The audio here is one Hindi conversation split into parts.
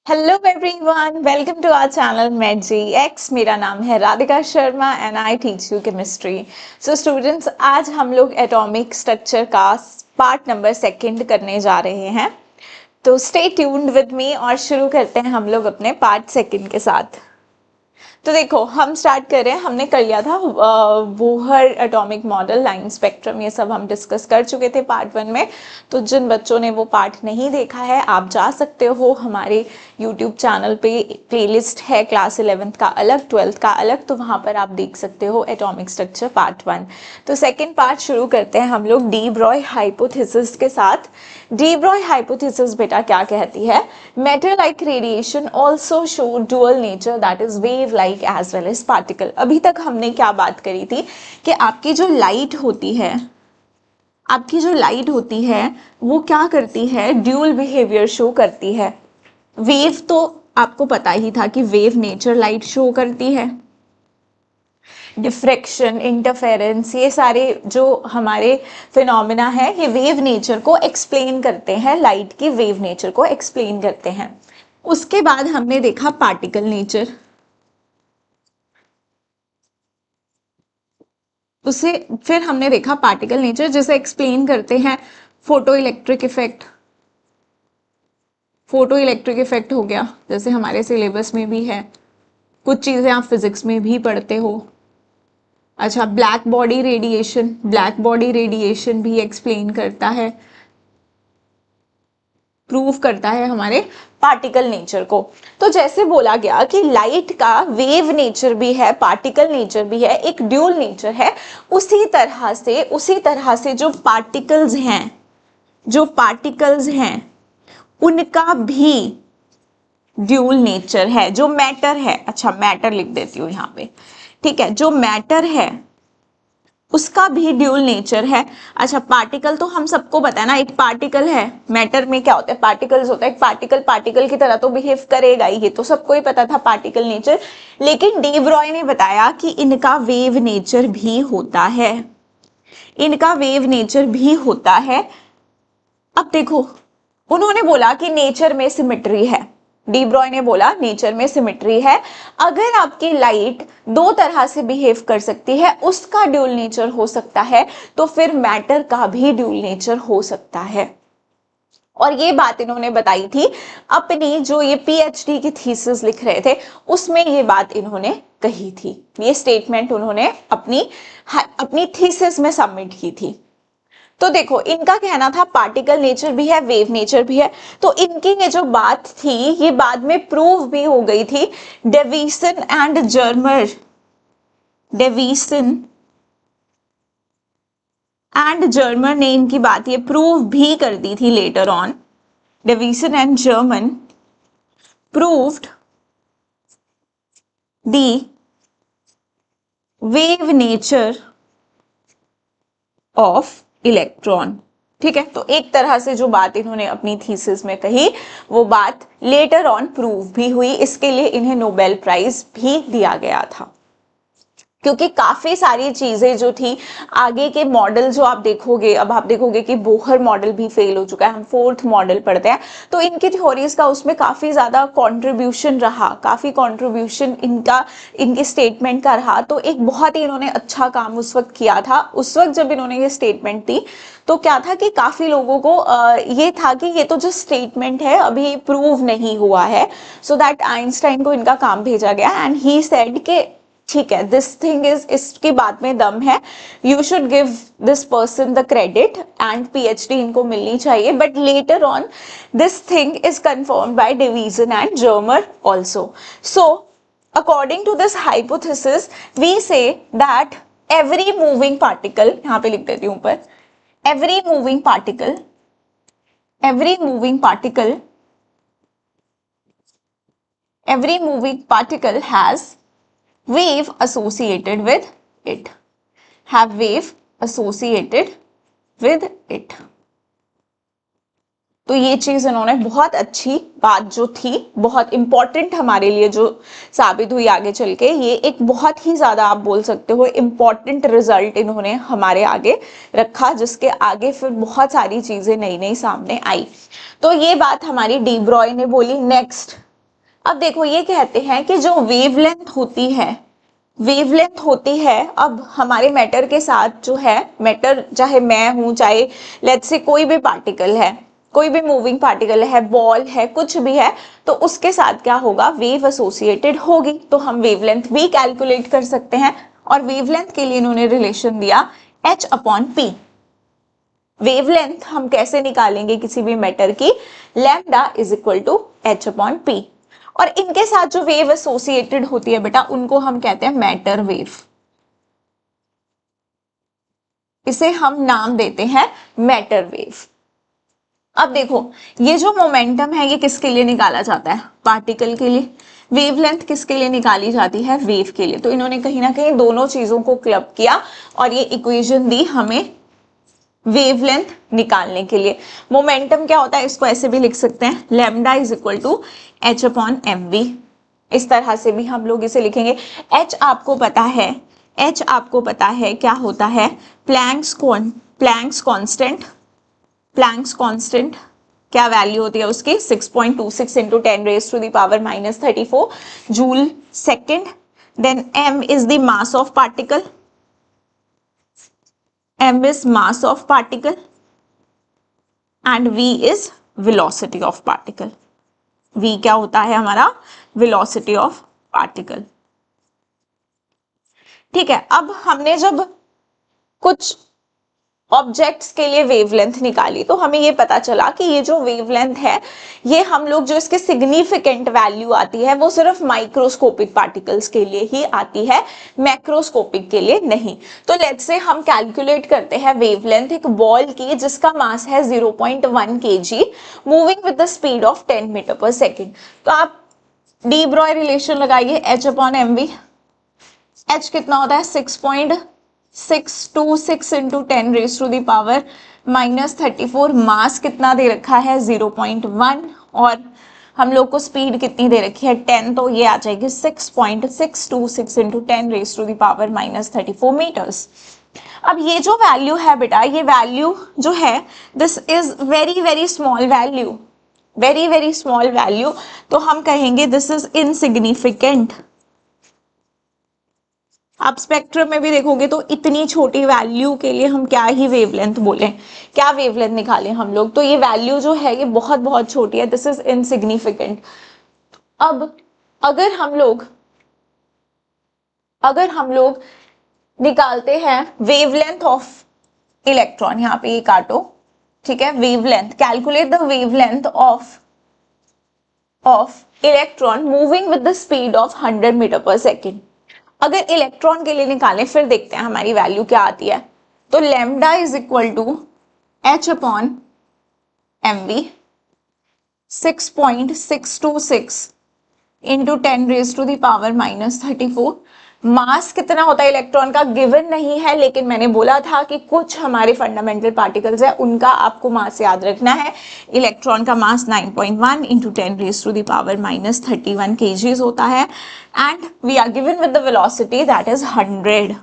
Hello everyone, welcome to our channel med g x. मेरा नाम है Radhika Sharma and I teach you chemistry. So students, आज हम लोग एटॉमिक स्ट्रक्चर का पार्ट नंबर सेकंड करने जा रहे हैं। तो स्टे ट्यून्ड विद मी और शुरू करते हैं हम लोग अपने पार्ट सेकंड के साथ। तो देखो, हम स्टार्ट कर रहे हैं। हमने कर लिया था Bohr atomic model, line spectrum, ये सब हम डिस्कस कर चुके थे पार्ट वन में। तो जिन बच्चों ने वो पार्ट नहीं देखा है, आप जा सकते हो हमारे यूट्यूब चैनल पे। प्लेलिस्ट है क्लास 11th का अलग, 12th का अलग, तो वहाँ पर आप देख सकते हो एटॉमिक स्ट्रक्चर पार्ट वन। तो सेकेंड पार्ट शुरू करते हैं हम लोग डी ब्रॉय हाइपोथेसिस के साथ। डी ब्रॉय हाइपोथेसिस बेटा क्या कहती है? Matter like radiation also show dual nature, that is wave like as well as particle. अभी तक हमने क्या बात करी थी कि आपकी जो लाइट होती है, वो क्या करती है? ड्यूअल बिहेवियर शो करती है। वेव तो आपको पता ही था कि वेव नेचर लाइट शो करती है। डिफ्रैक्शन, इंटरफेरेंस, ये सारे जो हमारे फिनोमिना है, ये वेव नेचर को एक्सप्लेन करते हैं, लाइट की वेव नेचर को एक्सप्लेन करते हैं। उसके बाद हमने देखा पार्टिकल नेचर। उसे फिर हमने देखा पार्टिकल नेचर, जिसे एक्सप्लेन करते हैं photo electric effect. Photo electric effect हो गया, जैसे हमारे सिलेबस में भी है, कुछ चीजें आप फिजिक्स में भी पढ़ते हो। अच्छा, ब्लैक बॉडी रेडिएशन भी एक्सप्लेन करता है, प्रूव करता है हमारे पार्टिकल नेचर को। तो जैसे बोला गया कि लाइट का वेव नेचर भी है, पार्टिकल नेचर भी है, एक ड्यूल नेचर है। उसी तरह से जो पार्टिकल्स हैं उनका भी ड्यूल नेचर है। जो मैटर है, अच्छा मैटर लिख देती हूँ यहाँ पे, ठीक है, जो मैटर है उसका भी ड्यूल नेचर है। अच्छा, पार्टिकल तो हम सबको पता है ना, एक पार्टिकल है, मैटर में क्या होता है? पार्टिकल्स होता है। एक पार्टिकल पार्टिकल की तरह तो बिहेव करेगा ही, ये तो सबको ही पता था पार्टिकल नेचर। लेकिन डी ब्रॉय ने बताया कि इनका वेव नेचर भी होता है, अब देखो, उन्होंने बोला कि नेचर में सिमेट्री है। डी ब्रॉय ने बोला नेचर में सिमेट्री है। अगर आपकी लाइट दो तरह से बिहेव कर सकती है, उसका ड्यूल नेचर हो सकता है, तो फिर मैटर का भी ड्यूल नेचर हो सकता है। और ये बात इन्होंने बताई थी अपनी जो ये पीएचडी की थीसिस लिख रहे थे, उसमें ये बात इन्होंने कही थी। ये स्टेटमेंट उन्होंने अपनी थीसिस में सबमिट की थी। तो देखो, इनका कहना था पार्टिकल नेचर भी है, वेव नेचर भी है। तो इनकी ये जो बात थी, ये बाद में प्रूव भी हो गई थी। डेविसन एंड जर्मर ने इनकी बात ये प्रूव भी कर दी थी later on. Davisson and German proved the wave nature of electron. ठीक है, तो एक तरह से जो बात इन्होंने अपनी थीसिस में कही, वो बात लेटर ऑन प्रूव भी हुई। इसके लिए इन्हें नोबेल प्राइज भी दिया गया था, क्योंकि काफी सारी चीजें जो थी, आगे के मॉडल जो आप देखोगे, अब आप देखोगे कि बोहर मॉडल भी फेल हो चुका है, हम फोर्थ मॉडल पढ़ते हैं, तो इनकी थ्योरीज का उसमें काफी ज्यादा कंट्रीब्यूशन रहा, काफी कंट्रीब्यूशन इनके स्टेटमेंट का रहा। तो एक बहुत ही इन्होंने अच्छा काम उस वक्त किया था। उस वक्त जब इन्होंने ये स्टेटमेंट दी, तो क्या था कि काफी लोगों को ये था कि ये तो जो स्टेटमेंट है अभी प्रूव नहीं हुआ है। सो दैट आइंस्टाइन को इनका काम भेजा गया एंड ही सेड के ठीक है, दिस थिंग इज, इसकी बात में दम है, you should give this person the credit and PhD इनको मिलनी चाहिए। But later on this thing is confirmed by Davisson and Germer also. So according to this hypothesis we say that every moving particle, यहां पे लिख देती हूं ऊपर, every moving particle has wave associated with it, तो ये चीज इन्होंने बहुत अच्छी बात जो थी, बहुत इंपॉर्टेंट हमारे लिए जो साबित हुई आगे चल के, ये एक बहुत ही ज्यादा आप बोल सकते हो इंपॉर्टेंट रिजल्ट इन्होंने हमारे आगे रखा, जिसके आगे फिर बहुत सारी चीजें नई नई सामने आई। तो ये बात हमारी डी ब्रॉय ने बोली। नेक्स्ट अब देखो ये कहते हैं कि जो वेवलेंथ होती है, वेवलेंथ होती है, अब हमारे मैटर के साथ जो है, मैटर चाहे मैं हूं, चाहे लेट्स से कोई भी पार्टिकल है, कोई भी मूविंग पार्टिकल है, बॉल है, कुछ भी है, तो उसके साथ क्या होगा, वेव एसोसिएटेड होगी। तो हम वेवलेंथ भी कैलकुलेट कर सकते हैं, और वेवलेंथ के लिए इन्होंने रिलेशन दिया h अपॉन पी। वेवलेंथ हम कैसे निकालेंगे किसी भी मैटर की, lambda is equal to h upon P, और इनके साथ जो वेव एसोसिएटेड होती है बेटा, उनको हम कहते हैं मैटर वेव। इसे हम नाम देते हैं मैटर वेव। अब देखो ये जो मोमेंटम है ये किसके लिए निकाला जाता है, पार्टिकल के लिए। वेवलेंथ किसके लिए निकाली जाती है, वेव के लिए। तो इन्होंने कहीं ना कहीं दोनों चीजों को क्लब किया और ये इक्वेशन दी हमें वेवलेंथ निकालने के लिए। मोमेंटम क्या होता है, इसको ऐसे भी लिख सकते हैं, lambda is equal to h upon M V. इस तरह से भी हम लोग इसे लिखेंगे। h आपको पता है, h आपको पता है क्या होता है, प्लैंक्स कांस्टेंट। प्लैंक्स कांस्टेंट क्या वैल्यू होती है उसकी, 6.26 into 10 raise to the power minus 34 joule second. Then m is the mass of particle, m is mass of particle and v is velocity of particle। v क्या होता है हमारा, velocity of particle। ठीक है, अब हमने जब कुछ ऑब्जेक्ट्स के लिए वेवलेंथ निकाली तो हमें ये पता चला कि ये जो वेवलेंथ है, ये हम लोग जो इसके सिग्निफिकेंट वैल्यू आती है वो सिर्फ माइक्रोस्कोपिक पार्टिकल्स के लिए ही आती है, मैक्रोस्कोपिक के लिए नहीं। तो लेट्स से हम कैलकुलेट करते हैं वेवलेंथ एक बॉल की जिसका मास है 0.1 kg moving with the speed of 10 metre per second. तो आप डी ब्रॉय रिलेशन लगाइए, h upon M V. h कितना होता है, 6.626 into 10 raise to the power minus 34। Mass कितना दे रखा है, 0.1, और हम लोग को स्पीड कितनी दे रखी है, 10, तो ये आ जाएगी 6.626 into 10 raise to the power minus 34 metres. अब ये जो वैल्यू है बेटा, ये वैल्यू जो है, this is very very small value, very very small value, तो हम कहेंगे दिस इज इनसिग्निफिकेंट। आप स्पेक्ट्रम में भी देखोगे तो इतनी छोटी वैल्यू के लिए हम क्या ही वेवलेंथ बोलें, क्या वेवलेंथ निकालें हम लोग, तो ये वैल्यू जो है ये बहुत बहुत छोटी है, दिस इज इनसिग्निफिकेंट। अब अगर हम लोग निकालते हैं वेवलेंथ ऑफ इलेक्ट्रॉन, यहाँ पे ये काटो, ठीक है, wavelength, calculate the wavelength of electron moving with the speed of 100 metre per second. अगर इलेक्ट्रॉन के लिए निकालें, फिर देखते हैं हमारी वैल्यू क्या आती है। तो lambda is equal to h upon M V, 6.626 into 10 raise to the power minus 34। Mass कितना होता है इलेक्ट्रॉन का गिवन नहीं है, लेकिन मैंने बोला था कि कुछ हमारे फंडामेंटल पार्टिकल्स है उनका आपको मास याद रखना है। इलेक्ट्रॉन का mass 9.1 into 10 raise to the power minus 31 kgs होता है, and we are given with the velocity that is 100।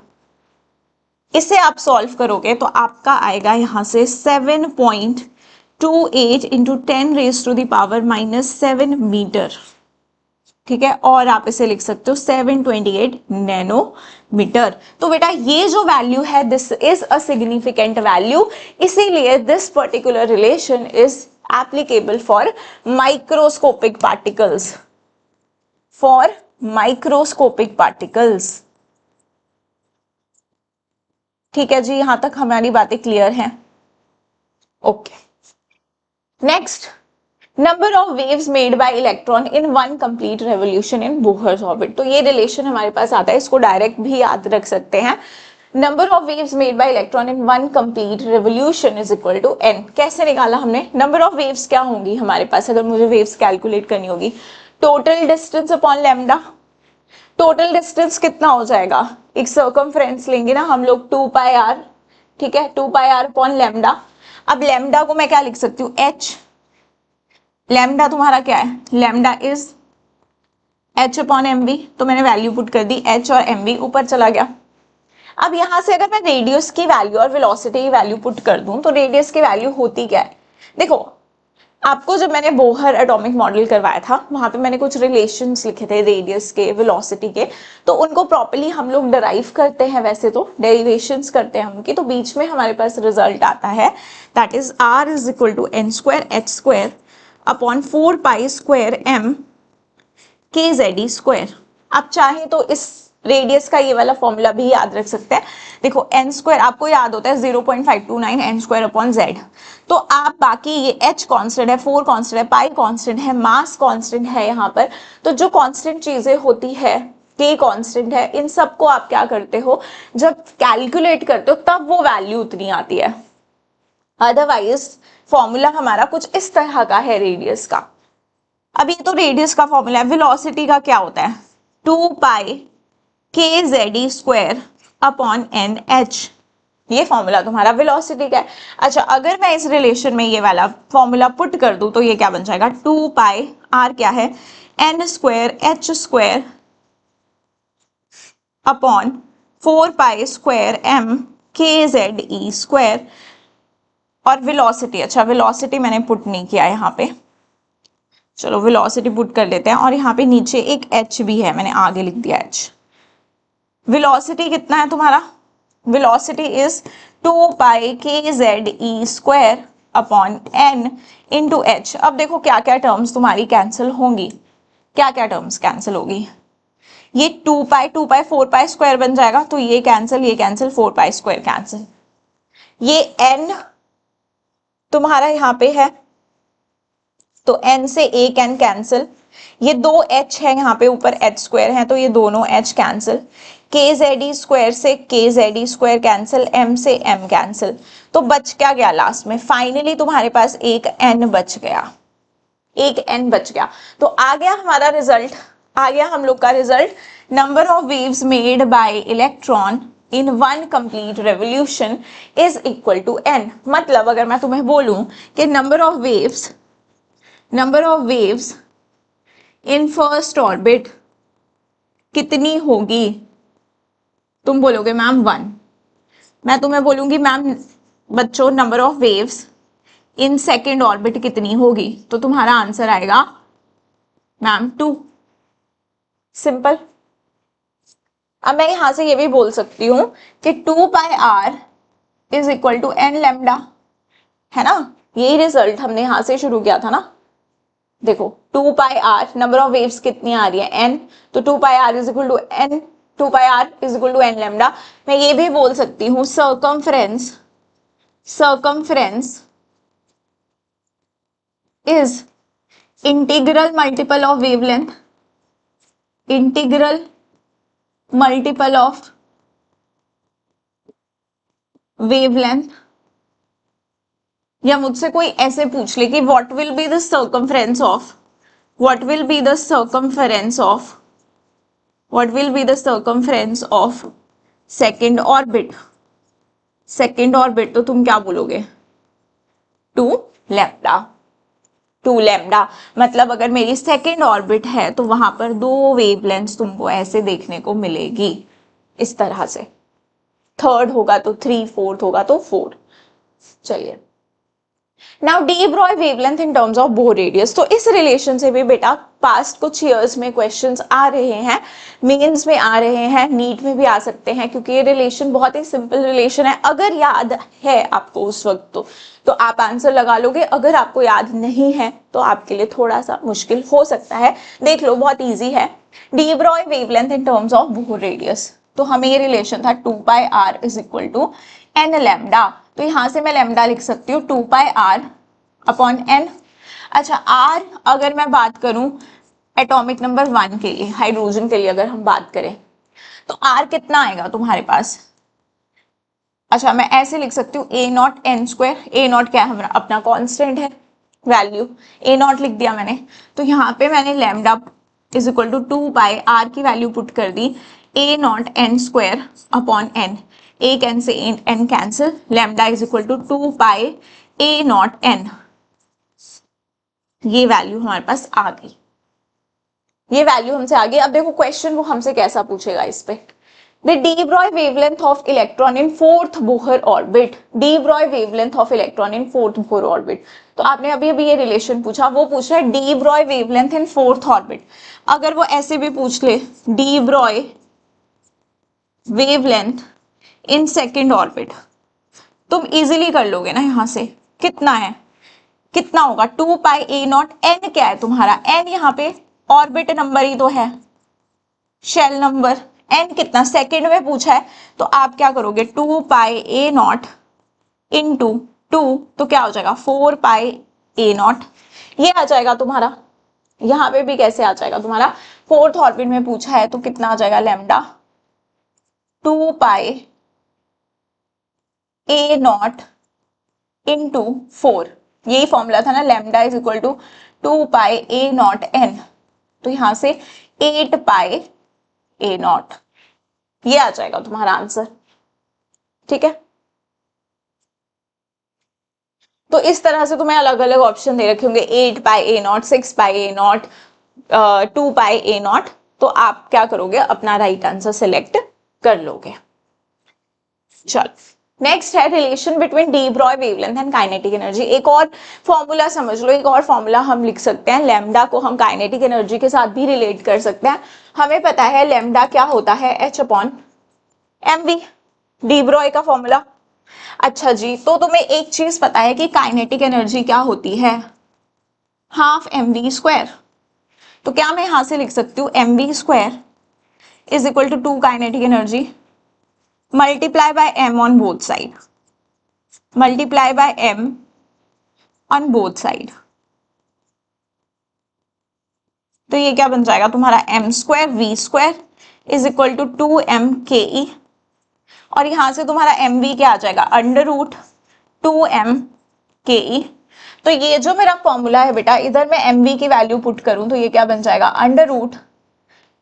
इसे आप सॉल्व करोगे तो आपका आएगा यहां से 7.28 into 10 raise to the power minus 7 metre, ठीक है, और आप इसे लिख सकते हो 728 नैनोमीटर। तो बेटा ये जो वैल्यू है this is a significant value, इसीलिए this particular relation is applicable for microscopic particles, for microscopic particles. ठीक है जी, यहां तक हमारी बातें क्लियर हैं? Okay, next, number of waves made by electron in one complete revolution in Bohr's orbit. तो ये रिलेशन हमारे पास आता है, इसको डायरेक्ट भी याद रख सकते हैं। Number of waves made by electron in one complete revolution is equal to n। कैसे निकाला हमने, नंबर ऑफ वेव्स क्या होंगी हमारे पास अगर मुझे वेव्स कैलकुलेट करनी होगी, total distance upon lambda. Total distance कितना हो जाएगा, एक सर्कमफ्रेंस लेंगे ना हम लोग, 2 पाई r, ठीक है, 2 पाई r अपॉन लैम्डा। अब लैम्डा को मैं क्या लिख सकती हूँ, h। लैम्डा तुम्हारा क्या है, lambda is h upon M V, तो मैंने वैल्यू पुट कर दी, h और एम वी ऊपर चला गया। अब यहां से अगर मैं रेडियस की वैल्यू और वेलोसिटी की वैल्यू पुट कर दूं तो रेडियस की वैल्यू होती क्या है, देखो आपको जब मैंने बोहर एटॉमिक मॉडल करवाया था वहां पे मैंने कुछ रिलेशंस लिखे थे रेडियस के, वेलोसिटी के, तो उनको प्रॉपर्ली हम लोग डराइव करते हैं, वैसे तो डेरिवेशंस करते हैं उनकी, तो बीच में हमारे पास रिजल्ट आता है that is r is equal to N square H square upon 4 pi square m K Z E square. आप चाहें तो इस रेडियस का ये वाला फॉर्मूला भी याद रख सकते हैं। देखो एन स्क्वायर आपको याद होता है 0.529 एन स्क्वायर अपॉन जेड, तो आप बाकी ये एच कांस्टेंट है, 4 कांस्टेंट है, पाई कांस्टेंट है, मास कांस्टेंट है यहाँ पर, तो जो कांस्टेंट चीजें होती है, के कांस्टेंट है, इन सबको आप क्या करते हो जब कैलकुलेट करते हो तब वो वैल्यू उतनी आती है। अदरवाइज फॉर्मूला हमारा कुछ इस तरह का है रेडियस का। अब ये तो रेडियस का फॉर्मूला है। वेलोसिटी का क्या होता है, 2 pi K Z E square upon N H, ये फॉर्मूला तुम्हारा वेलोसिटी का है। अच्छा अगर मैं इस रिलेशन में ये वाला फॉर्मूला पुट कर दूं तो ये क्या बन जाएगा, 2 पाई आर क्या है, N square H square upon 4 pi square M K Z E square. और वेलोसिटी, अच्छा वेलोसिटी मैंने पुट नहीं किया यहाँ पे, चलो वेलोसिटी पुट कर लेते हैं। और यहाँ पे नीचे एक h भी है, मैंने आगे लिख दिया h। वेलोसिटी कितना है तुम्हारा, velocity is 2 pi K Z E square upon n into H. अब देखो क्या क्या टर्म्स तुम्हारी कैंसिल होंगी, क्या क्या टर्म्स कैंसिल होगी, ये 2 पाई 4 पाई स्क्वायर बन जाएगा, तो ये कैंसिल, ये कैंसिल, 4 पाई स्क्वायर कैंसिल, ये n तुम्हारा यहाँ पे है तो n से एक n कैंसिल, ये दो h है यहाँ पे ऊपर h स्क्वायर है तो ये दोनों h कैंसिल, के जेड ई स्क्वायर से के Z E square cancel, m से m कैंसिल, तो बच क्या गया लास्ट में, फाइनली तुम्हारे पास एक n बच गया, एक n बच गया। तो आ गया हमारा रिजल्ट, आ गया हम लोग का result, number of waves made by electron in one complete revolution is equal to n। मतलब अगर मैं तुम्हें बोलूं कि number of waves in first orbit कितनी होगी, तुम बोलोगे मैम 1। मैं तुम्हें बोलूंगी मैम बच्चों number of waves in second orbit कितनी होगी, तो तुम्हारा आंसर आएगा मैम 2। सिंपल। अब मैं यहां से ये भी बोल सकती हूं कि 2 pi R is equal to N lambda, है ना, यही रिजल्ट हमने यहां से शुरू किया था ना। देखो 2 pi R, number of waves कितनी आ रही है n, तो 2 pi R is equal to n, 2 pi R is equal to n lambda. मैं ये भी बोल सकती हूँ circumference is integral multiple of wavelength, integral multiple of wavelength. या मुझसे कोई ऐसे पूछ ले कि what will be the circumference of, what will be the circumference of, what will be the circumference of second orbit, second orbit, तो तुम क्या बोलोगे, 2 लैम्डा, 2 लैम्डा। मतलब अगर मेरी सेकेंड ऑर्बिट है तो वहां पर दो वेवलेंथ्स तुमको ऐसे देखने को मिलेगी, इस तरह से, थर्ड होगा तो 3, फोर्थ होगा तो 4। चलिए now D Broglie wavelength in terms of Bohr radius, तो इस रिलेशन से भी बेटा पास्ट कुछ ईयर्स में क्वेश्चंस आ रहे हैं, मेंस में आ रहे हैं, नीट में भी आ सकते हैं, क्योंकि ये रिलेशन बहुत ही सिंपल रिलेशन है। अगर याद है आपको उस वक्त तो आप आंसर लगा लोगे, अगर आपको याद नहीं है तो आपके लिए थोड़ा सा मुश्किल हो सकता है। देख लो बहुत ईजी है, de Broglie wavelength in terms of Bohr radius, तो हमें ये रिलेशन था 2 pi R is equal to N lambda, तो यहां से मैं लैम्डा लिख सकती हूँ 2 पाई आर अपॉन एन। अच्छा आर अगर मैं बात करूं एटॉमिक नंबर 1 के लिए, हाइड्रोजन के लिए अगर हम बात करें तो आर कितना आएगा तुम्हारे पास, अच्छा मैं ऐसे लिख सकती हूँ A not N square, A naught क्या है हमारा अपना कांस्टेंट है, वैल्यू ए नॉट लिख दिया मैंने, तो यहाँ पे मैंने lambda is equal to 2 pi R की वैल्यू पुट कर दी, A not N square upon N, एक एन से N cancel, lambda is equal to 2 pi A not N, ये वैल्यू हमारे पास आ गई, ये वैल्यू हमसे आ गई। अब देखो क्वेश्चन वो हमसे कैसा पूछेगा इस पे, The de Broglie wavelength of electron in fourth Bohr orbit. De Broglie wavelength of electron in fourth Bohr orbit. तो आपने अभी अभी ये रिलेशन पूछा, वो पूछ रहा है de Broglie wavelength in fourth orbit. अगर वो ऐसे भी पूछ ले de Broglie wavelength in second orbit, तुम इजीली कर लोगे ना यहां से. कितना है, कितना होगा 2 पाई ए नॉट. एन क्या है तुम्हारा, एन यहाँ पे ऑर्बिट नंबर ही तो है, शेल नंबर. एन कितना सेकंड में पूछा है, तो आप क्या करोगे 2 पाई ए नॉट इंटू 2, तो क्या हो जाएगा 4 पाई ए नॉट. ये आ जाएगा तुम्हारा. यहां पे भी कैसे आ जाएगा तुम्हारा, फोर्थ ऑर्बिट में पूछा है तो कितना आ जाएगा lambda 2 pi A nought into 4. यही फॉर्मूला था ना, lambda is equal to 2 pi A not N. तो यहां से 8 पाई ए नॉट, ये आ जाएगा तुम्हारा आंसर. ठीक है, तो इस तरह से तुम्हें अलग अलग ऑप्शन दे रखे होंगे, 8 pi A naught, 6 pi A naught, 2 pi A naught. तो आप क्या करोगे, अपना राइट आंसर सिलेक्ट कर लोगे. चलो नेक्स्ट है relation between D Broglie wavelength and kinetic energy. एक और फॉर्मूला समझ लो, एक और फॉर्मूला हम लिख सकते हैं. लैम्डा को हम काइनेटिक एनर्जी के साथ भी रिलेट कर सकते हैं. हमें पता है लैम्डा क्या होता है, H upon M V, de Broglie का फॉर्मूला. अच्छा जी, तो तुम्हें एक चीज पता है कि काइनेटिक एनर्जी क्या होती है, हाफ एम वी स्क्वायर. तो क्या मैं यहां से लिख सकती हूँ M V square is equal to 2 kinetic energy multiply by M on both side, multiply by M on both side. तो ये क्या बन जाएगा तुम्हारा M square V square is equal to 2 M K E. और यहां से तुम्हारा एम वी क्या आ जाएगा, अंडर रूट 2 एम के ई. तो ये जो मेरा फॉर्मूला है बेटा, इधर मैं एम वी की वैल्यू पुट करूं तो ये क्या बन जाएगा, अंडर रूट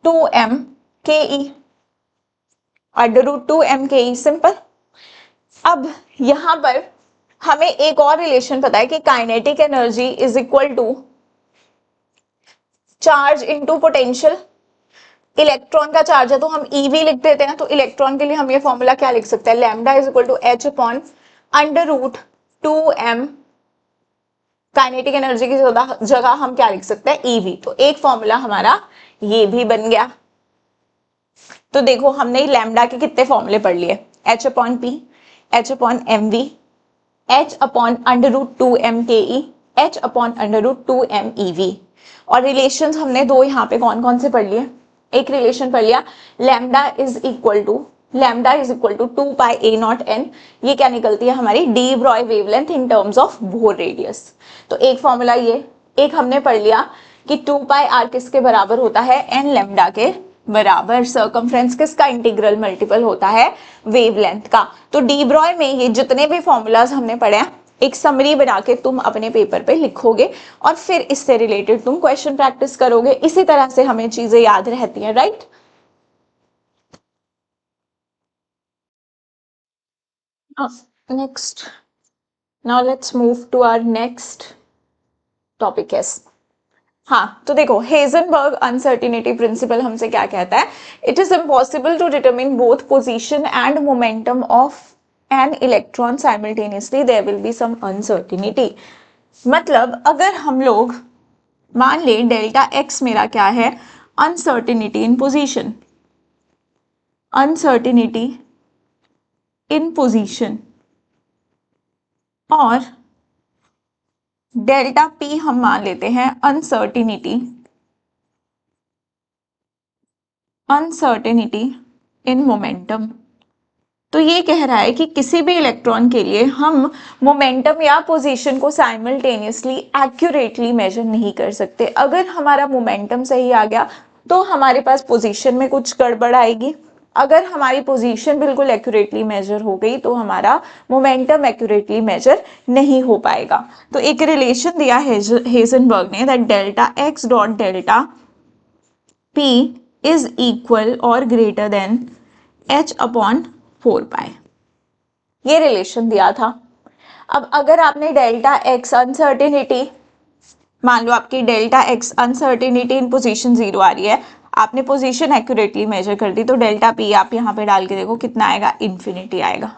2 एम के ई, अंडर रूट 2 एम के ई. सिंपल. अब यहां पर हमें एक और रिलेशन पता है कि kinetic energy is equal to charge into potential. Electron का चार्ज है तो हम ईवी लिख देते हैं, तो इलेक्ट्रॉन के लिए हम ये फॉर्मूला क्या लिख सकते हैं, lambda is equal to H upon under root 2 M. Kinetic energy की जगह हम क्या लिख सकते हैं, ईवी. तो एक फॉर्मूला हमारा ये भी बन गया. तो देखो हमने लैम्डा के कितने फॉर्मूले पढ़ लिए, H upon P, H upon M V, H upon under root 2 M K E, H upon under root 2 M E V. और रिलेशंस हमने दो यहाँ पे कौन कौन से पढ़ लिए, एक रिलेशन पढ़ लिया lambda is equal to 2 pi A not N. ये क्या निकलती है हमारी, de Broglie wavelength in terms of Bohr radius. तो एक फॉर्मूला ये, एक हमने पढ़ लिया कि 2 पाई आर किसके बराबर होता है, एन लैम्डा के बराबर. सर्कमफ्रेंस किसका, इंटीग्रल मल्टीपल होता है वेवलेंथ का. तो डी ब्रॉय में ये जितने भी फॉर्मूलाज हमने पढ़े हैं, एक समरी बना के तुम अपने पेपर पे लिखोगे और फिर इससे रिलेटेड तुम क्वेश्चन प्रैक्टिस करोगे. इसी तरह से हमें चीजें याद रहती हैं, right. Next, now let's move to our next topic. हाँ, तो देखो हेजनबर्ग अनसर्टिनिटी प्रिंसिपल हमसे क्या कहता है, it is impossible to determine both position and momentum of an electron simultaneously, there will be some uncertainty. मतलब अगर हम लोग मान ले डेल्टा एक्स मेरा क्या है, uncertainty in position, uncertainty in position, और डेल्टा पी हम मान लेते हैं अनसर्टिनिटी इन मोमेंटम. तो ये कह रहा है कि किसी भी इलेक्ट्रॉन के लिए हम मोमेंटम या पोजीशन को साइमल्टेनियसली एक्यूरेटली मेजर नहीं कर सकते. अगर हमारा मोमेंटम सही आ गया तो हमारे पास पोजीशन में कुछ गड़बड़ आएगी, अगर हमारी पोजीशन बिल्कुल एक्यूरेटली मेजर हो गई तो हमारा मोमेंटम एक्यूरेटली मेजर नहीं हो पाएगा. तो एक रिलेशन दिया हेजनबर्ग ने, that delta X dot delta P is equal और ग्रेटर देन एच अपॉन 4 पाई. ये रिलेशन दिया था. अब अगर आपने डेल्टा एक्स अनसर्टिनिटी, मान लो आपकी delta x uncertainty in position 0 आ रही है, आपने पोजीशन एक्यूरेटली मेजर कर दी, तो डेल्टा पी आप यहाँ पे डाल के देखो कितना आएगा, इन्फिनिटी आएगा।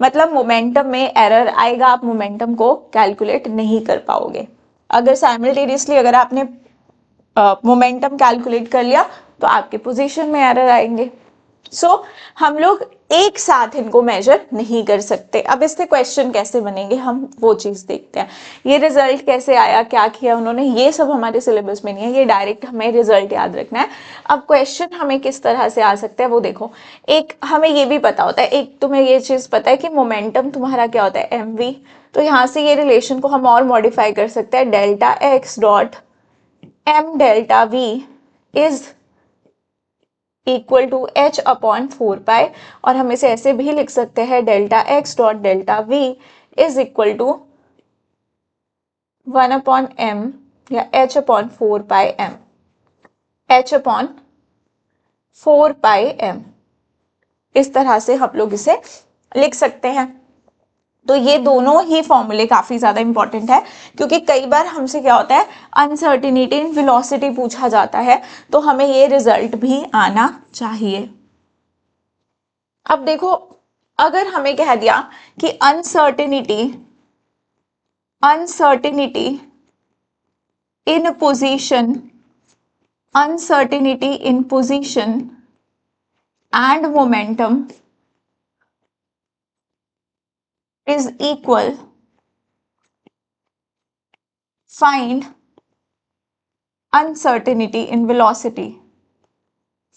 मतलब मोमेंटम में एरर आएगा, आप मोमेंटम को कैलकुलेट नहीं कर पाओगे। अगर साइमल्टेनियसली अगर आपने मोमेंटम कैलकुलेट कर लिया तो आपके पोजीशन में एरर आएंगे। सो हम लोग एक साथ इनको मेजर नहीं कर सकते। अब इससे क्वेश्चन कैसे बनेंगे हम वो चीज देखते हैं। ये रिजल्ट कैसे आया, क्या किया उन्होंने, ये सब हमारे सिलेबस में नहीं है, ये डायरेक्ट हमें रिजल्ट याद रखना है। अब क्वेश्चन हमें किस तरह से आ सकता है वो देखो। एक हमें ये भी पता होता है, एक तुम्हें ये चीज पता है कि मोमेंटम तुम्हारा क्या होता है, mv। तो यहाँ से ये रिलेशन को हम और मॉडिफाई कर सकते हैं, delta X dot m delta v is equal to h upon 4 pi, और हम इसे ऐसे भी लिख सकते हैं, delta x dot delta v is equal to 1 upon m या h upon 4 pi m, h upon 4 pi m। इस तरह से हम लोग इसे लिख सकते हैं। तो ये दोनों ही फॉर्मूले काफी ज्यादा इंपॉर्टेंट है, क्योंकि कई बार हमसे क्या होता है, अनसर्टिनिटी इन वेलोसिटी पूछा जाता है, तो हमें ये रिजल्ट भी आना चाहिए। अब देखो, अगर हमें कह दिया कि uncertainty in position, uncertainty in position and momentum is equal, find uncertainty in velocity,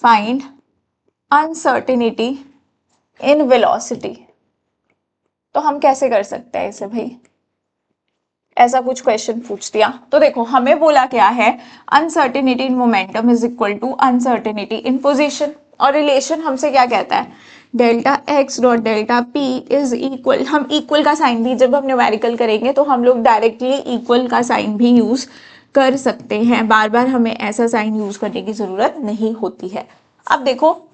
find uncertainty in velocity। तो हम कैसे कर सकते हैं इसे भाई, ऐसा कुछ क्वेश्चन पूछ दिया तो देखो हमें बोला क्या है, uncertainty in momentum is equal to uncertainty in position, और रिलेशन हमसे क्या कहता है, delta X dot delta P is equal, हम इक्वल का साइन भी जब हम न्यूमेरिकल करेंगे तो हम लोग डायरेक्टली इक्वल का साइन भी यूज कर सकते हैं, बार बार हमें ऐसा साइन यूज करने की जरूरत नहीं होती है। अब देखो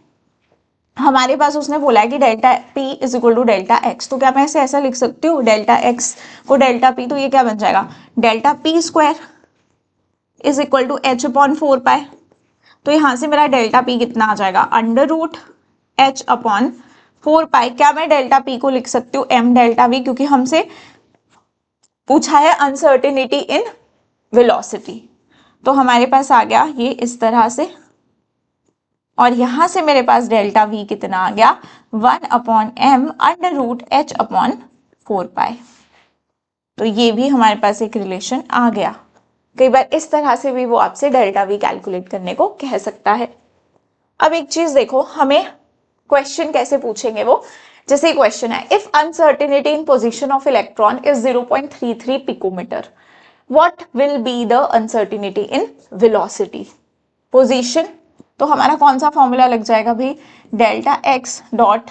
हमारे पास उसने बोला है कि delta P is equal to delta X, तो क्या मैं इसे ऐसा लिख सकती हूँ, डेल्टा एक्स को डेल्टा पी, तो ये क्या बन जाएगा, delta P square is equal to H upon 4 pi. तो यहां से मेरा डेल्टा पी कितना आ जाएगा, under root H upon 4 pi. क्या मैं डेल्टा पी को लिख सकती हूँ एम डेल्टा वी, क्योंकि हमसे पूछा है अनसर्टिनिटी इन वेलोसिटी। तो हमारे पास आ गया ये इस तरह से, और यहां से मेरे पास डेल्टा वी कितना आ गया, 1 upon M under root H upon 4 pi. तो ये भी हमारे पास एक रिलेशन आ गया। कई बार इस तरह से भी वो आपसे डेल्टा वी कैलकुलेट करने को कह सकता है। अब एक चीज देखो, हमें क्वेश्चन कैसे पूछेंगे वो, जैसे क्वेश्चन है, if uncertainty in position of electron is 0.33 picometre, what will be the uncertainty in velocity. Position, तो हमारा कौन सा फॉर्मूला लग जाएगा भाई, delta X dot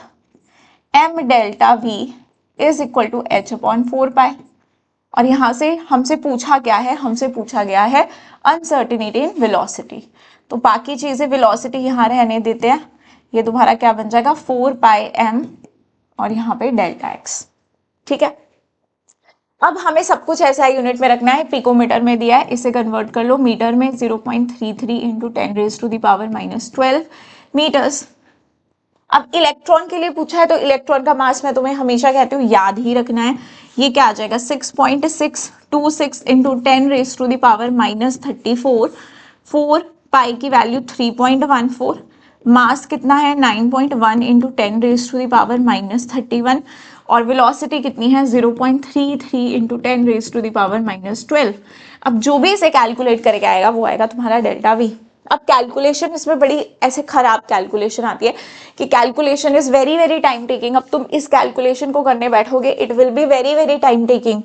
M delta V is equal to H upon 4 pi, और यहां से हमसे पूछा क्या है, हमसे पूछा गया है अनसर्टिनिटी इन वेलोसिटी। तो बाकी चीजें वेलोसिटी यहां रहने देते हैं, ये तुम्हारा क्या बन जाएगा 4 पाई m और यहाँ पे डेल्टा एक्स। ठीक है, अब हमें सब कुछ ऐसा यूनिट में रखना है, पिकोमीटर में दिया है, इसे कन्वर्ट कर लो मीटर में, 0.33 इंटू 10⁻⁻12 मीटर्स। अब इलेक्ट्रॉन के लिए पूछा है, तो इलेक्ट्रॉन का मास मैं तुम्हें हमेशा कहती हूँ याद ही रखना है, ये क्या आ जाएगा 6.626 इंटू 10⁻⁻34, 4 पाई की वैल्यू 3.14, मास कितना है 9.1 इंटू 10⁻⁻31, और वेलोसिटी कितनी है 0.33 इंटू 10⁻⁻12। अब जो भी इसे कैलकुलेट करके आएगा वो आएगा तुम्हारा डेल्टा वी। अब कैलकुलेशन इसमें बड़ी ऐसे खराब कैलकुलेशन आती है कि calculation is very very time taking. अब तुम इस कैलकुलेशन को करने बैठोगे, it will be very very time taking.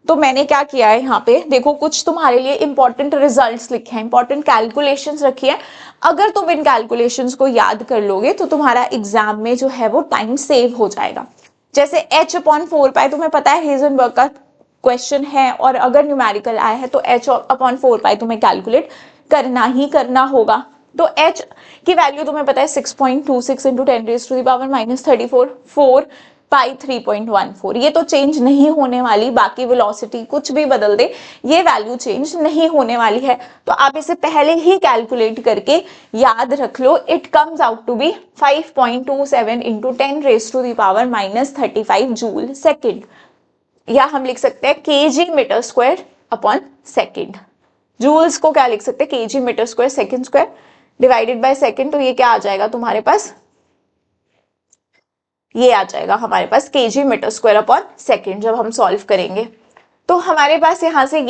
तो मैंने क्या किया है, यहाँ पे देखो कुछ तुम्हारे लिए इंपॉर्टेंट रिजल्ट्स लिखे हैं, इंपॉर्टेंट कैलकुलेशंस रखी है। अगर तुम इन कैलकुलेशंस को याद कर लोगे तो तुम्हारा एग्जाम में जो है वो टाइम सेव हो जाएगा। जैसे h अपॉन 4 पाई तुम्हें पता है हेजनबर्ग का क्वेश्चन है, और अगर न्यूमेरिकल आया है तो h अपॉन 4 पाई तुम्हें कैलकुलेट करना ही करना होगा। तो h की वैल्यू तुम्हें पता है 6.26 इंटू 10⁻⁻34, 4 पाई 3.14। ये तो चेंज नहीं होने वाली, बाकी वेलोसिटी कुछ भी बदल दे ये वैल्यू चेंज नहीं होने वाली है। तो आप इसे पहले ही कैलकुलेट करके याद रख लो। It comes out to be 5.27 into 10 raise to the power -35 joule second, या हम लिख सकते हैं KG metre square upon second. Joules को क्या लिख सकते हैं, KG metre square second square divided by second, तो ये क्या आ जाएगा तुम्हारे पास, ये आ जाएगा हमारे पास KG metre square upon second जब हम सॉल्व करेंगे। तो हमारे पास यहां से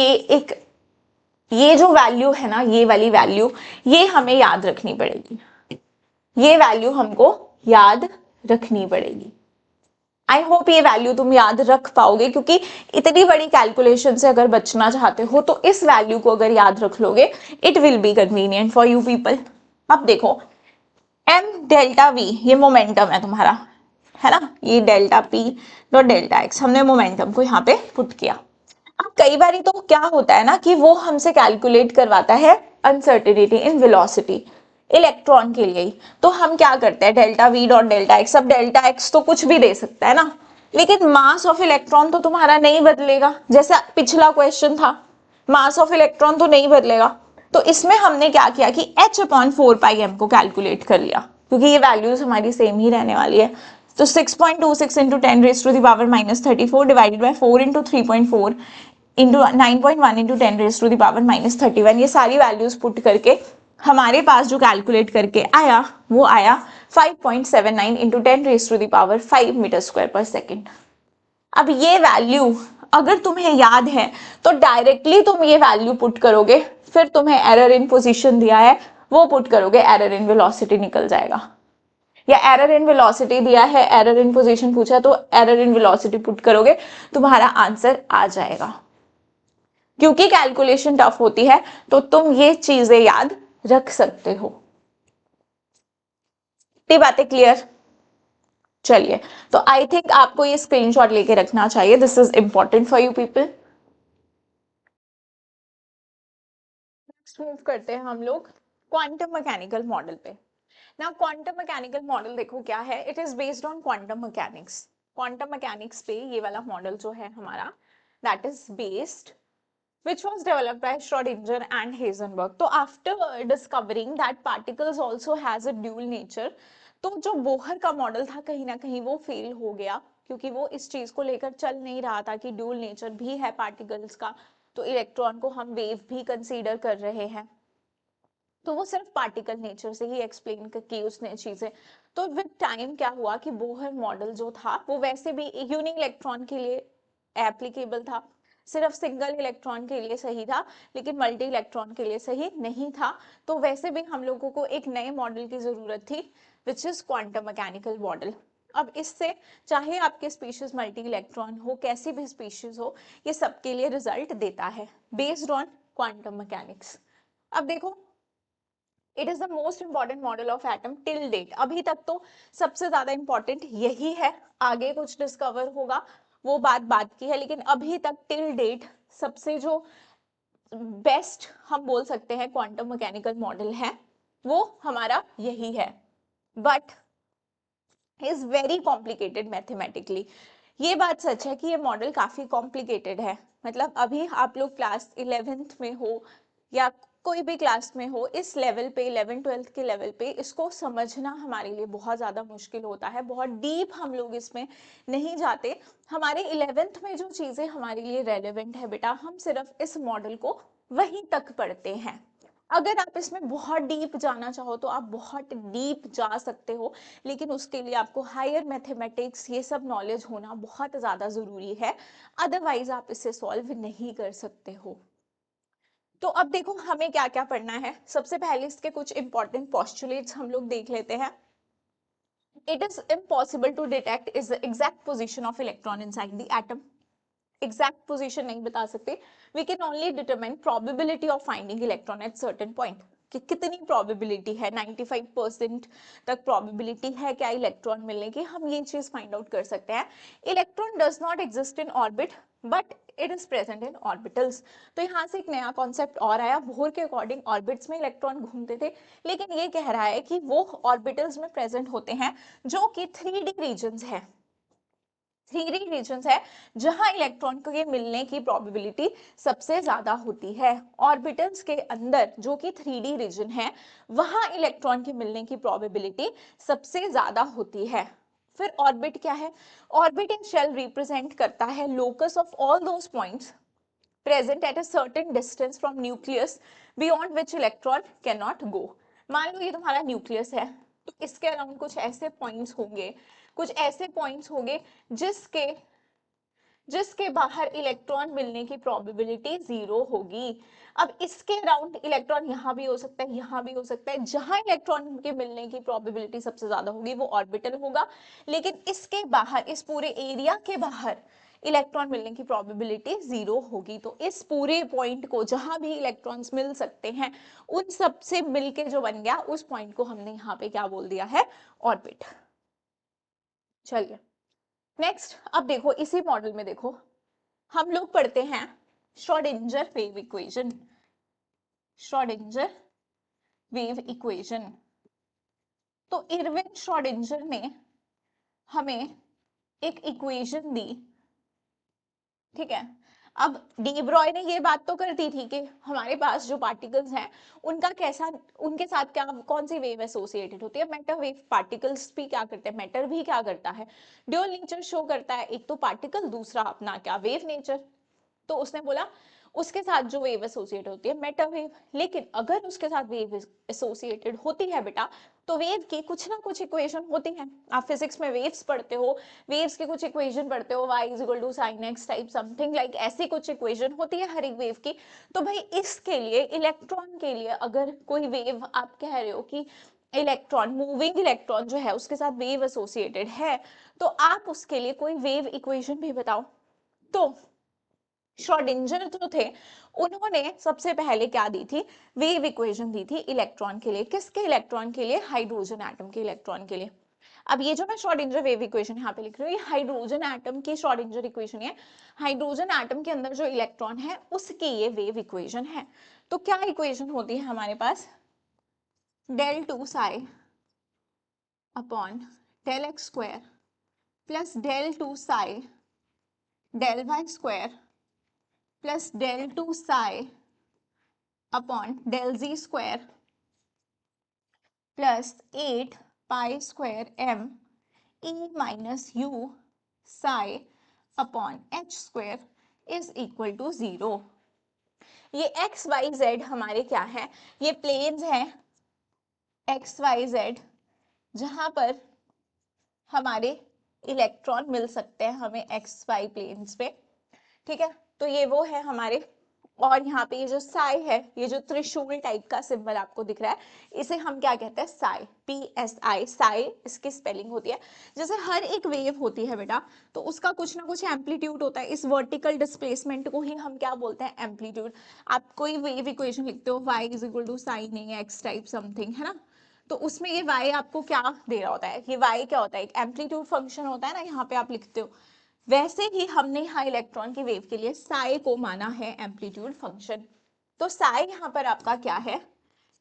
ये जो वैल्यू है ना, ये वाली वैल्यू, ये हमें याद रखनी पड़ेगी, ये वैल्यू हमको याद रखनी पड़ेगी। आई होप ये वैल्यू तुम याद रख पाओगे, क्योंकि इतनी बड़ी कैलकुलेशन से अगर बचना चाहते हो तो इस वैल्यू को अगर याद रख लोगे it will be convenient for you people. अब देखो एम डेल्टा वी ये मोमेंटम है तुम्हारा, है ना, ये delta P dot delta x, हमने मोमेंटम को यहाँ पे पुट किया। अब कई बार तो क्या होता है ना कि वो हमसे कैलकुलेट करवाता है अनसर्टेनिटी इन वेलोसिटी इलेक्ट्रॉन के लिए ही, तो हम क्या करते हैं delta V dot delta x. अब डेल्टा एक्स तो कुछ भी दे सकता है ना, लेकिन मास ऑफ इलेक्ट्रॉन तो तुम्हारा नहीं बदलेगा, जैसा पिछला क्वेश्चन था, मास ऑफ इलेक्ट्रॉन तो नहीं बदलेगा। तो इसमें हमने क्या किया कि h अपॉन 4πm को कैलकुलेट कर लिया, क्योंकि ये वैल्यूज हमारी सेम ही रहने वाली है। तो 6.26 into 10 raise to the power -34 divided by 4 into 3.4 into 9.1 into 10 raise to the power -31, ये सारी वैल्यूज पुट करके हमारे पास जो कैलकुलेट करके आया वो आया 5.79 into 10 raise to the power 5 metre square per second. अब ये वैल्यू अगर तुम्हें याद है तो डायरेक्टली तुम ये वैल्यू पुट करोगे, फिर तुम्हें एरर इन पोजीशन दिया है वो पुट करोगे, एरर इन वेलोसिटी निकल जाएगा। या एरर इन वेलोसिटी दिया है, एरर इन पोजीशन पूछा तो एरर इन वेलोसिटी पुट करोगे, तुम्हारा आंसर आ जाएगा। क्योंकि कैलकुलेशन टफ होती है तो तुम ये चीजें याद रख सकते हो। ये बातें क्लियर? चलिए, तो आई थिंक आपको ये स्क्रीनशॉट लेके रखना चाहिए, this is important for you people. Next move करते हैं हम लोग क्वांटम मैकेनिकल मॉडल पे। ना क्वांटम मैकेनिकल मॉडल देखो क्या है, it is based on quantum mechanics. Quantum mechanics पे ये वाला मॉडल जो है हमारा, that is based which was developed by Schrodinger and Heisenberg. तो after discovering that particles also has a dual nature, तो जो बोहर का मॉडल था कहीं ना कहीं वो फेल हो गया, क्योंकि वो इस चीज को लेकर चल नहीं रहा था कि ड्यूल नेचर भी है पार्टिकल्स का, तो इलेक्ट्रॉन को हम वेव भी कंसीडर कर रहे हैं, तो वो सिर्फ पार्टिकल नेचर से ही एक्सप्लेन की उसने चीजें। तो विद टाइम क्या हुआ कि बोहर मॉडल जो था वो वैसे भी यूनिक इलेक्ट्रॉन के लिए एप्लीकेबल था, सिर्फ सिंगल इलेक्ट्रॉन के लिए सही था, लेकिन मल्टी इलेक्ट्रॉन के लिए सही नहीं था। तो वैसे भी हम लोगों को एक नए मॉडल की जरूरत थी, which is quantum mechanical model. अब इससे चाहे आपके स्पीशीज मल्टी इलेक्ट्रॉन हो, कैसी भी स्पीशीज हो, ये सबके लिए रिजल्ट देता है बेस्ड ऑन क्वांटम मैकेनिक्स। अब देखो, it is the most important model of atom till date. अभी तक तो सबसे ज्यादा इंपॉर्टेंट यही है, आगे कुछ डिस्कवर होगा वो बात की है, लेकिन अभी तक टिल डेट सबसे जो बेस्ट हम बोल सकते हैं क्वांटम मैकेनिकल मॉडल है वो हमारा यही है, but is very complicated mathematically. ये बात सच है कि ये मॉडल काफी कॉम्प्लिकेटेड है, मतलब अभी आप लोग क्लास 11th में हो या कोई भी क्लास में हो, इस लेवल पे 11th-12th के लेवल पे इसको समझना हमारे लिए बहुत ज्यादा मुश्किल होता है, बहुत डीप हम लोग इसमें नहीं जाते। हमारे 11th में जो चीजें हमारे लिए रेलेवेंट है बेटा, हम सिर्फ इस मॉडल को वहीं तक पढ़ते हैं। अगर आप इसमें बहुत डीप जाना चाहो तो आप बहुत डीप जा सकते हो, लेकिन उसके लिए आपको हायर मैथमेटिक्स ये सब नॉलेज होना बहुत ज्यादा जरूरी है, अदरवाइज आप इसे सॉल्व नहीं कर सकते हो। तो अब देखो हमें क्या क्या पढ़ना है, सबसे पहले इसके कुछ इंपॉर्टेंट पोस्टुलेट्स हम लोग देख लेते हैं। It is impossible to detect is the exact position of electron inside the atom. Exact position नहीं बता सकते, we can only determine probability of finding electron at certain point, कि कितनी प्रोबेबिलिटी है, 95% तक प्रोबेबिलिटी है क्या इलेक्ट्रॉन मिलने की, हम ये चीज फाइंड आउट कर सकते हैं। Electron does not exist in orbit but it is present in orbitals. तो यहाँ से एक नया कॉन्सेप्ट और आया, बोहर के अकॉर्डिंग ऑर्बिट्स में इलेक्ट्रॉन घूमते थे, लेकिन ये कह रहा है कि वो ऑर्बिटल्स में प्रेजेंट होते हैं जो कि 3D रीजन्स है, 3D रीजन्स है जहां इलेक्ट्रॉन के मिलने की प्रोबेबिलिटी सबसे ज्यादा होती है। ऑर्बिटल्स के अंदर जो कि 3D रीजन है वहां इलेक्ट्रॉन के मिलने की प्रोबेबिलिटी सबसे ज्यादा होती है। फिर ऑर्बिट क्या है? ऑर्बिटिंग शेल रिप्रेजेंट करता है locus of all those points present at a certain distance from nucleus beyond which electron cannot go। मान लो ये तुम्हारा न्यूक्लियस है, तो इसके अराउंड कुछ ऐसे पॉइंट्स होंगे, कुछ ऐसे पॉइंट्स होंगे जिसके जिसके बाहर इलेक्ट्रॉन मिलने की प्रोबेबिलिटी 0 होगी। अब इसके अराउंड इलेक्ट्रॉन यहाँ भी हो सकता है, यहाँ भी हो सकता है, जहां इलेक्ट्रॉन के मिलने की प्रोबेबिलिटी सबसे ज्यादा होगी वो ऑर्बिटल होगा। लेकिन इसके बाहर, इस पूरे एरिया के बाहर इलेक्ट्रॉन मिलने की प्रोबेबिलिटी 0 होगी। तो इस पूरे पॉइंट को, जहां भी इलेक्ट्रॉन्स मिल सकते हैं, उन सब से मिलके जो बन गया उस पॉइंट को हमने यहाँ पे क्या बोल दिया है? ऑर्बिट। चलिए नेक्स्ट, अब देखो इसी मॉडल में देखो हम लोग पढ़ते हैं Schrodinger wave equation. Schrodinger wave equation, तो इरविन श्रोडिंगर ने हमें एक इक्वेशन दी, ठीक है। अब डी ब्रॉय ने ये बात तो कर दी थी कि हमारे पास जो पार्टिकल्स हैं उनका कैसा, उनके साथ क्या, कौन सी वेव एसोसिएटेड होती है? Matter wave. पार्टिकल्स भी क्या करते हैं, मैटर भी क्या करता है, ड्यूअल नेचर शो करता है, एक तो पार्टिकल, दूसरा अपना क्या, वेव नेचर। तो उसने बोला उसके साथ जो वेव एसोसिएट होती है मेटा वेव, लेकिन अगर उसके साथ वेव एसोसिएटेड होती है बेटा तो वेव की कुछ ना कुछ इक्वेशन होती है। आप फिजिक्स में वेव्स पढ़ते हो, वेव्स की कुछ इक्वेशन पढ़ते हो, y is equal to sine X type something like, ऐसी कुछ इक्वेशन होती है हर एक वेव की। तो भाई इसके लिए, इलेक्ट्रॉन के लिए अगर कोई वेव आप कह रहे हो कि इलेक्ट्रॉन, मूविंग इलेक्ट्रॉन जो है उसके साथ वेव एसोसिएटेड है, तो आप उसके लिए कोई वेव इक्वेशन भी बताओ। तो श्रोडिंगर जो थे उन्होंने सबसे पहले क्या दी थी? वेव इक्वेशन दी थी इलेक्ट्रॉन के लिए। किसके इलेक्ट्रॉन के लिए? हाइड्रोजन एटम के इलेक्ट्रॉन के लिए। अब ये जो मैं श्रोडिंगर वेव इक्वेशन यहाँ पे लिख रही हूँ, ये हाइड्रोजन एटम की श्रोडिंगर इक्वेशन है। हाइड्रोजन एटम के अंदर जो इलेक्ट्रॉन है उसकी ये वेव इक्वेशन है। तो क्या इक्वेशन होती है हमारे पास? Del two psi upon del X square plus del two psi del Y square plus del two psi upon del Z square plus 8 pi square M E minus U psi upon H square is equal to 0। ये एक्स वाई जेड हमारे क्या है? ये प्लेन्स हैं एक्स वाई जेड, जहां पर हमारे इलेक्ट्रॉन मिल सकते हैं हमें एक्स वाई प्लेन्स पे, ठीक है। तो ये वो है हमारे, और यहाँ पे ये जो साई है, ये जो त्रिशूल टाइप का सिंबल आपको दिख रहा है, इसे हम क्या कहते हैं? साई, PSI, साई इसकी स्पेलिंग होती है। जैसे हर एक वेव होती है बेटा, तो उसका कुछ ना कुछ एम्पलीट्यूड होता है। इस वर्टिकल डिस्प्लेसमेंट को ही हम क्या बोलते हैं? एम्पलीट्यूड। आप कोई वेव इक्वेशन लिखते हो, y is equal to sine X type something, है ना, तो उसमें ये y आपको क्या दे रहा होता है? ये y क्या होता है? एक एम्पलीट्यूड फंक्शन होता है ना, यहाँ पे आप लिखते हो। वैसे ही हमने यहाँ इलेक्ट्रॉन की वेव के लिए साई को माना है एम्पलीट्यूड फंक्शन। तो साई यहाँ पर आपका क्या है?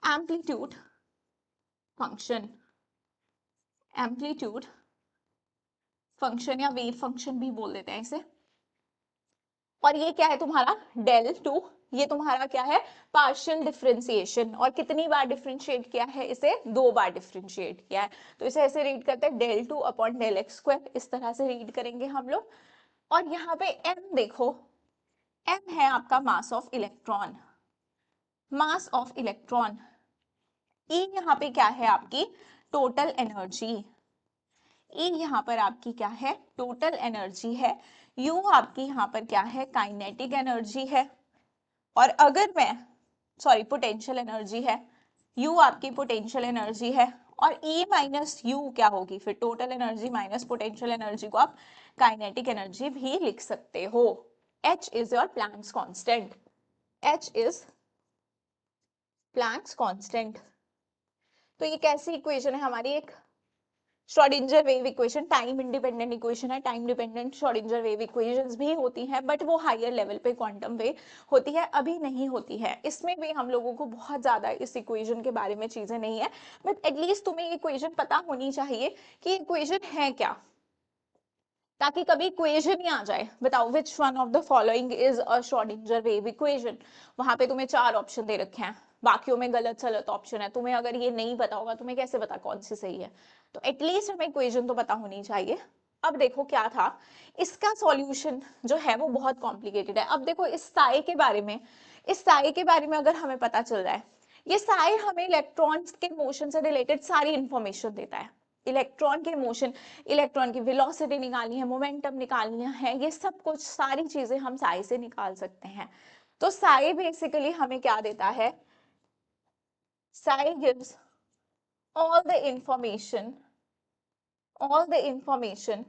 Amplitude function. एम्पलीट्यूड फंक्शन या वेव फंक्शन भी बोल देते हैं इसे। और ये क्या है तुम्हारा? Del two. ये तुम्हारा क्या है? Partial differentiation. और कितनी बार डिफरेंशिएट किया है इसे? 2 बार डिफरेंशिएट किया है। तो इसे ऐसे रीड करते हैं del two upon del X square, इस तरह से रीड करेंगे हम लोग। और यहाँ पे m देखो, m है आपका mass of electron. Mass of electron. E यहाँ पे क्या है? आपकी टोटल एनर्जी। E यहाँ पर आपकी क्या है? टोटल एनर्जी है। U आपकी यहाँ पर क्या है? काइनेटिक एनर्जी है। और अगर मैं, सॉरी, पोटेंशियल एनर्जी है। U आपकी पोटेंशियल एनर्जी है। और E माइनस यू क्या होगी फिर? Total energy minus potential energy को आप काइनेटिक एनर्जी भी लिख सकते हो। H is your Planck's constant. H is Planck's constant. तो ये कैसी इक्वेशन है हमारी? एक Schrodinger wave equation, time independent equation है। Time dependent Schrodinger wave equations भी होती हैं, बट वो हायर लेवल पे क्वांटम वे होती है, अभी नहीं होती है। इसमें भी हम लोगों को बहुत ज्यादा इस इक्वेशन के बारे में चीजें नहीं है, बट एटलीस्ट तुम्हें ये इक्वेशन पता होनी चाहिए कि इक्वेशन है क्या। ताकि कभी इक्वेशन ही आ जाए, बताओ which one of the following is a Schrodinger wave equation. वहां पे तुम्हें 4 ऑप्शन दे रखे हैं, बाकियों में गलत सलत ऑप्शन है, तुम्हें अगर ये नहीं पता होगा तुम्हें कैसे पता कौन सी सही है। तो एटलीस्ट हमें इक्वेशन तो पता होनी चाहिए। अब देखो क्या था, इसका सॉल्यूशन जो है वो बहुत कॉम्प्लिकेटेड है। अब देखो इस साई के बारे में, इस साई के बारे में अगर हमें पता चल रहा है, ये साई हमें इलेक्ट्रॉन्स के मोशन से रिलेटेड सारी इंफॉर्मेशन देता है। इलेक्ट्रॉन के मोशन, इलेक्ट्रॉन की वेलोसिटी निकालनी है, मोमेंटम निकालना है, ये सब कुछ सारी चीजें हम साई से निकाल सकते हैं। तो साई बेसिकली हमें क्या देता है, Sai gives all the information, all the information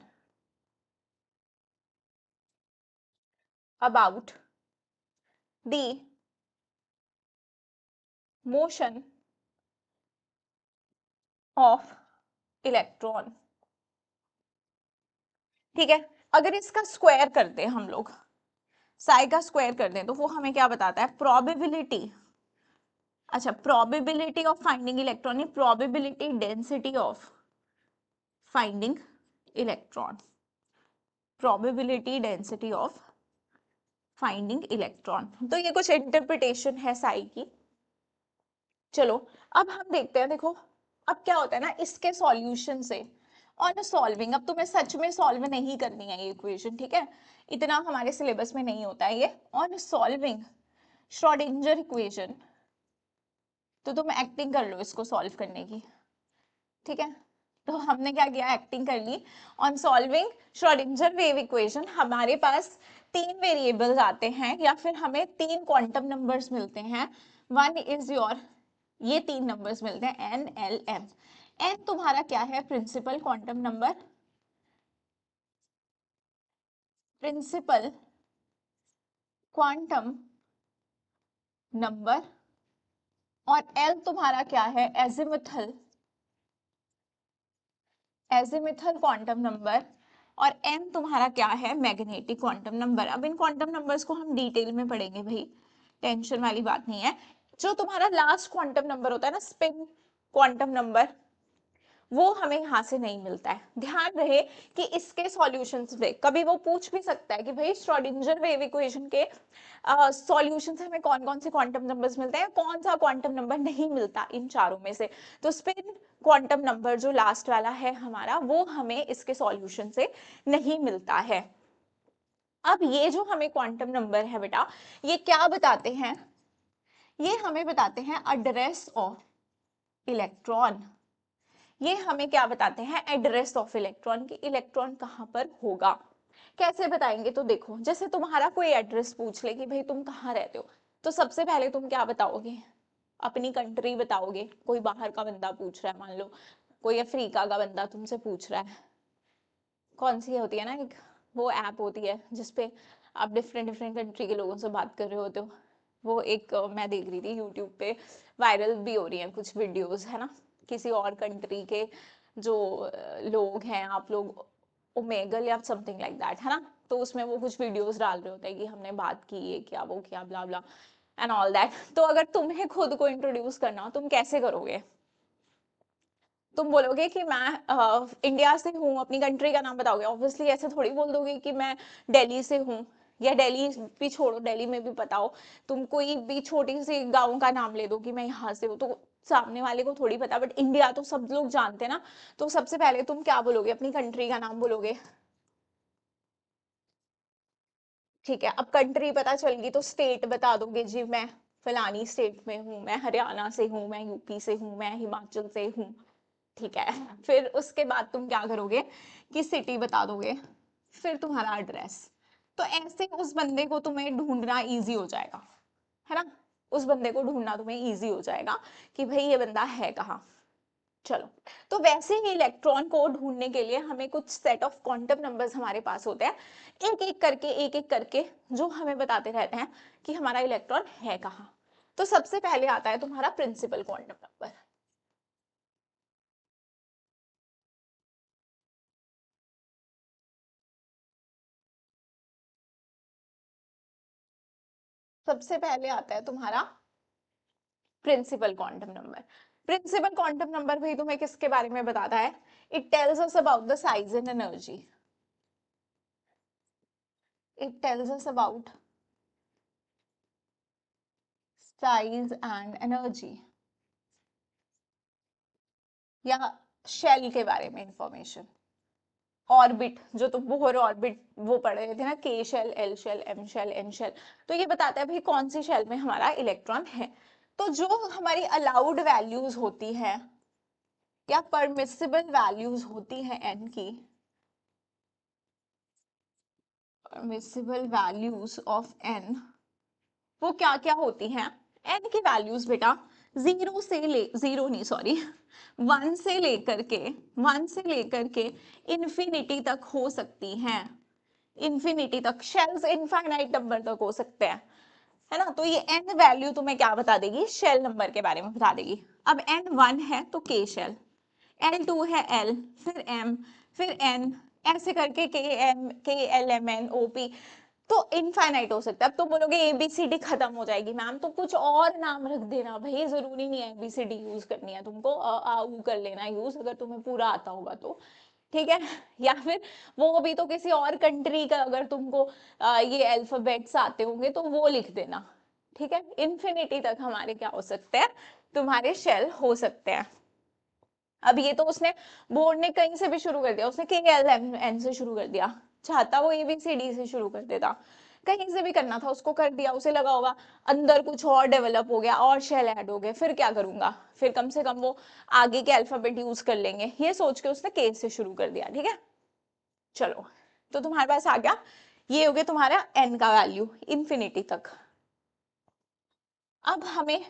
about the motion of electron। ठीक है, अगर इसका स्क्वायर कर दें हम लोग, साई का स्क्वायर कर दें, तो वो हमें क्या बताता है, प्रोबेबिलिटी, अच्छा probability of finding electron, probability density of finding electron, probability density of finding electron. तो ये कुछ इंटरप्रिटेशन है साई की। चलो अब हम देखते हैं, देखो अब क्या होता है ना, इसके सॉल्यूशन से ऑन सॉल्विंग, अब तुम्हें सच में सॉल्व नहीं करनी है ये इक्वेशन, ठीक है, इतना हमारे सिलेबस में नहीं होता है ये। ऑन सॉल्विंग श्रोडिंगर इक्वेशन, तो तुम एक्टिंग कर लो इसको सॉल्व करने की, ठीक है। तो हमने क्या किया, एक्टिंग कर ली। On solving Schrodinger wave equation हमारे पास 3 वेरिएबल्स आते हैं, या फिर हमें 3 क्वांटम नंबर्स मिलते हैं। वन इज योर, ये 3 नंबर्स मिलते हैं, एन एल एम। एन तुम्हारा क्या है, principal quantum number, principal quantum number, और एल तुम्हारा क्या है, एजिमुथल, एजिमुथल क्वांटम नंबर, और एन तुम्हारा क्या है, मैग्नेटिक क्वांटम नंबर। अब इन क्वांटम नंबर्स को हम डिटेल में पढ़ेंगे भाई, टेंशन वाली बात नहीं है। जो तुम्हारा लास्ट क्वांटम नंबर होता है ना, स्पिन क्वांटम नंबर, वो हमें यहाँ से नहीं मिलता है। ध्यान रहे कि इसके सॉल्यूशंस में कभी वो पूछ भी सकता है कि भाई श्रोडिंगर वेव इक्वेशन के सॉल्यूशन से हमें कौन कौन से क्वांटम नंबर्स मिलते हैं, कौन सा क्वांटम नंबर नहीं मिलता इन चारों में से। तो स्पिन क्वांटम नंबर जो लास्ट वाला है हमारा, वो हमें इसके सॉल्यूशन से नहीं मिलता है। अब ये जो हमें क्वांटम नंबर है बेटा, ये क्या बताते हैं, ये हमें बताते हैं एड्रेस ऑफ इलेक्ट्रॉन। ये हमें क्या बताते हैं, एड्रेस ऑफ इलेक्ट्रॉन, की इलेक्ट्रॉन कहां पर होगा। कैसे बताएंगे, तो देखो जैसे तुम्हारा कोई एड्रेस पूछ ले कि भाई तुम कहाँ रहते हो, तो सबसे पहले तुम क्या बताओगे, अपनी कंट्री बताओगे। कोई बाहर का बंदा पूछ रहा है, मान लो कोई अफ्रीका का बंदा तुमसे पूछ रहा है, कौन सी होती है ना एक वो ऐप होती है जिसपे आप डिफरेंट डिफरेंट कंट्री के लोगों से बात कर रहे होते हो, वो एक मैं देख रही थी यूट्यूब पे, वायरल भी हो रही हैं कुछ वीडियोस, है ना, किसी और कंट्री के जो लोग हैं, आप लोग ओमेगल या समथिंग लाइक दैट, है ना, तो उसमें वो कुछ वीडियोस डाल रहे होते हैं कि हमने बात की, ये क्या वो क्या ब्ला ब्ला एंड ऑल दैट। तो अगर तुम्हें खुद को इंट्रोड्यूस करना हो, तुम कैसे करोगे, तुम बोलोगे कि मैं इंडिया से हूँ, अपनी कंट्री का नाम बताओगे, ऑब्वियसली ऐसे थोड़ी बोल दोगे कि मैं दिल्ली से हूँ, या दिल्ली भी छोड़ो, दिल्ली में भी बताओ, तुम कोई भी छोटी सी गांव का नाम ले दो कि मैं यहाँ से हूँ, तो सामने वाले को थोड़ी पता, बट इंडिया तो सब लोग जानते हैं ना। तो सबसे पहले तुम क्या बोलोगे, अपनी कंट्री का नाम बोलोगे, ठीक है। अब कंट्री पता चल गई तो स्टेट बता दोगे, जी मैं फलानी स्टेट में हूँ, मैं हरियाणा से हूँ, मैं यूपी से हूँ, मैं हिमाचल से हूँ, ठीक है। फिर उसके बाद तुम क्या करोगे कि सिटी बता दोगे, फिर तुम्हारा एड्रेस। तो ऐसे उस बंदे को तुम्हें ढूंढना इजी हो जाएगा, है ना, उस बंदे को ढूंढना तुम्हें इजी हो जाएगा कि भाई ये बंदा है कहाँ। चलो, तो वैसे ही इलेक्ट्रॉन को ढूंढने के लिए हमें कुछ सेट ऑफ क्वांटम नंबर्स हमारे पास होते हैं, एक एक करके जो हमें बताते रहते हैं कि हमारा इलेक्ट्रॉन है कहाँ। तो सबसे पहले आता है तुम्हारा प्रिंसिपल क्वांटम नंबर। सबसे पहले आता है तुम्हारा principal quantum number. Principal quantum number भाई तुम्हें किसके बारे में बताता है, it tells us about the size and energy, it tells us about size and energy, या शेल के बारे में इंफॉर्मेशन, ऑर्बिट, जो तुम बोहर ऑर्बिट वो पढ़ रहे थे ना, K shell, L shell, M shell, N shell, तो ये बताता है भाई कौन सी शेल में हमारा इलेक्ट्रॉन है। तो जो हमारी अलाउड वैल्यूज होती है या परमिसिबल वैल्यूज होती है एन की, परमिसिबल वैल्यूज ऑफ एन, वो क्या क्या होती हैं? एन की वैल्यूज बेटा जीरो नहीं सॉरी, वन से लेकर के इन्फिनिटी तक हो सकती हैं, इन्फिनिटी तक, शेल्स इनफाइनाइट नंबर तक हो सकते हैं, है ना। तो ये एन वैल्यू तुम्हें क्या बता देगी? शेल नंबर के बारे में बता देगी। अब एन 1 है तो के शेल, एल 2 है एल, फिर एम, फिर एन, ऐसे करके K M, K L, M N, O P, तो इनफाइनाइट हो सकता है। अब तो बोलोगे एबीसीडी खत्म हो जाएगी मैम, तो कुछ और नाम रख देना भाई, जरूरी नहीं है एबीसीडी यूज करनी है तुमको, आ उ कर लेना यूज अगर तुम्हें पूरा आता होगा तो, ठीक है। या फिर वो भी तो किसी और कंट्री का अगर तुमको ये अल्फाबेट्स आते होंगे तो वो लिख देना, ठीक है। इन्फिनिटी तक हमारे क्या हो सकते हैं? तुम्हारे शेल हो सकते हैं। अब ये तो उसने, बोर्ड ने कहीं से भी शुरू कर दिया, उसने के एल एम एन से शुरू कर दिया, चाहता वो एबीसीडी से शुरू कर देता, कहीं से भी करना था उसको कर दिया, उसे लगा होगा अंदर कुछ और डेवलप हो गया और शेल ऐड हो गए, फिर क्या करूंगा, फिर कम से कम वो आगे के अल्फाबेट यूज कर लेंगे, ये सोच के उसने के से शुरू कर दिया, ठीक है। चलो, तो तुम्हारे पास आ गया, ये हो गया तुम्हारा एन का वैल्यू इन्फिनिटी तक। अब हमें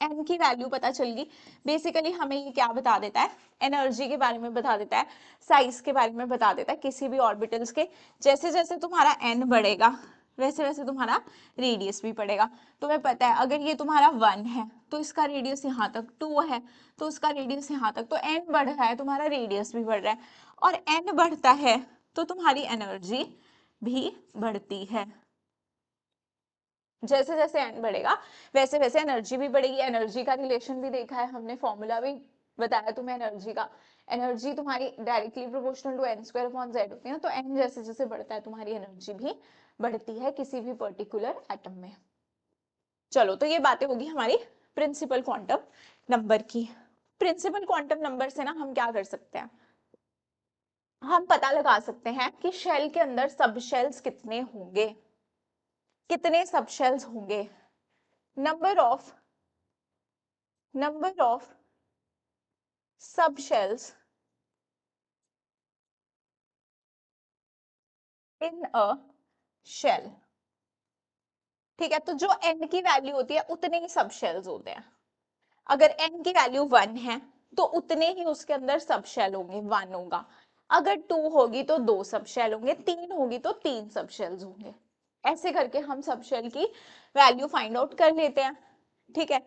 एन की वैल्यू पता चल गई, बेसिकली हमें ये क्या बता देता है? एनर्जी के बारे में बता देता है, साइज के बारे में बता देता है किसी भी ऑर्बिटल्स के। जैसे जैसे तुम्हारा एन बढ़ेगा वैसे वैसे तुम्हारा रेडियस भी बढ़ेगा। तुम्हें पता है अगर ये तुम्हारा 1 है तो इसका रेडियस यहाँ तक, 2 है तो उसका रेडियस यहाँ तक, तो एन बढ़ रहा है तुम्हारा रेडियस भी बढ़ रहा है, और एन बढ़ता है तो तुम्हारी एनर्जी भी बढ़ती है। जैसे जैसे एन बढ़ेगा वैसे वैसे एनर्जी भी बढ़ेगी। एनर्जी का रिलेशन भी देखा है हमने, फॉर्मूला भी बताया तुम्हें एनर्जी का। एनर्जी तुम्हारी directly proportional to N square upon Z होती है ना, तो एन जैसे जैसे बढ़ता है तुम्हारी एनर्जी भी बढ़ती है किसी भी पर्टिकुलर एटम में। चलो, तो ये बातें होगी हमारी प्रिंसिपल क्वांटम नंबर की। प्रिंसिपल क्वांटम नंबर से ना हम क्या कर सकते हैं? हम पता लगा सकते हैं कि शेल के अंदर सब शेल्स कितने होंगे, कितने सब शेल्स होंगे, number of subshells in a shell, ठीक है। तो जो n की वैल्यू होती है उतने ही सब शेल्स होते हैं। अगर n की वैल्यू 1 है तो उतने ही उसके अंदर सब शेल होंगे, 1 होगा। अगर 2 होगी तो 2 सब शेल होंगे, 3 होगी तो 3 सब शेल्स होंगे। ऐसे करके हम सब शेल की वैल्यू फाइंड आउट कर लेते हैं, ठीक है।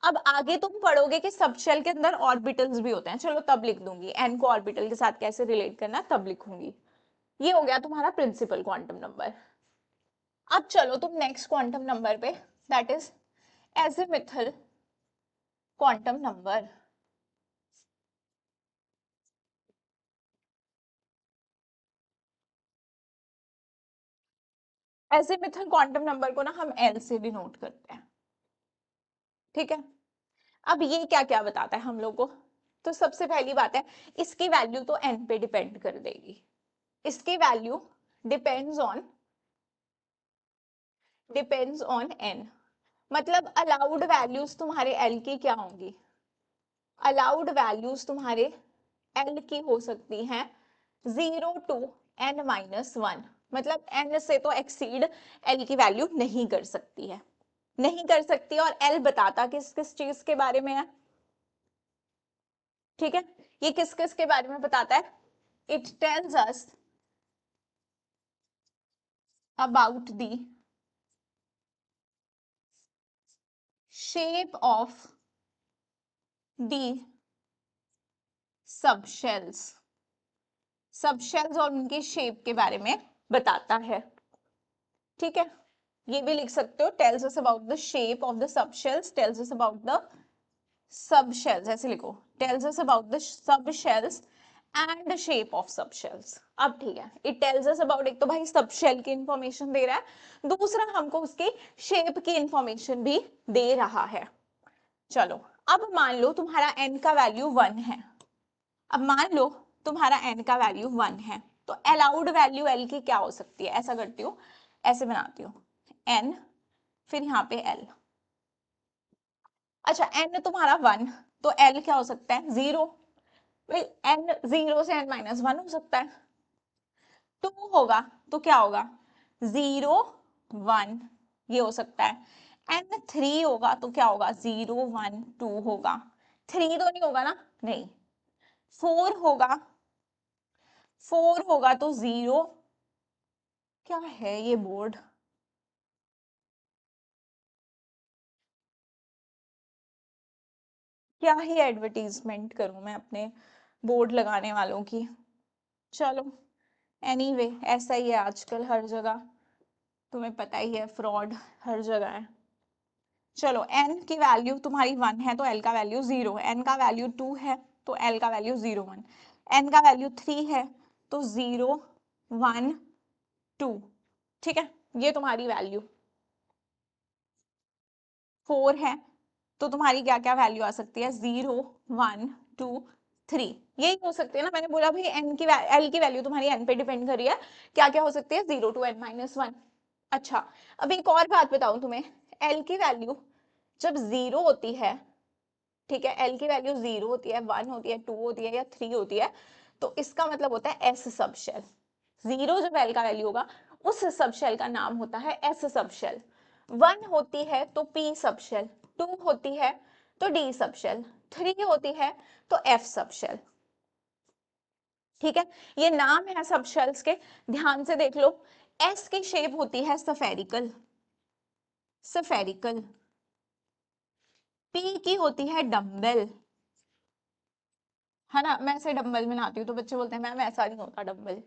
अब आगे तुम पढ़ोगे कि सब शेल के अंदर ऑर्बिटल्स भी होते हैं, चलो तब लिख दूंगी, n को ऑर्बिटल के साथ कैसे रिलेट करना तब लिखूंगी। ये हो गया तुम्हारा प्रिंसिपल क्वांटम नंबर। अब चलो तुम नेक्स्ट क्वांटम नंबर पे, that is azimuthal quantum number. Azimuthal quantum number को ना हम एल से डिनोट करते हैं, ठीक है। अब ये क्या क्या बताता है हम लोग को? तो सबसे पहली बात है, इसकी वैल्यू तो एन पे डिपेंड कर देगी, इसकी वैल्यू डिपेंड्स ऑन एन। मतलब अलाउड वैल्यूज तुम्हारे एल की क्या होंगी? अलाउड वैल्यूज तुम्हारे एल की हो सकती हैं 0 to n-1, मतलब n से तो एक्सीड एल की वैल्यू नहीं कर सकती है, नहीं कर सकती। और एल बताता किस किस चीज के बारे में है, ठीक है। ये किस किस के बारे में बताता है? It tells us about the shape of the subshells, subshells और उनके शेप के बारे में बताता है, ठीक है। ये भी लिख सकते हो, tales us about the shape of the subshells, tales us about the subshells, ऐसे लिखो, tales us about the subshells and shape of subshells. अब ठीक है, इट टेल्स अस अबाउट, एक तो भाई सबशेल की इंफॉर्मेशन दे रहा है, दूसरा हमको उसकी शेप की इंफॉर्मेशन भी दे रहा है। चलो, अब मान लो तुम्हारा n का वैल्यू 1 है। अब मान लो तुम्हारा n का वैल्यू 1 है, तो अलाउड वैल्यू l की क्या हो सकती है? ऐसा करती हूँ, ऐसे बनाती हूँ, n फिर यहाँ पे l। अच्छा, n तुम्हारा 1, तो l क्या हो सकता है? 0। n 0 से n माइनस 1 हो सकता है। 2 होगा तो क्या होगा? 0 1, ये हो सकता है। n 3 होगा तो क्या होगा? 0 1 2 होगा। 3 तो नहीं होगा ना? नहीं। 4 होगा, 4 होगा तो 0, क्या है ये बोर्ड? क्या ही एडवर्टीजमेंट करूं मैं अपने बोर्ड लगाने वालों की। चलो, एनीवे ऐसा ही है आजकल हर जगह, तुम्हें पता ही है, फ्रॉड हर जगह है। चलो, n की वैल्यू तुम्हारी 1 है तो l का वैल्यू 0, n का वैल्यू 2 है तो l का वैल्यू 0 1, n का वैल्यू 3 है तो 0 1 2। ठीक है, ये तुम्हारी वैल्यू। 4 है तो तुम्हारी क्या क्या वैल्यू आ सकती है? 0 1 2 3, यही हो सकती है ना। मैंने बोला भाई n की l की वैल्यू तुम्हारी n पे डिपेंड कर रही है, क्या क्या हो सकती है? 0 टू n माइनस 1। अच्छा, अब एक और बात बताऊं तुम्हें, l की वैल्यू जब 0 होती है, ठीक है, l की वैल्यू 0 होती है, 1 होती है, 2 होती है या 3 होती है, तो इसका मतलब होता है s सबशेल। 0 जब l का वैल्यू होगा, उस सबशेल का नाम होता है s सबशेल। 1 होती है तो p सबशेल, 2 होती है तो d सबशेल, 3 होती है तो f सबशेल। ठीक है, ये नाम है सबशेल्स के, ध्यान से देख लो। s की शेप होती है सफेरिकल, सफेरिकल। p की होती है डम्बेल, है ना। मैं ऐसे डंबल बनाती हूँ तो बच्चे बोलते हैं मैम ऐसा नहीं होता डंबल।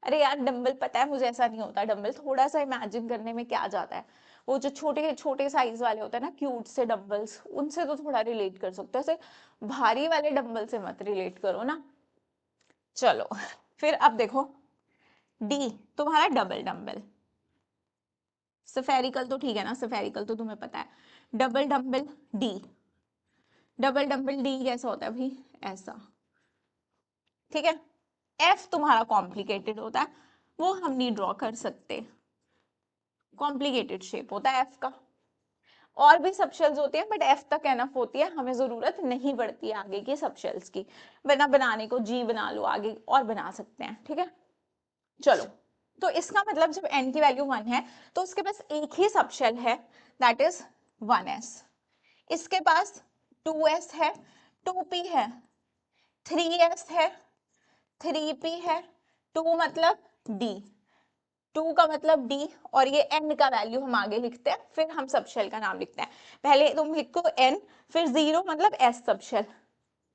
अरे यार, डंबल पता है मुझे ऐसा नहीं होता डंबल, थोड़ा सा इमेजिन करने में क्या जाता है। वो जो छोटे छोटे साइज वाले होते हैं ना, क्यूट से डंबल्स, उनसे तो थोड़ा रिलेट कर सकते हो, ऐसे भारी वाले डंबल से मत रिलेट करो ना। चलो, फिर अब देखो, डी तुम्हारा डबल डंबल। सफेरिकल तो ठीक है ना, सफेरिकल तो तुम्हें पता है। Double dumbbell D, double dumbbell D कैसा होता है भाई? ऐसा। ठीक है, एफ तुम्हारा कॉम्प्लिकेटेड होता है, वो हम नहीं ड्रॉ कर सकते, कॉम्प्लिकेटेड शेप होता है एफ का। और भी सबशेल्स होती हैं बट एफ तक एनफ होती है, हमें जरूरत नहीं पड़ती है आगे की सबशेल्स की। बना बनाने को जी बना लो, आगे और बना सकते हैं। ठीक है, चलो, तो इसका मतलब जब n की वैल्यू 1 है तो उसके पास एक ही सबशेल है, दैट इज 1s। इसके पास 2s है, 2p है, 3s है, 3p है, 2 मतलब d, 2 का मतलब d, और ये n का वैल्यू हम आगे लिखते हैं, फिर हम सबशेल का नाम लिखते हैं। पहले तुम लिखो n, फिर 0 मतलब s सबशेल,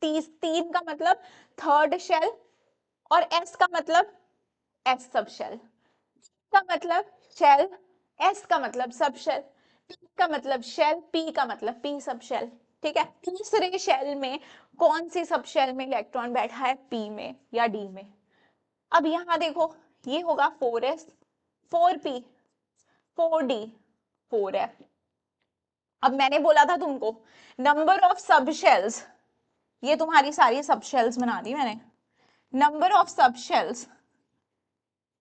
3 का मतलब थर्ड शेल, और s का मतलब s सबशेल, का मतलब शेल, s का मतलब सबशेल, p का मतलब शेल, p का मतलब p सबशेल। ठीक है, तीसरे शेल में कौन सी सबशेल में इलेक्ट्रॉन बैठा है? p में या d में। अब यहां देखो, ये होगा 4s, 4p, 4d, 4f। अब मैंने बोला था तुमको नंबर ऑफ सबशेल्स, ये तुम्हारी सारी सबशेल्स बना दी मैंने। Number of subshells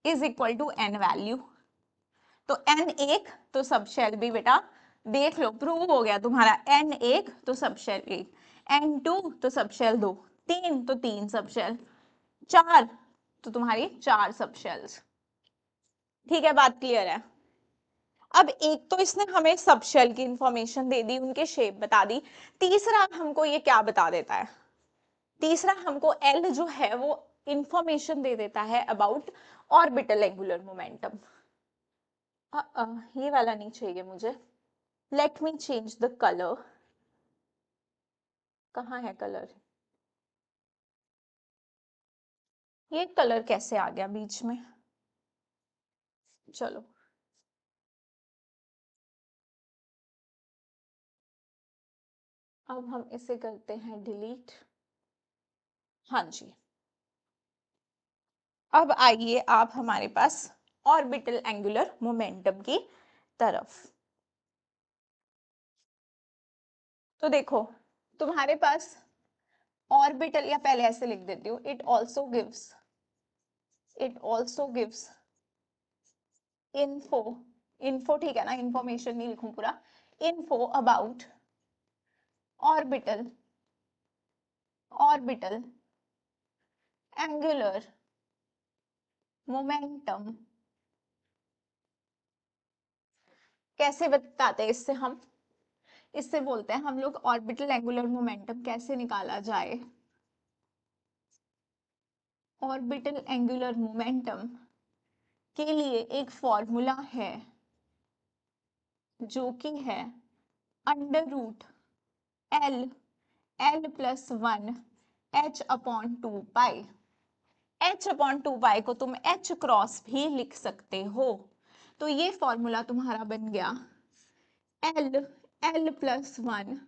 is equal to n value, तो n एक तो सबशेल भी बेटा देख लो, प्रूव हो गया तुम्हारा। n एक तो सबशेल एक, n टू तो सबशेल दो, 3 तो 3 सबशेल, 4 तो तुम्हारी 4 सबशेल्स। ठीक है, बात क्लियर है। अब एक तो इसने हमें सबशेल की इंफॉर्मेशन दे दी, उनके शेप बता दी, तीसरा हमको ये क्या बता देता है? तीसरा हमको एल जो है वो इंफॉर्मेशन दे देता है अबाउट ऑर्बिटल एंगुलर मोमेंटम। ये वाला नहीं चाहिए मुझे, let me change the colour. कहाँ है कलर? ये कलर कैसे आ गया बीच में? चलो, अब हम इसे करते हैं डिलीट। हाँ जी, अब आइए आप हमारे पास ऑर्बिटल एंगुलर मोमेंटम की तरफ। तो देखो तुम्हारे पास ऑर्बिटल, या पहले ऐसे लिख देती हूँ, it also gives info, info ठीक है ना, इंफॉर्मेशन नहीं लिखूं पूरा, info about orbital orbital angular momentum. कैसे बताते हैं इससे हम, इससे बोलते हैं हम लोग ऑर्बिटल एंगुलर मोमेंटम कैसे निकाला जाए। ऑर्बिटल एंगुलर मोमेंटम के लिए एक फॉर्मूला है जो कि है under root L L plus one H upon two pi. H upon two pi को तुम एच क्रॉस भी लिख सकते हो। तो ये फॉर्मूला तुम्हारा बन गया L L plus one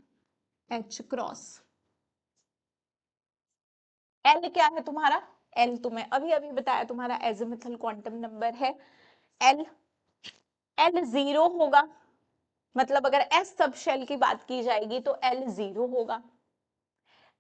H cross. L क्या है तुम्हारा, एल तुम्हें अभी अभी बताया तुम्हारा एजिमुथल क्वांटम नंबर है। एल एल जीरो होगा, मतलब अगर एस सब शेल की बात की जाएगी तो एल जीरो होगा।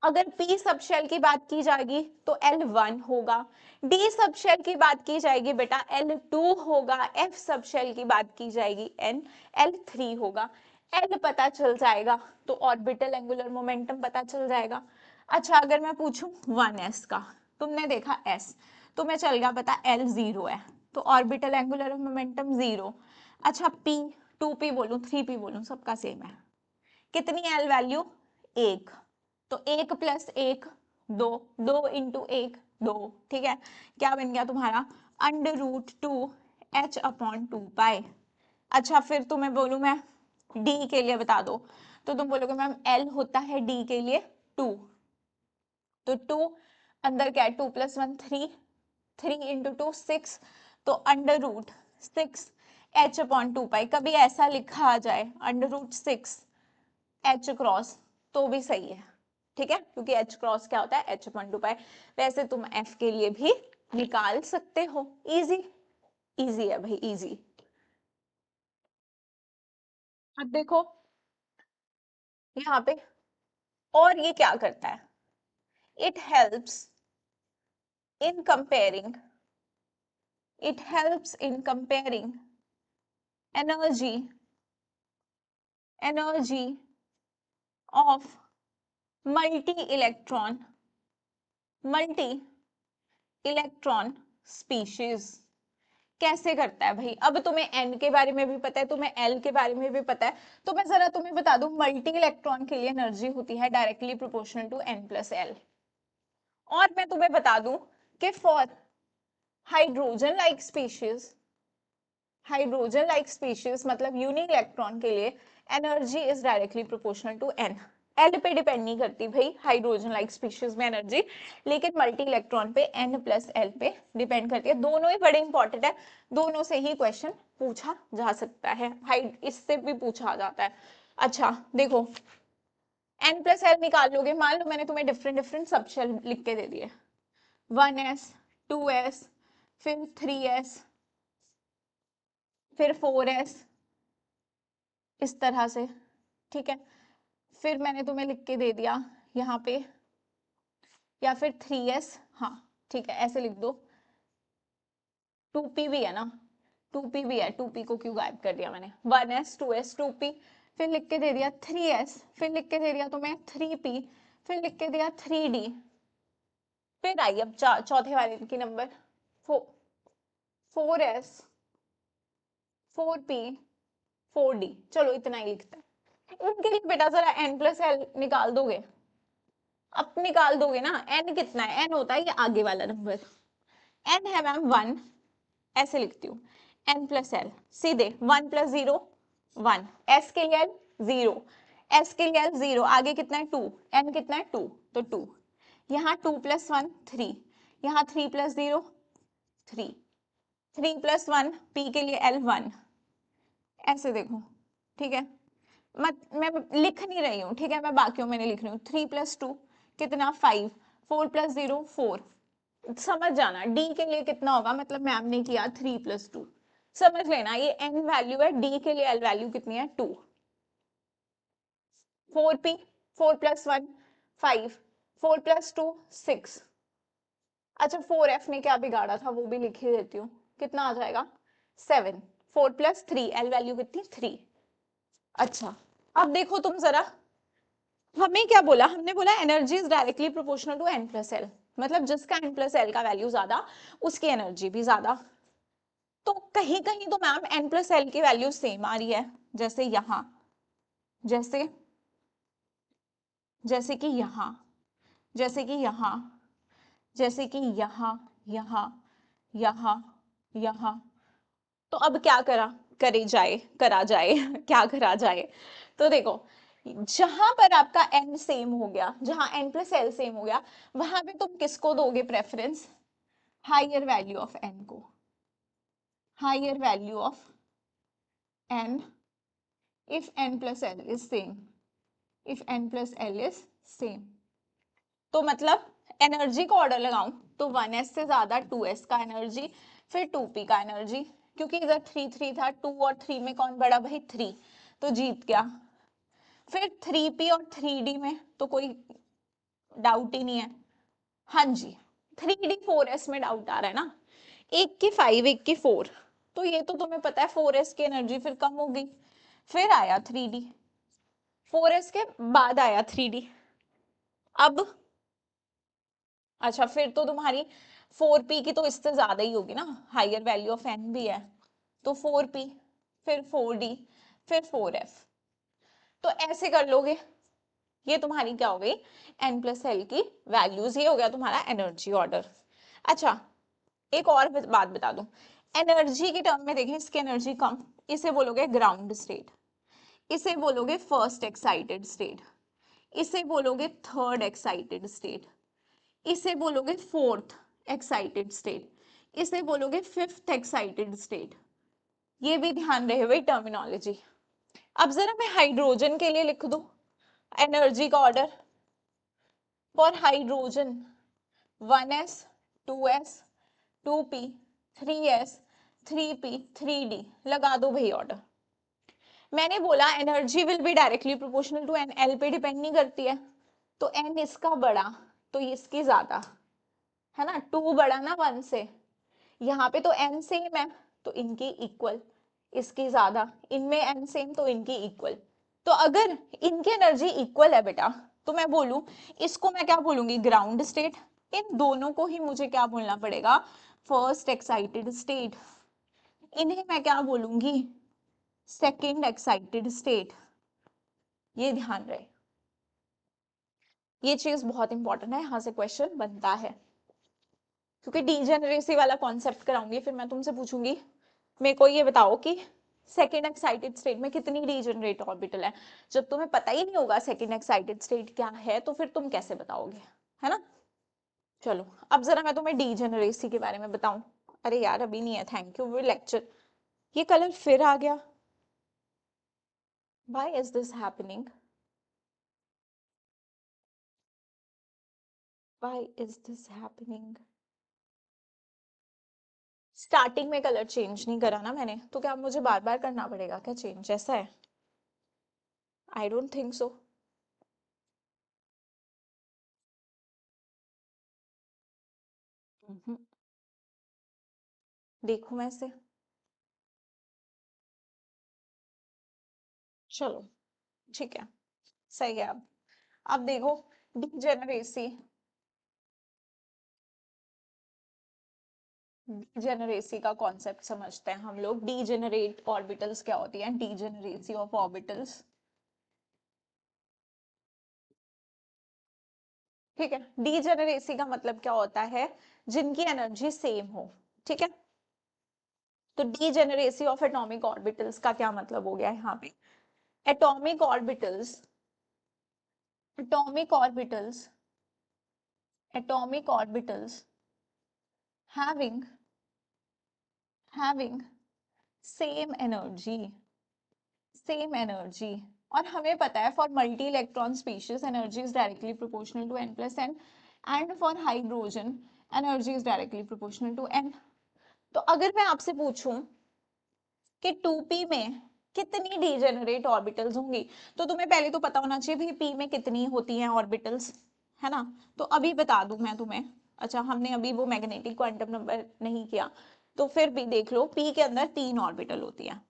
अगर पी सब शेल की बात की जाएगी तो एल वन होगा। डी सब शेल की बात की जाएगी बेटा एल टू होगा। एफ सब शेल की बात की जाएगी एल थ्री होगा। एल पता चल जाएगा तो ऑर्बिटल एंगुलर मोमेंटम पता चल जाएगा। अच्छा अगर मैं पूछूं वन एस का, तुमने देखा एस, तुम्हें चल गया पता एल जीरो है, तो ऑर्बिटल एंगुलर मोमेंटम जीरो। अच्छा पी, टू पी बोलूं थ्री पी बोलूं सबका सेम है। कितनी एल वैल्यू, एक, तो एक प्लस एक दो, दो इंटू एक दो, ठीक है। क्या बन गया तुम्हारा under root two H upon two pi. अच्छा फिर तुम्हें बोलूं मैं डी के लिए बता दो, तो तुम बोलोगे मैम एल होता है डी के लिए टू, तो टू अंदर क्या है, two plus one three, three into two six, तो under root six H upon two pi. कभी ऐसा लिखा आ जाए under root six H cross तो भी सही है, ठीक है, क्योंकि एच क्रॉस क्या होता है एच अपॉन टू पाई। वैसे तुम एफ के लिए भी निकाल सकते हो, इजी, इजी है भाई इजी। अब देखो यहाँ पे, और ये क्या करता है, it helps in comparing, it helps in comparing energy, energy of multi electron, multi electron species. कैसे करता है भाई, अब तुम्हें एन के बारे में भी पता है, तुम्हें एल के बारे में भी पता है, तो मैं जरा तुम्हें बता दूं मल्टी इलेक्ट्रॉन के लिए एनर्जी होती है directly proportional to N plus L. और मैं तुम्हें बता दूं कि for hydrogen like species, hydrogen like species मतलब यूनिक इलेक्ट्रॉन के लिए energy is directly proportional to N. L पे डिपेंड नहीं करती भाई हाइड्रोजन लाइक स्पीशीज में एनर्जी, लेकिन मल्टी इलेक्ट्रॉन पे एन प्लस एल पे डिपेंड करती है। दोनों ही बड़े इंपॉर्टेंट है, दोनों से ही क्वेश्चन पूछा जा सकता है, हाइड इससे भी पूछा जाता है। अच्छा देखो एन प्लस एल निकाल लोगे, मान लो मैंने तुम्हें डिफरेंट डिफरेंट सब शेल लिख के दे दिए, वन एस, टू एस, फिर थ्री एस, फिर फोर एस, इस तरह से, ठीक है। फिर मैंने तुम्हें लिख के दे दिया यहाँ पे, या फिर थ्री एस, हाँ ठीक है ऐसे लिख दो, टू पी भी है ना, टू पी भी है, टू पी को क्यों गायब कर दिया मैंने, one S two S two P, फिर लिख के दे दिया थ्री एस, फिर लिख के दे दिया तुम्हें थ्री पी, फिर लिख के दिया थ्री डी। फिर आई अब चौथे वाले की number, four S, four P, four D, चलो इतना ही लिखते हैं इनके लिए। बेटा जरा एन प्लस एल निकाल दोगे, अब निकाल दोगे ना, एन कितना है, एन होता है ये आगे वाला नंबर, एन है मैम वन, ऐसे लिखती हूँ एन प्लस एल, सीधे one plus zero one, S के लिए एल जीरो, एस के लिए एल जीरो, आगे कितना है टू, एन कितना है टू, तो टू, यहाँ टू प्लस वन थ्री, यहाँ three plus zero three, three plus one P के लिए एल वन, ऐसे देखो, ठीक है। मैं लिख नहीं रही हूँ, ठीक है, मैं बाकियों में नहीं लिख रही हूँ, थ्री प्लस टू कितना five, four plus zero four, समझ जाना, डी के लिए कितना होगा, मतलब मैम ने किया 3+2, समझ लेना ये एन वैल्यू है, डी के लिए एल वैल्यू कितनी है 2, 4p, 4+1 5, 4+2 6, अच्छा 4f ने क्या बिगाड़ा था वो भी लिख ही देती हूँ, कितना आ जाएगा 7, 4+3 एल वैल्यू कितनी 3। अच्छा अब देखो तुम जरा, हमें क्या बोला, हमने बोला energy is directly proportional to N plus l, मतलब जिसका एन प्लस एल का वैल्यू ज्यादा उसकी एनर्जी भी ज्यादा। तो कहीं कहीं तो मैम एन प्लस एल की वैल्यू सेम आ रही है, जैसे यहां, जैसे जैसे कि यहां, जैसे कि यहां, जैसे कि यहां, यहां, यहां, यहां। तो अब क्या करा जाए क्या करा जाए, तो देखो जहां पर आपका n सेम हो गया, जहां n प्लस एल सेम हो गया, वहां पे तुम किसको दोगे preference, higher value of n को, higher value of n if n plus l is same, if n plus l is same। तो मतलब एनर्जी को ऑर्डर लगाऊं तो 1s से ज्यादा 2s का एनर्जी, फिर 2p का एनर्जी, क्योंकि इधर 3 3 था, 2 और 3 में कौन बड़ा भाई 3, तो जीत गया। फिर 3p और 3d में तो कोई डाउट ही नहीं है, हाँ जी 3d 4s में डाउट आ रहा है ना, एक की 5 एक की 4, तो ये तो तुम्हें पता है 4s की एनर्जी फिर कम हो गई, फिर आया 3d, 4s के बाद आया 3d। अब अच्छा फिर तो तुम्हारी 4p की तो इससे ज्यादा ही होगी ना, हायर वैल्यू ऑफ n भी है, तो 4p, फिर 4d, फिर 4f, तो ऐसे कर लोगे, ये तुम्हारी क्या हो गई n प्लस एल की वैल्यूज, ये हो गया तुम्हारा एनर्जी ऑर्डर। अच्छा एक और बात बता दूं, एनर्जी के टर्म में देखें, इसकी एनर्जी कम, इसे बोलोगे ग्राउंड स्टेट, इसे बोलोगे फर्स्ट एक्साइटेड स्टेट, इसे बोलोगे थर्ड एक्साइटेड स्टेट, इसे बोलोगे फोर्थ एक्साइटेड स्टेट, इसे बोलोगे फिफ्थ एक्साइटेड स्टेट, ये भी ध्यान रहे भाई टर्मिनोलॉजी। अब जरा मैं हाइड्रोजन के लिए लिख दूं एनर्जी का order, for hydrogen 1s 2s 2p 3s 3p 3d, लगा दो भाई ऑर्डर। मैंने बोला energy will be directly proportional to N, L पे डिपेंड नहीं करती है, तो एन इसका बड़ा तो इसकी ज्यादा, है ना, 2 बड़ा ना 1 से, यहाँ पे तो n सेम है तो इनकी इक्वल, इसकी ज्यादा, इनमें n सेम तो इनकी इक्वल। तो अगर इनकी एनर्जी इक्वल है बेटा, तो मैं बोलूं इसको मैं क्या बोलूंगी ग्राउंड स्टेट, इन दोनों को ही मुझे क्या बोलना पड़ेगा फर्स्ट एक्साइटेड स्टेट, इन्हें मैं क्या बोलूंगी सेकेंड एक्साइटेड स्टेट, ये ध्यान रहे, ये चीज बहुत इंपॉर्टेंट है, यहां से क्वेश्चन बनता है, क्योंकि डीजेनरेसी वाला कॉन्सेप्ट कराऊंगी, फिर मैं तुमसे पूछूंगी मेरे को ये बताओ कि सेकेंड एक्साइटेड स्टेट में कितनी डीजेनरेट ऑर्बिटल है, जब तुम्हें पता ही नहीं होगा सेकेंड एक्साइटेड स्टेट क्या है तो फिर तुम कैसे बताओगे, है ना। चलो अब जरा मैं तुम्हें डीजेनरेसी के बारे में बताऊं, अरे यार अभी नहीं है, थैंक यू वो लेक्चर, ये कलर फिर आ गया, why is this happening, why is this happening. Starting में कलर चेंज नहीं करा ना मैंने, तो क्या मुझे बार बार करना पड़ेगा क्या चेंज, ऐसा है, आई डोंट थिंक सो। देखू मैं से, चलो ठीक है, सही है। अब देखो डीजेनरेसी, डीजेनरेसी का कॉन्सेप्ट समझते हैं हम लोग, डीजेनरेट ऑर्बिटल्स क्या होती है, डीजेनरेसी ऑफ ऑर्बिटल्स, ठीक है। डीजेनरेसी का मतलब क्या होता है, जिनकी एनर्जी सेम हो, ठीक है। तो डीजेनरेसी ऑफ एटॉमिक ऑर्बिटल्स का क्या मतलब हो गया यहाँ पे, atomic orbitals, atomic orbitals, atomic orbitals having having same energy, same energy, और हमें पता है for multi electron species energy is directly proportional to n plus n, and for hydrogen energy is directly proportional to n। तो अगर मैं आपसे पूछूं कि 2p में कितनी डीजेनरेट ऑर्बिटल्स होंगी, तो तुम्हें पहले तो पता होना चाहिए भाई p में कितनी होती हैं ऑर्बिटल्स, है ना। तो अभी बता दूं मैं तुम्हें। अच्छा, हमने अभी वो मैग्नेटिक क्वांटम नंबर नहीं किया, तो फिर भी देख लो, p के अंदर 3 ऑर्बिटल होती हैं।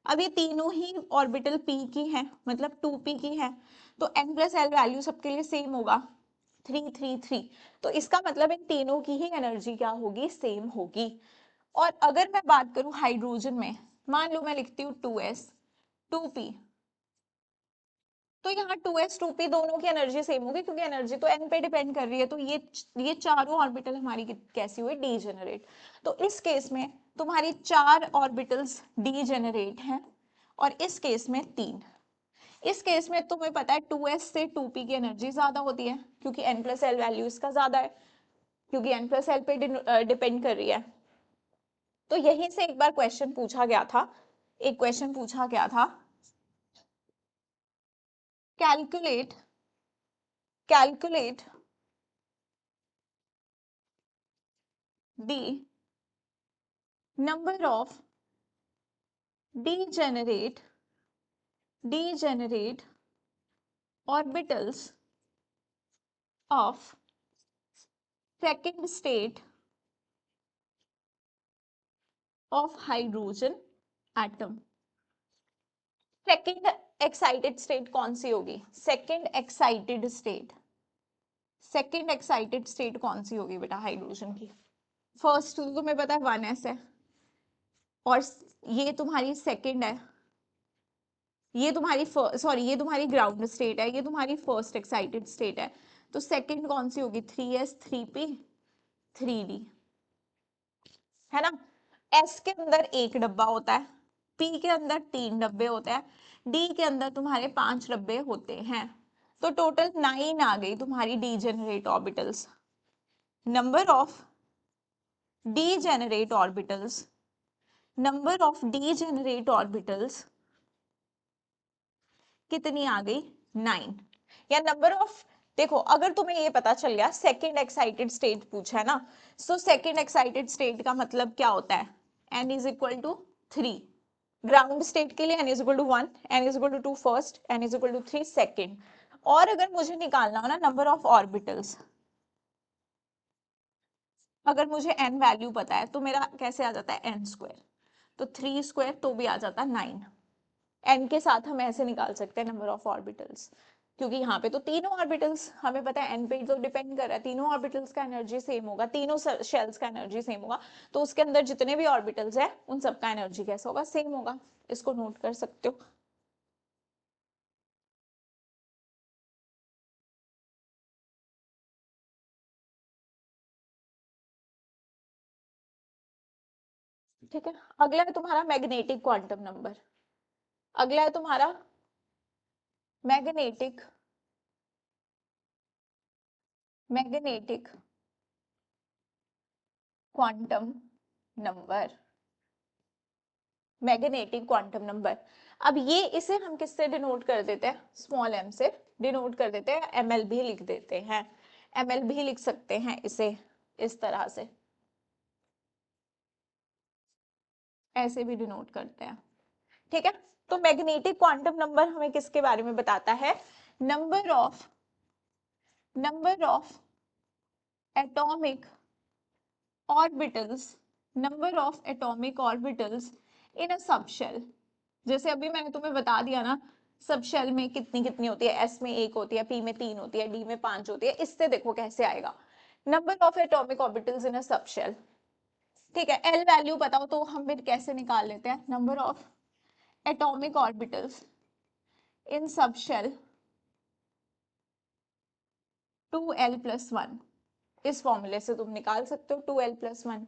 अब ये तीनों ही ऑर्बिटल p की हैं, मतलब 2p की है, तो n प्लस एल वैल्यू सबके लिए सेम होगा, 3 3 3। तो इसका मतलब इन तीनों की ही एनर्जी क्या होगी, सेम होगी। और अगर मैं बात करूं हाइड्रोजन में, मान लो मैं लिखती हूँ 2s 2p, तो यहाँ 2s 2p दोनों की एनर्जी सेम होगी, क्योंकि एनर्जी तो n पे डिपेंड कर रही है। तो ये चारों ऑर्बिटल हमारी कैसी हुई, डीजेनरेट। तो इस केस में तुम्हारी 4 ऑर्बिटल्स डीजेनरेट हैं, और इस केस में 3। इस केस में तुम्हें पता है 2s से 2p की एनर्जी ज्यादा होती है, क्योंकि n प्लस एल वैल्यू इसका ज्यादा है, क्योंकि n प्लस एल पे डिपेंड कर रही है। तो यहीं से एक बार क्वेश्चन पूछा गया था, एक क्वेश्चन पूछा गया था, calculate calculate the number of degenerate orbitals of second state of hydrogen atom। Second excited state कौन सी होगी, सेकेंड एक्साइटेड स्टेट कौन सी होगी बेटा हाइड्रोजन की। फर्स्ट तो तुम्हें पता है 1s है, और ये तुम्हारी सेकेंड है, ये तुम्हारी सॉरी ये तुम्हारी ग्राउंड स्टेट है, ये तुम्हारी फर्स्ट एक्साइटेड स्टेट है। तो सेकेंड कौन सी होगी, 3s 3p 3d, है ना। s के अंदर एक डब्बा होता है, p के अंदर 3 डब्बे होते हैं, d के अंदर तुम्हारे 5 डब्बे होते हैं। तो टोटल 9 आ गई तुम्हारी degenerate orbitals. Number of degenerate orbitals number of degenerate orbitals कितनी आ गई, 9। या नंबर ऑफ, देखो अगर तुम्हें ये पता चल गया सेकेंड एक्साइटेड स्टेट पूछा है ना, सो सेकेंड एक्साइटेड स्टेट का मतलब क्या होता है, n is equal to 3। Ground state के लिए n is equal to 1, n is equal to 2 first, n is equal to 3 second. और अगर मुझे निकालना हो ना नंबर ऑफ ऑर्बिटल्स, अगर मुझे n वैल्यू पता है तो मेरा कैसे आ जाता है n स्क्वायर, तो 3 स्क्वायर तो भी आ जाता है 9। n के साथ हम ऐसे निकाल सकते हैं नंबर ऑफ ऑर्बिटल्स, क्योंकि यहाँ पे तो तीनों ऑर्बिटल्स हमें पता है n पे तो डिपेंड कर रहा है, तीनों ऑर्बिटल्स का एनर्जी सेम होगा, तीनों शेल्स का एनर्जी सेम होगा, तो उसके अंदर जितने भी ऑर्बिटल्स है उन सबका एनर्जी कैसा होगा, सेम होगा। इसको नोट कर सकते हो। ठीक है, अगला है तुम्हारा मैग्नेटिक क्वांटम नंबर। अगला है तुम्हारा magnetic magnetic quantum number. Magnetic quantum number, अब ये इसे हम किससे डिनोट कर देते हैं, स्मॉल m से डिनोट कर देते हैं, ml भी लिख देते हैं, ml भी लिख सकते हैं इसे इस तरह से, ऐसे भी डिनोट करते हैं। ठीक है, तो मैग्नेटिक क्वांटम नंबर हमें किसके बारे में बताता है, number of atomic orbitals number of atomic orbitals in a subshell. जैसे अभी मैंने तुम्हें बता दिया ना, सब शेल में कितनी कितनी होती है, एस में 1 होती है, पी में 3 होती है, डी में 5 होती है। इससे देखो कैसे आएगा, number of atomic orbitals in a subshell. ठीक है, एल वैल्यू पता हो तो हम फिर कैसे निकाल लेते हैं, number of atomic orbitals in subshell 2l+1। इस फॉर्मूले से तुम निकाल सकते हो 2l+1।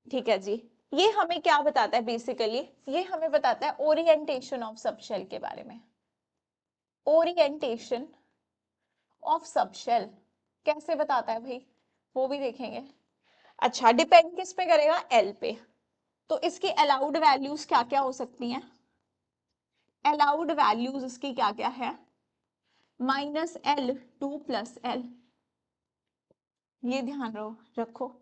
ठीक है जी, ये हमें क्या बताता है, बेसिकली ये हमें बताता है ओरिएंटेशन ऑफ सब शेल के बारे में। ओरिएंटेशन ऑफ सबशेल कैसे बताता है भाई, वो भी देखेंगे। अच्छा, डिपेंड किस पे करेगा, एल पे। तो इसकी अलाउड वैल्यूज क्या क्या हो सकती हैं, अलाउड वैल्यूज इसकी क्या क्या है, -l to +l, ये ध्यान रखो,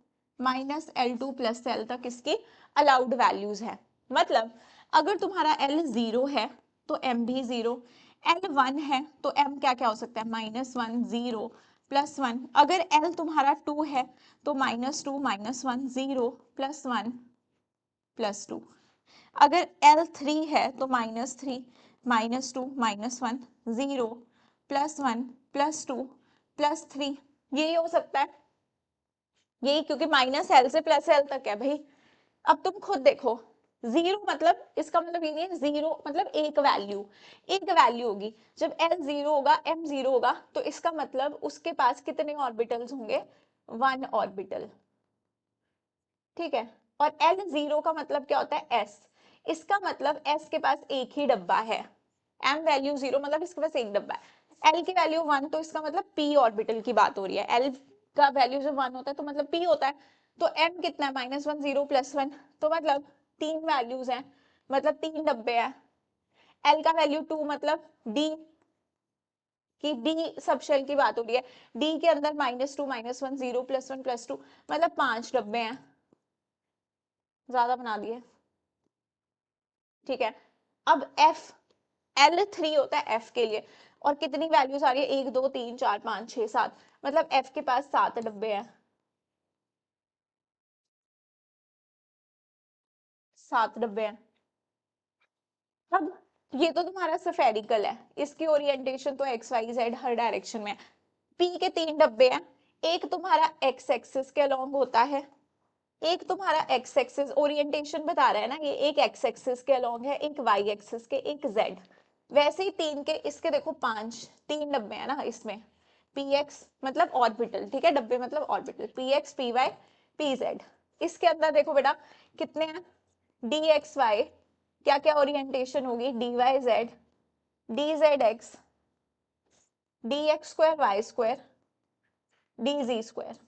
-L2 + L तक इसकी अलाउड वैल्यूज है। मतलब अगर तुम्हारा L 0 है तो M भी 0, L 1 है तो M क्या क्या हो सकता है, -1 0 +1। अगर L तुम्हारा 2 है तो -2 -1 0 +1 +2। अगर L 3 है तो -3 -2 -1 0 +1 +2 +3। यही हो सकता है, यही, क्योंकि -L से +L तक है भाई। अब तुम खुद देखो, 0 मतलब इसका मतलब ये नहीं है, 0 मतलब एक वैल्यू होगी। जब L 0 होगा, M 0 होगा, तो इसका मतलब उसके पास कितने ऑर्बिटल्स होंगे, 1 ऑर्बिटल। ठीक है। और L 0 का मतलब क्या होता है, S। इसका मतलब S के पास एक ही डब्बा है। M वैल्यू 0 मतलब इसके पास एक डब्बा है। L की वैल्यू 1 तो इसका मतलब p ऑर्बिटल की बात हो रही है। L का वैल्यू जब 1 होता है तो मतलब p होता है। तो M कितना है, -1 0 +1, तो मतलब 3 वैल्यूज हैं, मतलब 3 डब्बे हैं। L का वैल्यू 2 मतलब D की D सब शेल की बात हो रही है। D के अंदर -2 -1 0 +1 +2 मतलब 5 डब्बे हैं। ज्यादा बना दिए। ठीक है। अब F L3 होता है F के लिए, और कितनी वैल्यूज आ रही है, 1 2 3 4 5 6 7, मतलब F के पास 7 डब्बे हैं, 7 डब्बे हैं। अब ये तो तुम्हारा सफेरिकल है, इसकी ओरिएंटेशन तो एक्स वाई जेड हर डायरेक्शन में। P के 3 डब्बे हैं, एक तुम्हारा एक्स एक्सिस के अलोंग होता है, एक तुम्हारा एक्स एक्सिस ओरिएंटेशन बता रहा है ना, ये एक एक्स एक्सिस के अलोंग है, एक वाई एक्सिस के, एक जेड। वैसे ही 3 के इसके देखो 5, 3 डब्बे हैं ना इसमें। पी एक्स मतलब ऑर्बिटल, ठीक है, डब्बे मतलब orbital, p x p y p z. इसके अंदर देखो बेटा कितने हैं, डी एक्स वाई, क्या क्या ओरिएंटेशन होगी, d y z, d z x, d x square y square, d z square.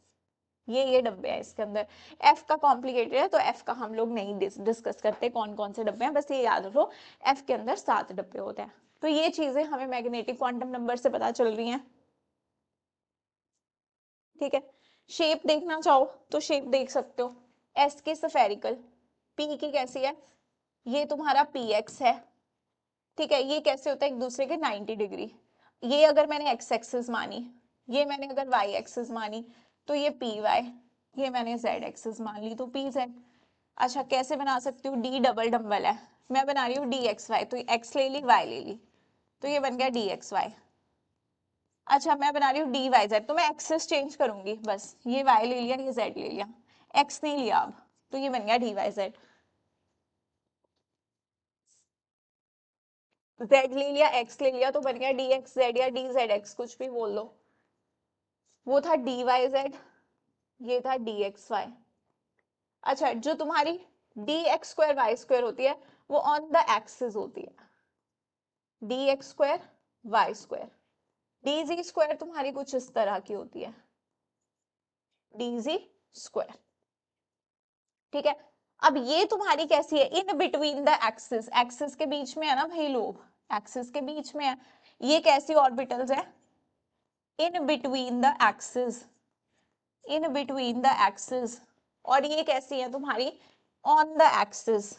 ये डब्बे हैं इसके अंदर। एफ का कॉम्प्लिकेटेड है तो एफ का हम लोग नहीं डिस्कस करते कौन कौन से डब्बे हैं, बस ये याद रखो एफ के अंदर 7 डब्बे होते हैं। तो ये चीजें हमें मैग्नेटिक क्वांटम नंबर से पता चल रही हैं। ठीक है। शेप देखना चाहो तो शेप देख सकते हो, एस की सफेरिकल, पी की कैसी है, ये तुम्हारा पी एक्स है। ठीक है, ये कैसे होता है, एक दूसरे के 90 डिग्री। ये अगर मैंने एक्स एक्सिस मानी, ये मैंने अगर वाई एक्सिस मानी, तो ये पी वाई, ये मैंने जेड एक्सिस मान ली तो पी जेड। अच्छा कैसे बना सकती हूँ, डी डबल डम्बल है, मैं बना रही हूँ डी एक्स वाई, तो एक्स ले ली वाई ले ली, तो ये बन गया डी एक्स वाई। अच्छा मैं बना रही हूँ डी वाई जेड, तो मैं एक्सेस चेंज करूंगी बस, ये वाई ले लिया ये जेड ले लिया, एक्स नहीं लिया अब, तो ये बन गया डी वाई जेड। जेड ले लिया एक्स ले लिया तो बन गया डी एक्स जेड या डी जेड एक्स, कुछ भी बोल लो। वो था डी वाई जेड, ये था डी एक्स वाई। अच्छा जो तुम्हारी d x square y square होती है वो ऑन द एक्सिस होती है, d x square y square. D z square तुम्हारी कुछ इस तरह की होती है, डी जी स्क्वायर। ठीक है। अब ये तुम्हारी कैसी है, in between the axis, axis के बीच में है ना भाई लोग, एक्सिस के बीच में है। ये कैसी ऑर्बिटल्स है, in between the axis, in between the axis. और ये कैसी है तुम्हारी, on the axis,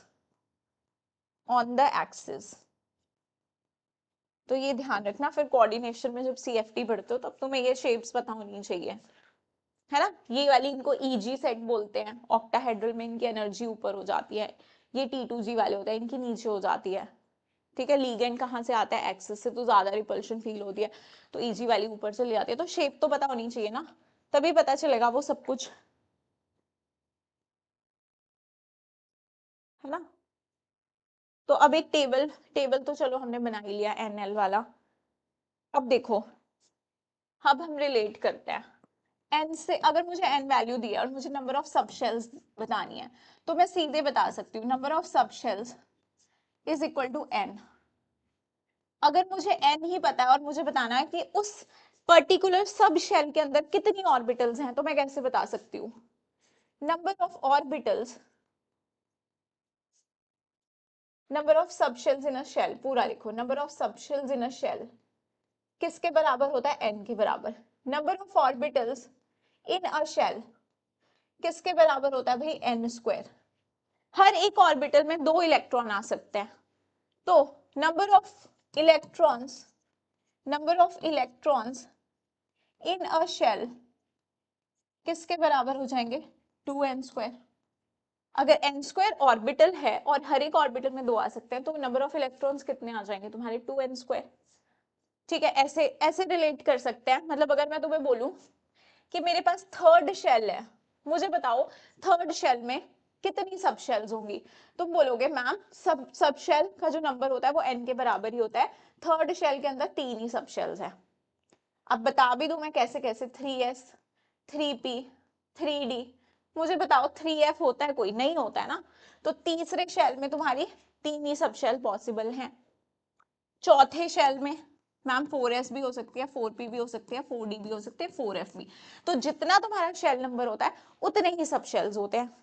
on the axis. तो ये ध्यान रखना, फिर कोऑर्डिनेशन में जब सीएफटी पढ़ते हो तब तुम्हें ये शेप्स पता होनी चाहिए, है ना। ये वाली इनको ईजी सेट बोलते हैं, ऑक्टाहेड्रल में इनकी एनर्जी ऊपर हो जाती है। ये T2G वाले होते हैं, इनकी नीचे हो जाती है। ठीक है, लीगेंड कहाँ से आता है, एक्सिस से, तो ज्यादा रिपल्शन फील होती है, तो ईजी वाली ऊपर से ले आती है। तो शेप तो पता होनी चाहिए ना, तभी पता चलेगा वो सब कुछ, है ना। तो अब एक टेबल, टेबल तो चलो हमने बना ही लिया NL वाला। अब देखो, अब हम रिलेट करते हैं एन से। अगर मुझे एन वैल्यू दिया और मुझे नंबर ऑफ सब शेल्स बतानी है, तो मैं सीधे बता सकती हूँ number of subshells is equal to n. अगर मुझे एन ही पता है और मुझे बताना है कि उस पर्टिकुलर सब शेल के अंदर कितनी ऑर्बिटल्स हैं, तो मैं कैसे बता सकती हूँ, number of orbitals, number of subshells in a shell, पूरा लिखो, number of subshells in a shell किसके बराबर होता है, एन के बराबर। Number of orbitals in a shell किसके बराबर होता है भाई, n स्क्वायर। हर एक ऑर्बिटल में 2 इलेक्ट्रॉन आ सकते हैं, तो number of electrons in a shell किसके बराबर हो जाएंगे, 2n स्क्वायर। अगर n स्क्वायर ऑर्बिटल है और हर एक ऑर्बिटल में 2 आ सकते हैं, तो नंबर ऑफ इलेक्ट्रॉन्स कितने आ जाएंगे तुम्हारे, 2n स्क्वायर। ठीक है, ऐसे ऐसे रिलेट कर सकते हैं। मतलब अगर मैं तुम्हें बोलूं कि मेरे पास थर्ड शेल है, मुझे बताओ थर्ड शेल में कितनी सब शेल्स होंगी, तुम बोलोगे मैम सब शेल का जो नंबर होता है वो n के बराबर ही होता है, थर्ड शेल के अंदर 3 ही सब शेल्स है। अब बता भी दूं मैं कैसे कैसे, 3s 3p 3d। मुझे बताओ 3f होता है कोई, नहीं होता है ना, तो तीसरे शेल में तुम्हारी 3 ही सब शेल पॉसिबल हैं। चौथे शेल में मैम 4s भी हो सकती है, 4p भी हो सकती है, 4d भी हो सकती है, 4f भी। तो जितना तुम्हारा शेल नंबर होता है उतने ही सब शेल्स होते हैं।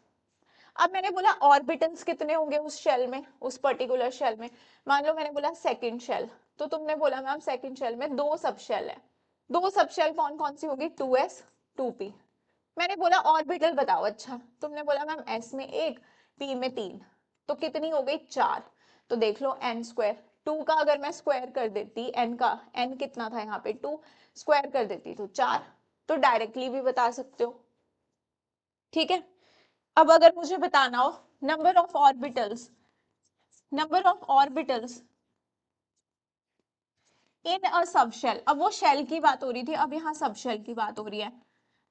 अब मैंने बोला ऑर्बिटल्स कितने होंगे उस शेल में, उस पर्टिकुलर शेल में। मान लो मैंने बोला सेकंड शेल, तो तुमने बोला मैम सेकंड शेल में 2 सब शेल है। 2 सब शेल कौन कौन सी होगी, 2s 2p। मैंने बोला ऑर्बिटल बताओ, अच्छा तुमने बोला मैम s में 1 p में 3, तो कितनी हो गई, 4। तो देख लो n स्क्वायर, 2 का अगर मैं स्क्वायर कर देती, n का n कितना था यहाँ पे 2, स्क्वायर कर देती तो 4। तो डायरेक्टली भी बता सकते हो। ठीक है, अब अगर मुझे बताना हो number of orbitals in a subshell, अब वो शेल की बात हो रही थी, अब यहाँ सब शेल की बात हो रही है,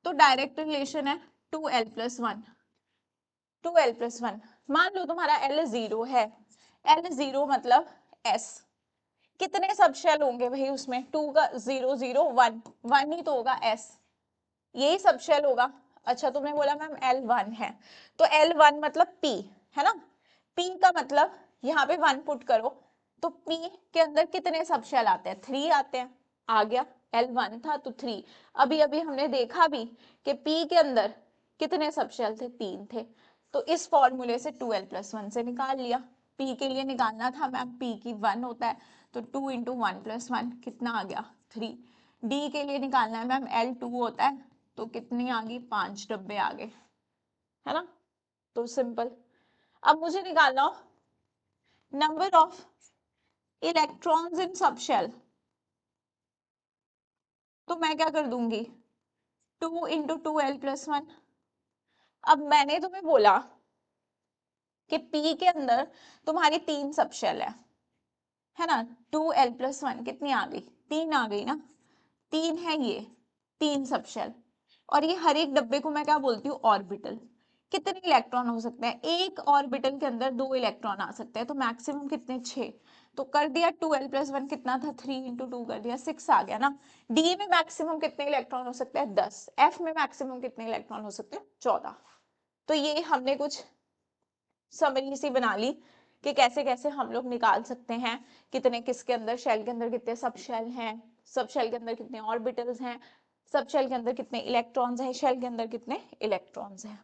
तो डायरेक्ट रिलेशन है 2l+1। 2l+1, मान लो तुम्हारा l 0 है, l 0 मतलब s, कितने सब शेल होंगे भाई उसमें, 2 का 0 0 1 1 ही तो होगा s, यही सब शेल होगा। अच्छा तुमने बोला मैम L1 है, तो L1 मतलब P है ना, P का मतलब यहाँ पे 1 पुट करो, तो P के अंदर कितने सब शेल आते हैं, 3 आते हैं। आ गया, L1 था तो 3। अभी अभी हमने देखा भी कि P के अंदर कितने सब शेल थे, 3 थे। तो इस फॉर्मूले से 2l+1 से निकाल लिया। P के लिए निकालना था मैम, P की 1 होता है, तो 2 × 1+1 कितना आ गया, 3। D के लिए निकालना है मैम, L2 होता है, तो कितनी आ गई, 5 डब्बे आ गए, है ना। तो सिंपल। अब मुझे निकालना हो नंबर ऑफ इलेक्ट्रॉन्स इन सब शेल, तो मैं क्या कर दूंगी, 2 × 2l+1। अब मैंने तुम्हें बोला कि P के अंदर तुम्हारी 3 सब शेल है ना, 2l+1 कितनी आ गई, 3 आ गई ना, 3 है ये, 3 सब शेल। और ये हर एक डब्बे को मैं क्या बोलती हूँ, ऑर्बिटल। कितने इलेक्ट्रॉन हो सकते हैं, एक ऑर्बिटल के अंदर 2 इलेक्ट्रॉन आ सकते हैं, तो मैक्सिमम कितने, 6। तो कर दिया 2l+1 कितना था, 3 × 2 कर दिया, 6 आ गया ना। डी में मैक्सिमम कितने इलेक्ट्रॉन हो सकते हैं, 10। एफ में मैक्सिमम कितने इलेक्ट्रॉन हो सकते हैं, 14। तो ये हमने कुछ समरी सी बना ली कि कैसे कैसे हम लोग निकाल सकते हैं कितने किसके अंदर, शेल के अंदर कितने सब शेल हैं, सब शेल के अंदर कितने ऑर्बिटल्स हैं, सब शेल के अंदर कितने इलेक्ट्रॉन्स हैं, शेल के अंदर कितने इलेक्ट्रॉन्स हैं।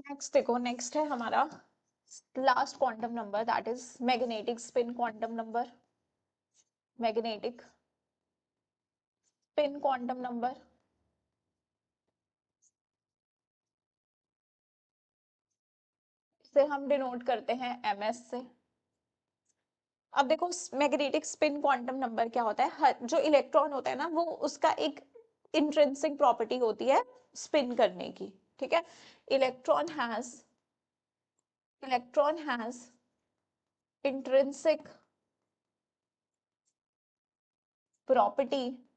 नेक्स्ट देखो, नेक्स्ट है हमारा last quantum number, that is magnetic spin quantum number. Magnetic spin quantum number, से हम डिनोट करते हैं ms से। अब देखो मैग्नेटिक स्पिन क्वांटम नंबर क्या होता है, हर जो इलेक्ट्रॉन होता है ना, वो उसका एक इंट्रिंसिक प्रॉपर्टी होती है स्पिन करने की। ठीक है, electron has intrinsic property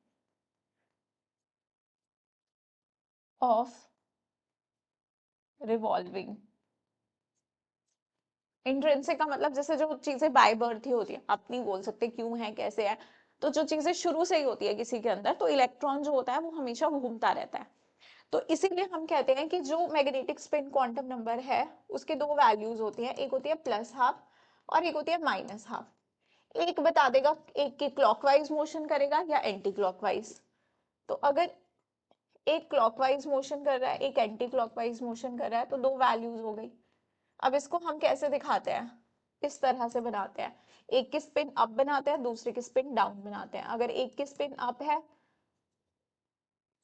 of revolving. Intrinsic का मतलब जैसे जो चीजें बाय बर्थ ही होती है, आप नहीं बोल सकते क्यों है कैसे है, तो जो चीजें शुरू से ही होती है किसी के अंदर, तो इलेक्ट्रॉन जो होता है वो हमेशा घूमता रहता है। तो इसीलिए हम कहते हैं कि जो मैग्नेटिक स्पिन क्वांटम नंबर है उसके 2 वैल्यूज होती हैं, एक होती है +½ और एक होती है -½ एक बता देगा एक के क्लॉकवाइज मोशन करेगा या एंटी क्लॉकवाइज। तो अगर एक क्लॉकवाइज मोशन कर रहा है, एक एंटी क्लॉकवाइज मोशन कर रहा है, तो 2 वैल्यूज हो गई। अब इसको हम कैसे दिखाते हैं, इस तरह से बनाते हैं, एक की स्पिन अप बनाते हैं, दूसरे की स्पिन डाउन बनाते हैं। अगर एक की स्पिन अप है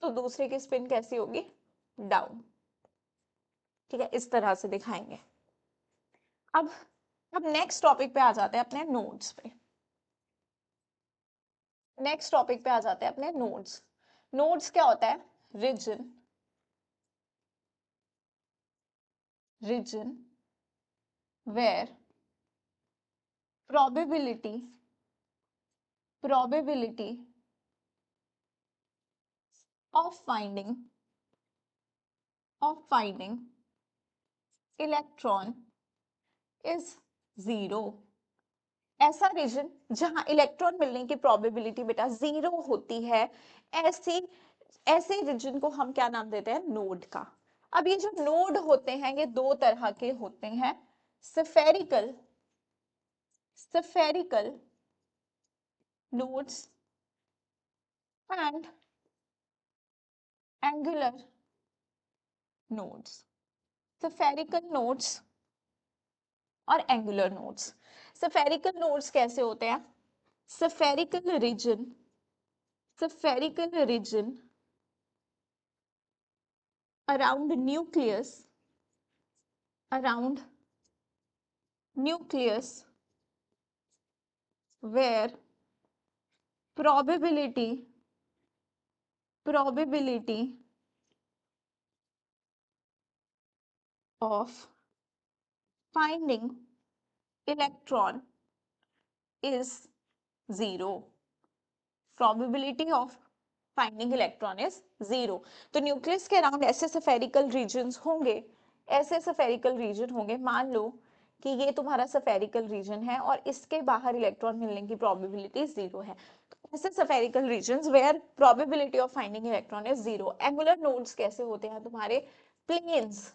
तो दूसरे की स्पिन कैसी होगी, डाउन। ठीक है, इस तरह से दिखाएंगे। अब अब नेक्स्ट टॉपिक पे आ जाते हैं अपने नोड्स पे। नेक्स्ट टॉपिक पे आ जाते हैं अपने नोड्स। नोड्स क्या होता है, region, region where probability probability of finding electron is zero। ऐसा रीजन जहां इलेक्ट्रॉन मिलने की प्रोबेबिलिटी बेटा जीरो होती है, ऐसी ऐसे रीजन को हम क्या नाम देते हैं, नोड का। अब ये जो नोड होते हैं ये दो तरह के होते हैं, spherical spherical nodes and angular nodes. Spherical nodes और एंगुलर नोड्स। स्फेरिकल नोड्स कैसे होते हैं, spherical region around around nucleus where probability of finding electron is zero। probability of finding electron is zero। तो न्यूक्लियस के अराउंड ऐसे स्फेरिकल रीजन्स होंगे, ऐसे स्फेरिकल रीजन होंगे, मान लो कि ये तुम्हारा स्फेरिकल रीजन है और इसके बाहर इलेक्ट्रॉन मिलने की प्रोबेबिलिटी जीरो है। तो ऐसे spherical regions where probability of finding electron is zero. Angular nodes कैसे होते हैं तुम्हारे, प्लेन्स,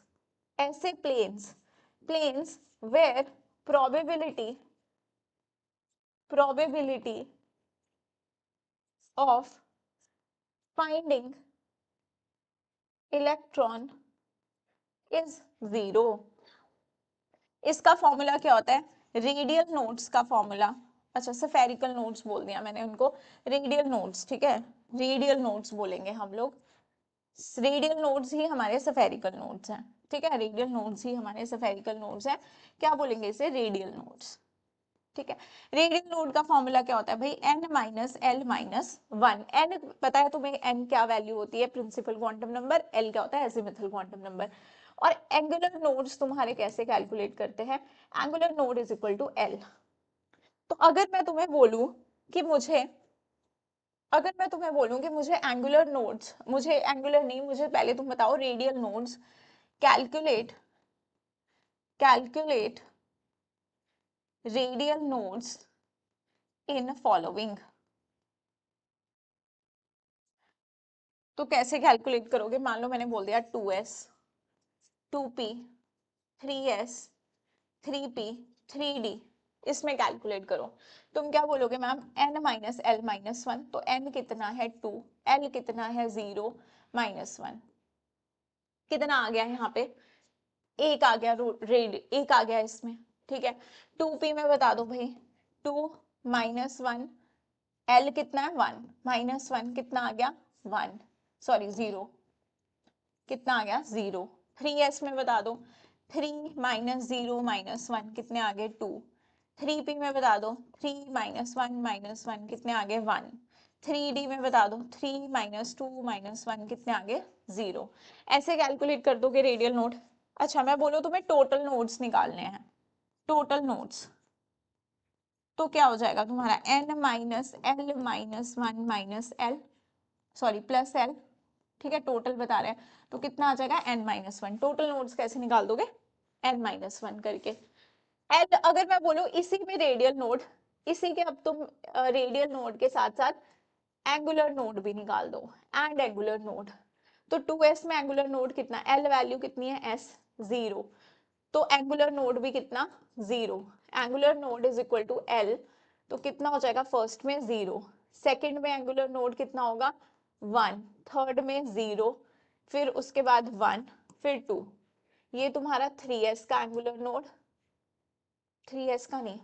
ऐसे planes where probability of finding electron is zero। इसका फॉर्मूला क्या होता है, रेडियल नोड्स का फॉर्मूला, अच्छा स्फेरिकल नोड्स बोल दिया मैंने उनको, रेडियल नोड्स, ठीक है, रेडियल नोड्स बोलेंगे हम लोग। रेडियल नोड्स ही हमारे स्फेरिकल नोड्स हैं, ठीक है, रेडियल नोड्स ही हमारे स्फेरिकल नोड्स हैं। क्या बोलेंगे इसे, रेडियल नोड्स। ठीक है, रेडियल नोड का फॉर्मूला क्या होता है भाई, n minus l minus one. N पता है तुम्हें, एन क्या वैल्यू होती है, प्रिंसिपल क्वांटम नंबर, एल क्या होता है, एजिमुथल क्वांटम नंबर। और एंगुलर नोड्स तुम्हारे कैसे कैलकुलेट करते हैं, angular node is equal to l. तो अगर मैं तुम्हें बोलूं कि मुझे एंगुलर नोड्स, मुझे एंगुलर नहीं, मुझे पहले तुम बताओ radial nodes, calculate calculate radial nodes in following, तो कैसे कैलकुलेट करोगे, मान लो मैंने बोल दिया 2s 2p 3s 3p 3d, इसमें कैलकुलेट करो। तुम क्या बोलोगे ma'am, n minus l minus one, तो n कितना है 2, l कितना है 0 माइनस वन, कितना आ गया यहाँ पे, एक आ गया, रेड एक आ गया इसमें। ठीक है, 2p में बता दो भाई, 2 माइनस वन, l कितना है 1 माइनस वन कितना आ गया 1, सॉरी 0, कितना आ गया 0। 3s में बता दो, 3 माइनस 0 माइनस वन कितने आ गए 2। 3p में बता दो, 3 माइनस वन कितने आ गए 1। 3d में बता दो, 3 माइनस टू माइनस वन कितने आ गए 0। ऐसे कैलकुलेट कर दोगे रेडियल नोड। अच्छा मैं बोलूं तुम्हें टोटल नोड्स निकालने हैं, टोटल नोड्स, तो क्या हो जाएगा तुम्हारा n minus l minus one minus L, sorry plus L, ठीक है, टोटल बता रहे हैं, तो कितना आ जाएगा n minus one. Total nodes कैसे निकाल दोगे, n माइनस वन करके। एंड अगर मैं बोलूं इसी में रेडियल नोड, इसी के अब तुम रेडियल नोड के साथ साथ एंगुलर नोड भी निकाल दो, एंड एंगुलर नोड, तो 2s में एंगुलर नोड कितना, l वैल्यू कितनी है s 0, तो एंगुलर नोड भी कितना 0, angular node is equal to l, तो कितना हो जाएगा, फर्स्ट में 0, सेकंड में एंगुलर नोड कितना होगा 1, थर्ड में 0, फिर उसके बाद 1, फिर 2, ये तुम्हारा 3s का एंगुलर नोड, 3s का नहीं,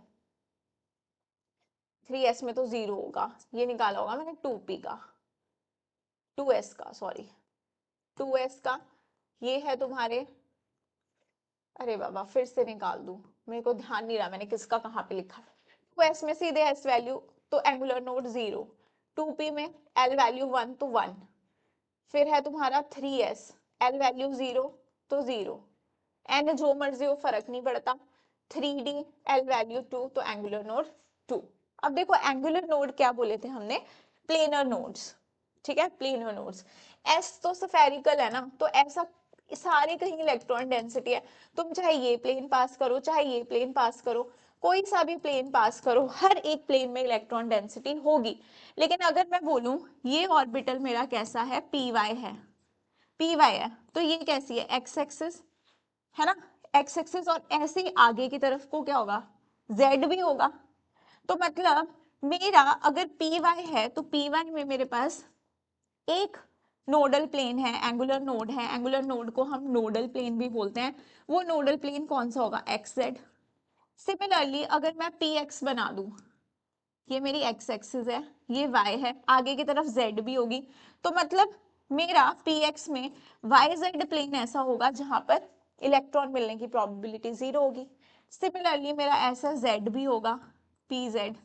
3s में तो 0 होगा, ये निकाला होगा मैंने 2p का, 2s का सॉरी, 2s का। ये है तुम्हारे, अरे बाबा फिर से निकाल दूं, मेरे को ध्यान नहीं रहा मैंने किसका कहाँ पे लिखा। 2s में सीधे s वैल्यू, तो एंगुलर नोड 0, 2p में l वैल्यू 1 तो 1, फिर है तुम्हारा 3s, l वैल्यू 0 तो 0, n जो मर्जी हो फर्क नहीं पड़ता, 3d l वैल्यू 2 तो एंगुलर नोड 2। अब देखो एंगुलर नोड क्या बोले थे हमने, प्लेनर नोड्स, ठीक है, प्लेनर नोड्स। s तो स्फेरिकल है ना, तो ऐसा सारे कहीं इलेक्ट्रॉन डेंसिटी है, तुम चाहे ये प्लेन पास करो चाहे ये प्लेन पास करो, कोई सा भी प्लेन पास करो, हर एक प्लेन में इलेक्ट्रॉन डेंसिटी होगी। लेकिन अगर मैं बोलूं ये ऑर्बिटल मेरा कैसा है, पी वाई है, पी वाई है, तो ये कैसी है, एक्स एक्सिस है ना, एक्स एक्सिस, और ऐसे ही आगे की तरफ को क्या होगा, जेड भी होगा। तो मतलब मेरा अगर पी वाई है तो पी वाई में मेरे पास एक नोडल प्लेन है, एंगुलर नोड है, एंगुलर नोड को हम नोडल प्लेन भी बोलते हैं, वो नोडल प्लेन कौन सा होगा, एक्स जेड। सिमिलरली अगर मैं पी एक्स बना दूं, ये मेरी एक्स एक्सिस है, ये वाई है, आगे की तरफ जेड भी होगी, तो मतलब मेरा पी एक्स में वाई जेड प्लेन ऐसा होगा जहां पर इलेक्ट्रॉन मिलने की प्रोबेबिलिटी 0 होगी। सिमिलरली मेरा ऐसा जेड भी होगा, पी जेड,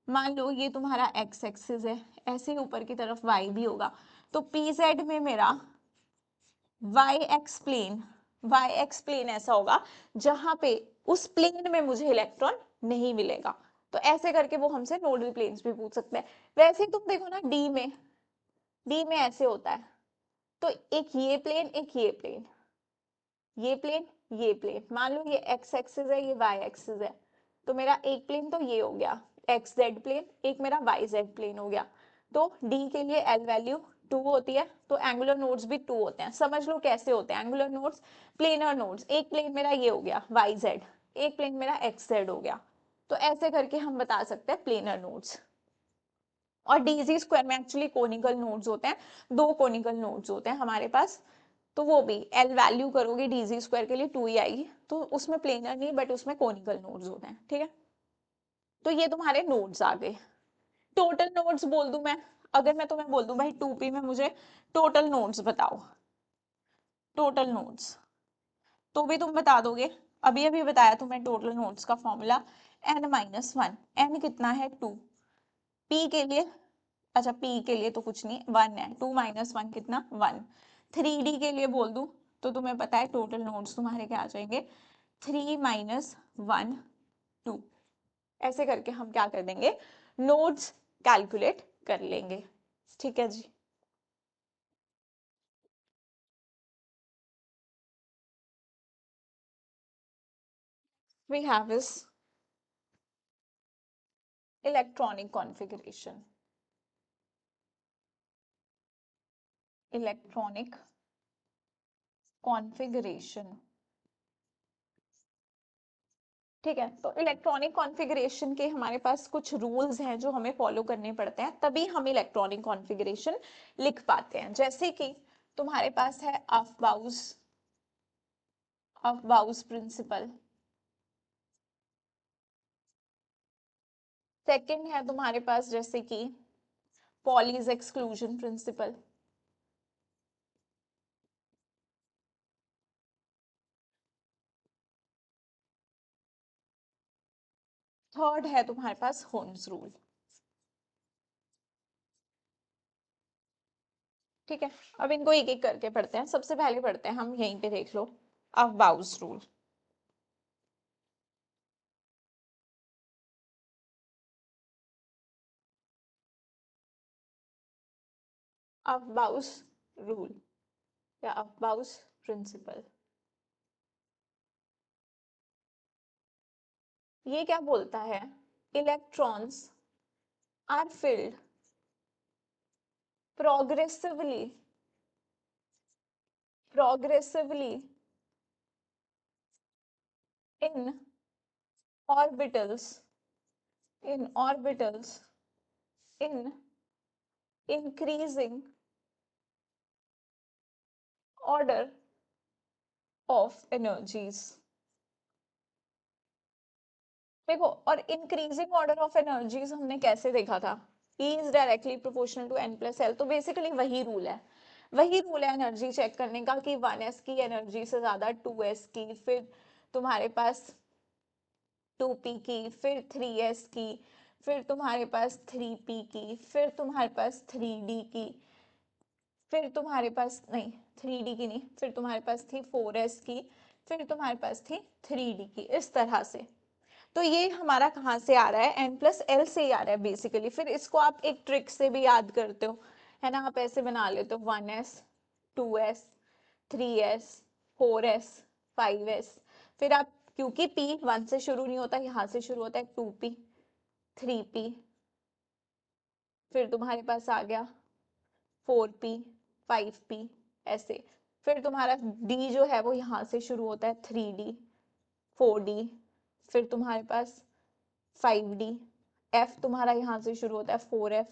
मान लो ये तुम्हारा एक्स एक्सिस है, ऐसे ही ऊपर की तरफ वाई भी होगा, तो पी जेड में मेरा y x plane, y x plane ऐसा होगा जहां पे उस प्लेन में मुझे इलेक्ट्रॉन नहीं मिलेगा। तो ऐसे करके वो हमसे नोडल प्लेन्स भी पूछ सकते हैं। वैसे ही तुम देखो ना डी में, डी में ऐसे होता है, तो एक ये प्लेन एक ये प्लेन, ये प्लेन ये प्लेन, मान लो ये एक्स एक्सिस है ये वाई एक्सिस है, तो मेरा एक प्लेन तो ये हो गया एक्स जेड प्लेन, एक मेरा वाई जेड प्लेन हो गया। तो डी के लिए एल वैल्यू 2 होती है, तो एंगुलर नोड्स भी 2 होते हैं। समझ लो कैसे होते हैं एंगुलर नोड्स, प्लेनर नोड्स, एक प्लेन मेरा ये हो गया वाई जेड, एक प्लेन मेरा एक्स जेड हो गया, तो ऐसे करके हम बता सकते हैं प्लेनर नोड्स। और डीजी स्क्वायर में एक्चुअली कोनिकल नोड्स होते हैं, दो कोनिकल नोड्स होते हैं हमारे पास, तो वो भी एल वैल्यू करोगे डीजी स्क्वायर के लिए 2 ही आएगी, तो उसमें प्लेनर नहीं बट उसमें कोनिकल नोड्स होते हैं, ठीक है। तो ये तुम्हारे नोड्स आ गए। टोटल नोड्स बोल दूं मैं, अगर मैं तुम्हें बोल दूं भाई 2p में मुझे टोटल नोड्स बताओ, टोटल नोड्स, तो भी तुम बता दोगे। अभी अभी बताया तुम्हें टोटल नोड्स का फॉर्मूला, n-1, n कितना है 2, p के लिए, अच्छा p के लिए तो कुछ नहीं 1 है, 2 - 1 कितना 1। 3d के लिए बोल दूं तो तुम्हें पता है टोटल नोड्स तुम्हारे क्या आ जाएंगे, 3 - 1 2, ऐसे करके हम क्या कर देंगे, नोड्स कैलकुलेट कर लेंगे, ठीक है जी। We have is electronic configuration, electronic configuration, ठीक है। तो इलेक्ट्रॉनिक कॉन्फ़िगरेशन के हमारे पास कुछ रूल्स हैं जो हमें फॉलो करने पड़ते हैं, तभी हम इलेक्ट्रॉनिक कॉन्फ़िगरेशन लिख पाते हैं। जैसे कि तुम्हारे पास है अफबाउस, अफबाउस प्रिंसिपल, सेकंड है तुम्हारे पास जैसे कि पॉलीज एक्सक्लूजन प्रिंसिपल, थर्ड है तुम्हारे पास होम्स रूल, ठीक है। अब इनको एक एक करके पढ़ते हैं, सबसे पहले पढ़ते हैं हम, यहीं पे देख लो अफबाउस रूल। अफबाउस रूल या अफबाउस प्रिंसिपल, ये क्या बोलता है, electrons are filled progressively, progressively in orbitals, in orbitals in increasing order of energies, देखो, और इंक्रीजिंग ऑर्डर ऑफ एनर्जीज हमने कैसे देखा था, E is directly proportional to n plus l, तो बेसिकली वही रूल है, वही रूल है एनर्जी चेक करने का कि 1s की एनर्जी से ज्यादा 2s की, फिर तुम्हारे पास 2p की, फिर 3s की, फिर तुम्हारे पास 3p की, फिर तुम्हारे पास 3d की, फिर तुम्हारे पास नहीं 3d की नहीं, फिर तुम्हारे पास थी 4s की, फिर तुम्हारे पास थी 3d की, इस तरह से। तो ये हमारा कहाँ से आ रहा है, एन प्लस एल से ही आ रहा है बेसिकली। फिर इसको आप एक ट्रिक से भी याद करते हो, है ना, आप ऐसे बना लेते हो 1s 2s 3s 4s 5s, फिर आप, क्योंकि p 1 से शुरू नहीं होता, यहाँ से शुरू होता है 2p 3p, फिर तुम्हारे पास आ गया 4p 5p, ऐसे। फिर तुम्हारा d जो है वो यहाँ से शुरू होता है 3d 4d, फिर तुम्हारे पास 5d, f तुम्हारा यहाँ से शुरू होता है 4f,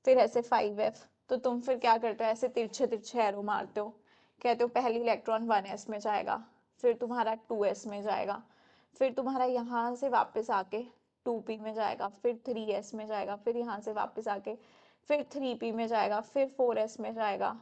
फिर ऐसे 5f। तो तुम फिर क्या करते हो, ऐसे तिरछे तिरछे एरो मारते हो, कहते हो पहली इलेक्ट्रॉन 1s में जाएगा, फिर तुम्हारा 2s में जाएगा, फिर तुम्हारा यहाँ से वापस आके 2p में जाएगा, फिर 3s में जाएगा, फिर यहाँ से वापस आके फिर 3p में जाएगा, फिर 4s में जाएगा,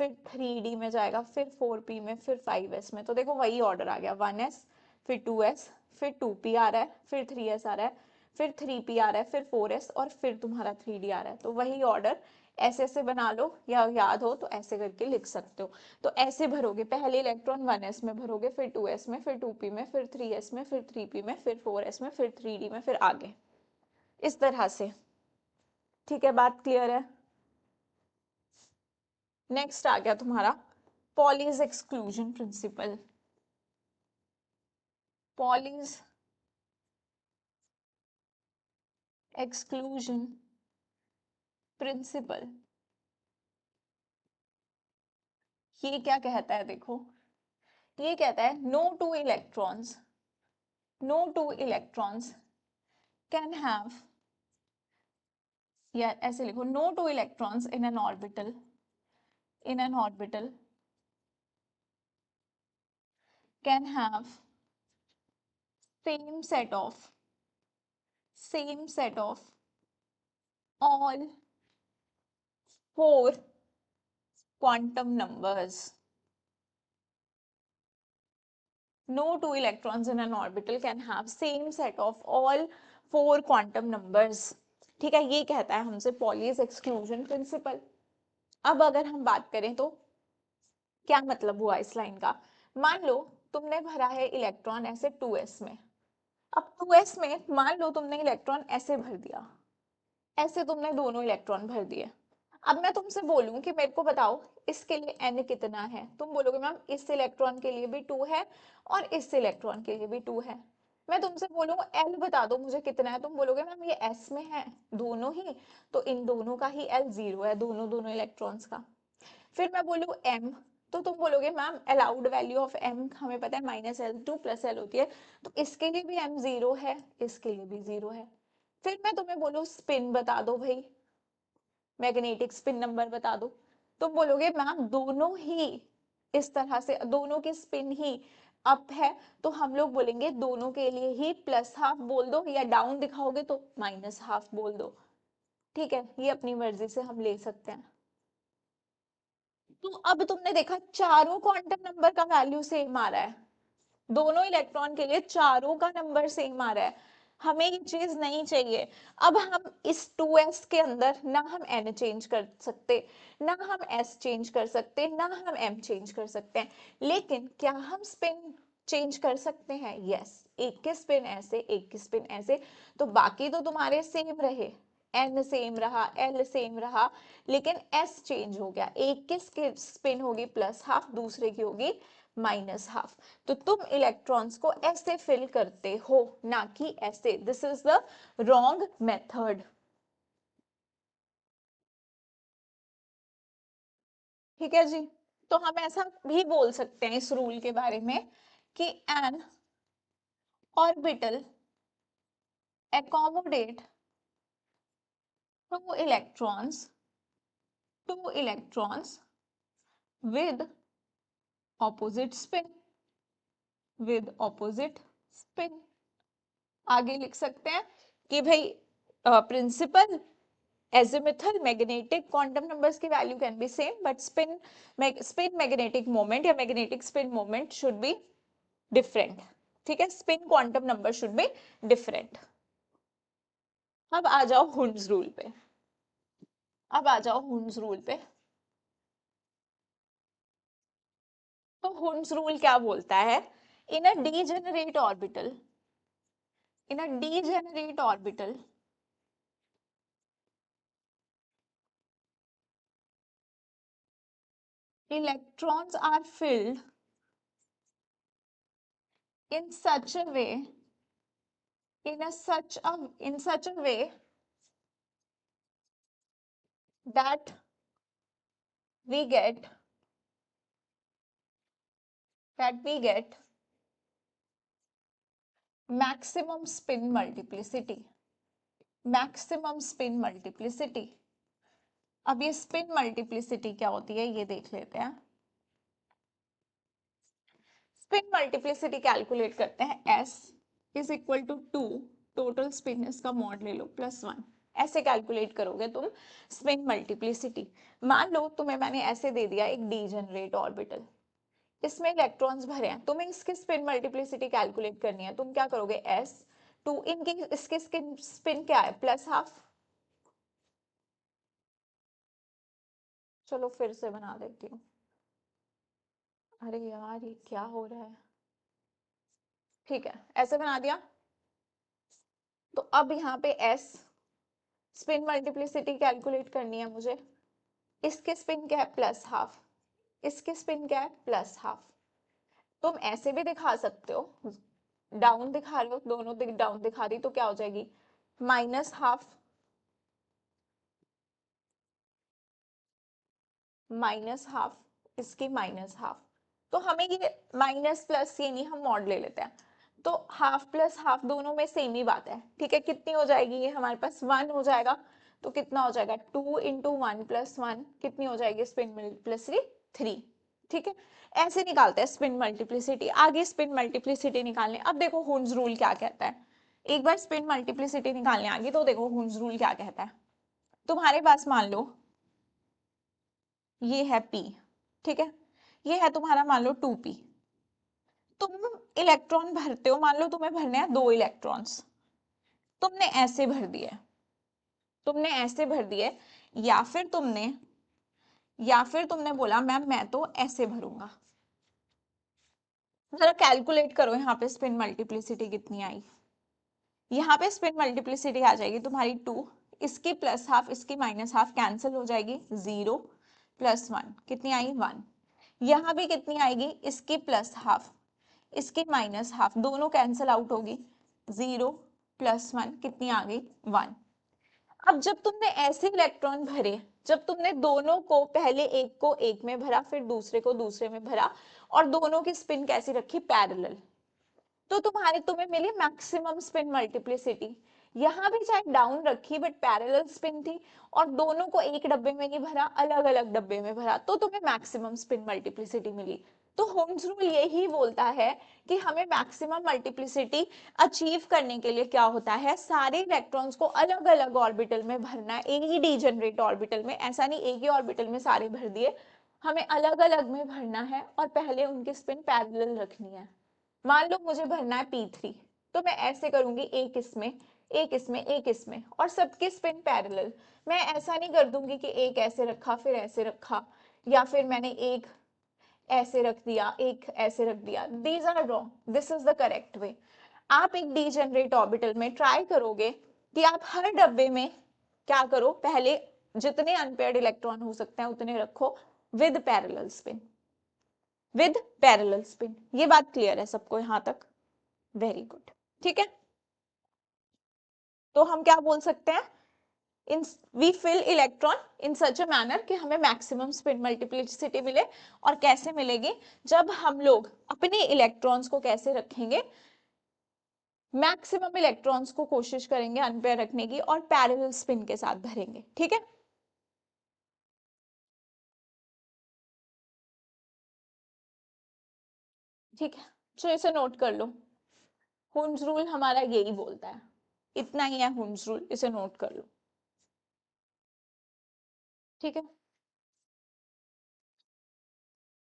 फिर 3d में जाएगा, फिर 4p में, फिर 5s में। तो देखो वही ऑर्डर आ गया, 1s फिर 2s, फिर 2p आ रहा है, फिर 3s आ रहा है, फिर 3p आ रहा है, फिर 4s, और फिर तुम्हारा 3d आ रहा है। तो वही ऑर्डर ऐसे ऐसे बना लो, या याद हो तो ऐसे करके लिख सकते हो। तो ऐसे भरोगे, पहले इलेक्ट्रॉन 1s में भरोगे, फिर 2s में, फिर 2p में, फिर 3s में, फिर 3p में, फिर 4s में, फिर 3d में, फिर आगे, इस तरह से। ठीक है, बात क्लियर है। नेक्स्ट आ गया तुम्हारा Pauli's exclusion principle. Pauli's exclusion principle, ये क्या कहता है, देखो ये कहता है no two electrons can have, या ऐसे लिखो, no two electrons in an orbital can have same set of all four quantum numbers. No two electrons in an orbital can have same set of all four quantum numbers. ठीक है, ये कहता है हमसे पॉलीज एक्सक्लूजन प्रिंसिपल। अब अगर हम बात करें तो क्या मतलब हुआ इस लाइन का, मान लो तुमने भरा है इलेक्ट्रॉन ऐसे 2s में, अब 2s में मान लो तुमने इलेक्ट्रॉन ऐसे भर दिया, ऐसे तुमने दोनों इलेक्ट्रॉन भर दिए। अब मैं तुमसे बोलूं कि मेरे को बताओ इसके लिए n कितना है, तुम बोलोगे मैम इस इलेक्ट्रॉन के लिए भी 2 है और इस इलेक्ट्रॉन के लिए भी 2 है। मैं तुमसे बोलूं l बता दो मुझे कितना है, तुम बोलोगे मैम ये s में है दोनों ही, तो इन दोनों का ही l 0 है, दोनों दोनों इलेक्ट्रॉन्स का। फिर मैं बोलूं m, तो तुम बोलोगे ma'am allowed value of m हमें पता है -l2 + l होती है, तो इसके लिए भी m 0 है, इसके लिए भी 0 है। फिर मैं तुम्हें बोलूं स्पिन बता दो भाई, मैग्नेटिक स्पिन नंबर बता दो, तुम बोलोगे मैम दोनों ही इस तरह से, दोनों की स्पिन ही अप है, तो हम लोग बोलेंगे दोनों के लिए ही +½ बोल दो, या डाउन दिखाओगे तो -½ बोल दो। ठीक है, ये अपनी मर्जी से हम ले सकते हैं। तो अब तुमने देखा चारों क्वांटम नंबर का वैल्यू सेम आ रहा है, दोनों इलेक्ट्रॉन के लिए चारों का नंबर सेम आ रहा है, हमें ये चीज नहीं चाहिए। अब हम इस 2s के अंदर ना हम n चेंज कर सकते, ना हम s चेंज कर सकते, ना हम m चेंज कर सकते हैं, लेकिन क्या हम स्पिन चेंज कर सकते हैं, यस, एक की स्पिन ऐसे एक की स्पिन ऐसे, तो बाकी तो तुम्हारे सेम रहे, n सेम रहा l सेम रहा, लेकिन s चेंज हो गया, एक की स्पिन होगी +½ दूसरे की होगी -½ तो तुम इलेक्ट्रॉन्स को ऐसे फिल करते हो, ना कि ऐसे, this is the wrong method. ठीक है जी, तो हम ऐसा भी बोल सकते हैं इस रूल के बारे में कि N orbital accommodate two electrons with opposite spin with opposite spin आगे लिख सकते हैं कि भाई principal azimuthal magnetic quantum numbers की value can be same but spin magnetic moment या magnetic spin moment should be different. ठीक है, spin quantum number should be different. अब आ जाओ हुन्स रूल पे, अब आ जाओ हुन्स रूल पे। तो हुन्स रूल क्या बोलता है? In a degenerate orbital, in a degenerate orbital electrons are filled in such a way, in such a way that we get maximum spin multiplicity, maximum spin multiplicity। अब ये spin multiplicity क्या होती है ये देख लेते हैं। spin multiplicity कैलकुलेट करते हैं, s is equal to 2 total spin इसका मॉड ले लो प्लस 1, ऐसे कैलकुलेट करोगे तुम स्पिन मल्टीप्लिसिटी। मान लो तुम्हें मैंने ऐसे दे दिया एक डीजेनरेट ऑर्बिटल, इसमें इलेक्ट्रॉन्स भरे हैं, तुम्हें इसकी स्पिन मल्टीप्लिसिटी कैलकुलेट करनी है, तुम क्या करोगे, s 2 इनकी इसके स्पिन क्या है प्लस हाफ। चलो फिर से बना देती हूँ, अरे यार ये क्या हो रहा है। ठीक है, ऐसे बना दिया। तो अब यहाँ पे s स्पिन मल्टीप्लिसिटी कैलकुलेट करनी है मुझे, इसके स्पिन क्या है प्लस हाफ, इसके स्पिन क्या है प्लस हाफ। तुम ऐसे भी दिखा सकते हो, डाउन दिखा रहे हो, दोनों डाउन दिखा दी तो क्या हो जाएगी, माइनस हाफ, माइनस हाफ, इसकी माइनस हाफ। तो हमें ये माइनस प्लस ये नहीं, हम मॉड ले लेते हैं। तो हाफ प्लस हाफ दोनों में सेम ही बात है, ठीक है। कितनी हो जाएगी ये हमारे पास 1 हो जाएगा, तो कितना हो जाएगा 2 इंटू 1 प्लस 1, कितनी हो जाएगी स्पिन मल्टीप्लिसिटी 3। ठीक है, ऐसे निकालते हैं स्पिन मल्टीप्लिसिटी। आगे स्पिन मल्टीप्लिसिटी निकालने, अब देखो हुन्स रूल क्या कहता है। एक बार स्पिन मल्टीप्लिसिटी निकालने आ गई तो देखो हुन्स रूल क्या कहता है। तुम्हारे पास मान लो ये है P, ठीक है, ये है तुम्हारा मान लो 2P। तुम इलेक्ट्रॉन भरते हो, मान लो तुम्हें भरने हैं 2 इलेक्ट्रॉन्स, तुमने ऐसे भर दिए, तुमने ऐसे भर दिए, या फिर तुमने बोला मैम मैं तो ऐसे भरूंगा। जरा कैलकुलेट करो यहाँ पे स्पिन मल्टीप्लिसिटी कितनी आई। यहाँ पे स्पिन मल्टीप्लिसिटी आ जाएगी तुम्हारी 2, इसकी प्लस हाफ इसकी माइनस हाफ कैंसिल हो जाएगी, 0 प्लस 1 कितनी आई 1। यहाँ भी कितनी आएगी, इसकी प्लस हाफ इसकी माइनस हाफ, दोनों कैंसिल आउट होगी, 0 प्लस 1 कितनी आ गई 1। अब जब तुमने ऐसे इलेक्ट्रॉन भरे, जब तुमने दोनों को पहले एक को एक में भरा फिर दूसरे को दूसरे में भरा और दोनों की स्पिन कैसी रखी पैरेलल, तो तुम्हें मिली मैक्सिमम स्पिन मल्टीप्लिसिटी। यहां भी चाहे डाउन रखी बट पैरेलल स्पिन थी, और दोनों को एक डब्बे में नहीं भरा, अलग अलग डब्बे में भरा, तो तुम्हें मैक्सिमम स्पिन मल्टीप्लिसिटी मिली। तो होम्स रूल यही बोलता है कि हमें मैक्सिमम मल्टीप्लिसिटी अचीव करने के लिए क्या होता है, सारे इलेक्ट्रॉन्स को अलग अलग ऑर्बिटल में भरना है, एक ही डीजेनरेट ऑर्बिटल में, ऐसा नहीं एक ही ऑर्बिटल में सारे भर दिए, हमें अलग अलग में भरना है और पहले उनकी स्पिन पैरेलल रखनी है। मान लो मुझे भरना है P3, तो मैं ऐसे करूंगी, एक इसमें एक इसमें एक इसमें, और सबके स्पिन पैरेलल। मैं ऐसा नहीं कर दूंगी कि एक ऐसे रखा फिर ऐसे रखा, या फिर मैंने एक ऐसे रख दिया एक ऐसे रख दिया, these are wrong, this is the correct way. आप एक डीजेनरेट ऑर्बिटल में ट्राई करोगे कि आप हर डब्बे में क्या करो, पहले जितने अनपेयर्ड इलेक्ट्रॉन हो सकते हैं उतने रखो with parallel spin, with parallel spin. ये बात क्लियर है सबको यहां तक? वेरी गुड, ठीक है। तो हम क्या बोल सकते हैं, in we fill electron in such a manner कि हमें मैक्सिमम स्पिन मल्टीप्लिसिटी मिले। और कैसे मिलेगी, जब हम लोग अपने इलेक्ट्रॉन्स को कैसे रखेंगे, मैक्सिमम इलेक्ट्रॉन्स को कोशिश करेंगे अनपेयर रखने की और पैरेलल स्पिन के साथ भरेंगे, ठीक है। ठीक है, तो इसे नोट कर लो, हुन्स रूल हमारा यही बोलता है, इतना ही है हुन्स रूल, इसे नोट कर लो, ठीक है।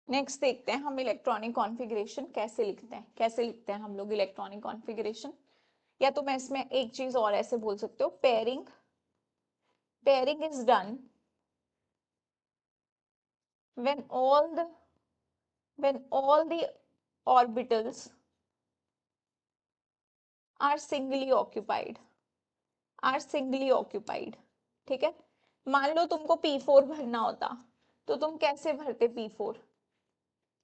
नेक्स्ट देखते हैं हम इलेक्ट्रॉनिक कॉन्फ़िगरेशन कैसे लिखते हैं, कैसे लिखते हैं हम लोग इलेक्ट्रॉनिक कॉन्फ़िगरेशन। या तो मैं इसमें एक चीज और ऐसे बोल सकते हो, pairing, pairing is done when all the orbitals are singly occupied, are singly occupied, ठीक है। मान लो तुमको P4 भरना होता, तो तुम कैसे भरते P4?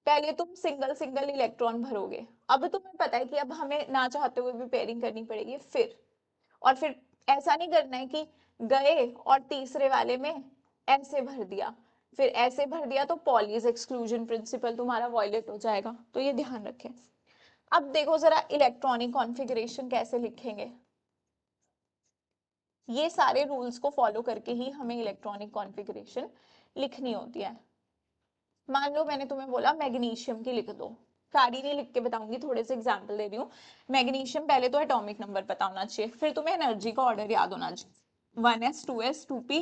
पहले तुम सिंगल सिंगल इलेक्ट्रॉन भरोगे, अब तुम्हें पता है कि अब हमें ना चाहते हुए भी पेयरिंग करनी पड़ेगी, फिर और फिर ऐसा नहीं करना है कि गए और तीसरे वाले में ऐसे भर दिया, फिर ऐसे भर दिया तो पॉलीज एक्सक्लूजन प्रिंसिपल तुम्हारा वॉयलेट हो जाएगा, तो ये ध्यान रखें। अब देखो जरा इलेक्ट्रॉनिक कॉन्फ़िगरेशन कैसे लिखेंगे, ये सारे रूल्स को फॉलो करके ही हमें इलेक्ट्रॉनिक कॉन्फ़िगरेशन लिखनी होती है। मान लो मैंने तुम्हें बोला मैग्नीशियम की लिख दो, सारी नहीं लिख के बताऊंगी, थोड़े से एग्जाम्पल दे रही हूँ। मैग्नीशियम पहले तो एटॉमिक नंबर पता होना चाहिए, फिर तुम्हें एनर्जी का ऑर्डर याद होना चाहिए, 1s 2s 2p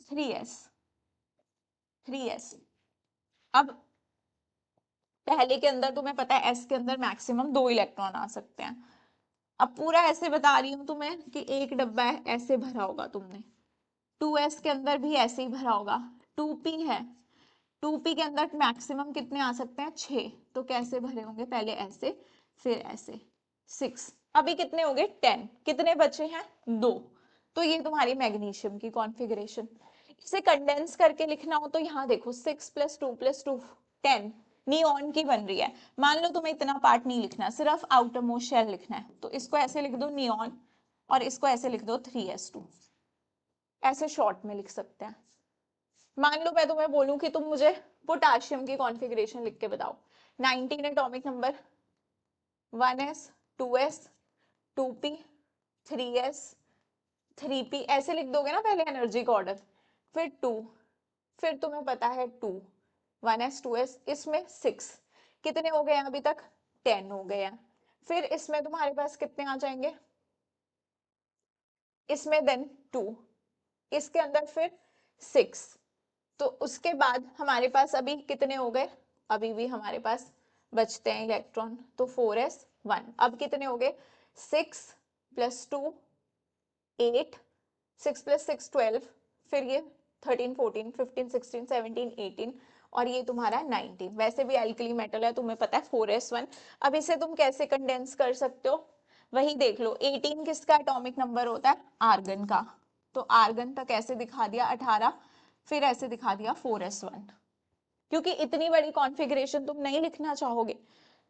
3s 3s। अब पहले के अंदर तुम्हें पता है s के अंदर मैक्सिमम 2 इलेक्ट्रॉन आ सकते हैं। अब पूरा ऐसे बता रही हूँ तुम्हें कि एक डब्बा है, ऐसे भरा होगा तुमने, 2s के अंदर भी ऐसे ही भरा होगा, 2p है, 2p के अंदर मैक्सिमम कितने आ सकते हैं 6, तो कैसे भरे होंगे, पहले ऐसे फिर ऐसे 6, अभी कितने हो गए 10, कितने बचे हैं 2, तो ये तुम्हारी मैग्नीशियम की कॉन्फ़िगरेशन। इसे कंडेंस करके लिखना हो तो यहाँ देखो 6 + 2 + 2 10 नियॉन की बन रही है। मान लो तुम्हें इतना पार्ट नहीं लिखना, सिर्फ आउटर मोस्ट शेल लिखना है, तो इसको ऐसे लिख दो नियॉन, और इसको ऐसे लिख दो 3s2, ऐसे शॉर्ट में लिख सकते हैं। मान लो मैं तुम्हें बोलूं कि तुम मुझे पोटाशियम की कॉन्फ़िगरेशन लिख के बताओ, 19 atomic number, 1s 2s 2p 3s 3p, ऐसे लिख दोगे ना पहले एनर्जी का ऑर्डर, फिर 2, फिर तुम्हें पता है 2 1s 2s, इसमें 6, कितने हो गए अभी तक 10 हो गए हैं, फिर इसमें तुम्हारे पास कितने आ जाएंगे, इसमें देन 2, इसके अंदर फिर 6, तो उसके बाद हमारे पास अभी कितने हो गए, अभी भी हमारे पास बचते हैं इलेक्ट्रॉन, तो 4s1, अब कितने हो गए 6 + 2 8, 6 + 6 12, फिर ये 13 14 15 16 17 18, और ये तुम्हारा 19, वैसे भी एल्कली मेटल है तुम्हें पता है 4s1। अब इसे तुम कैसे कंडेंस कर सकते हो, वही देख लो, 18 किसका एटॉमिक नंबर होता है, आर्गन का, तो आर्गन तक ऐसे दिखा दिया 18, फिर ऐसे दिखा दिया 4s1, क्योंकि इतनी बड़ी कॉन्फ़िगरेशन तुम नहीं लिखना चाहोगे,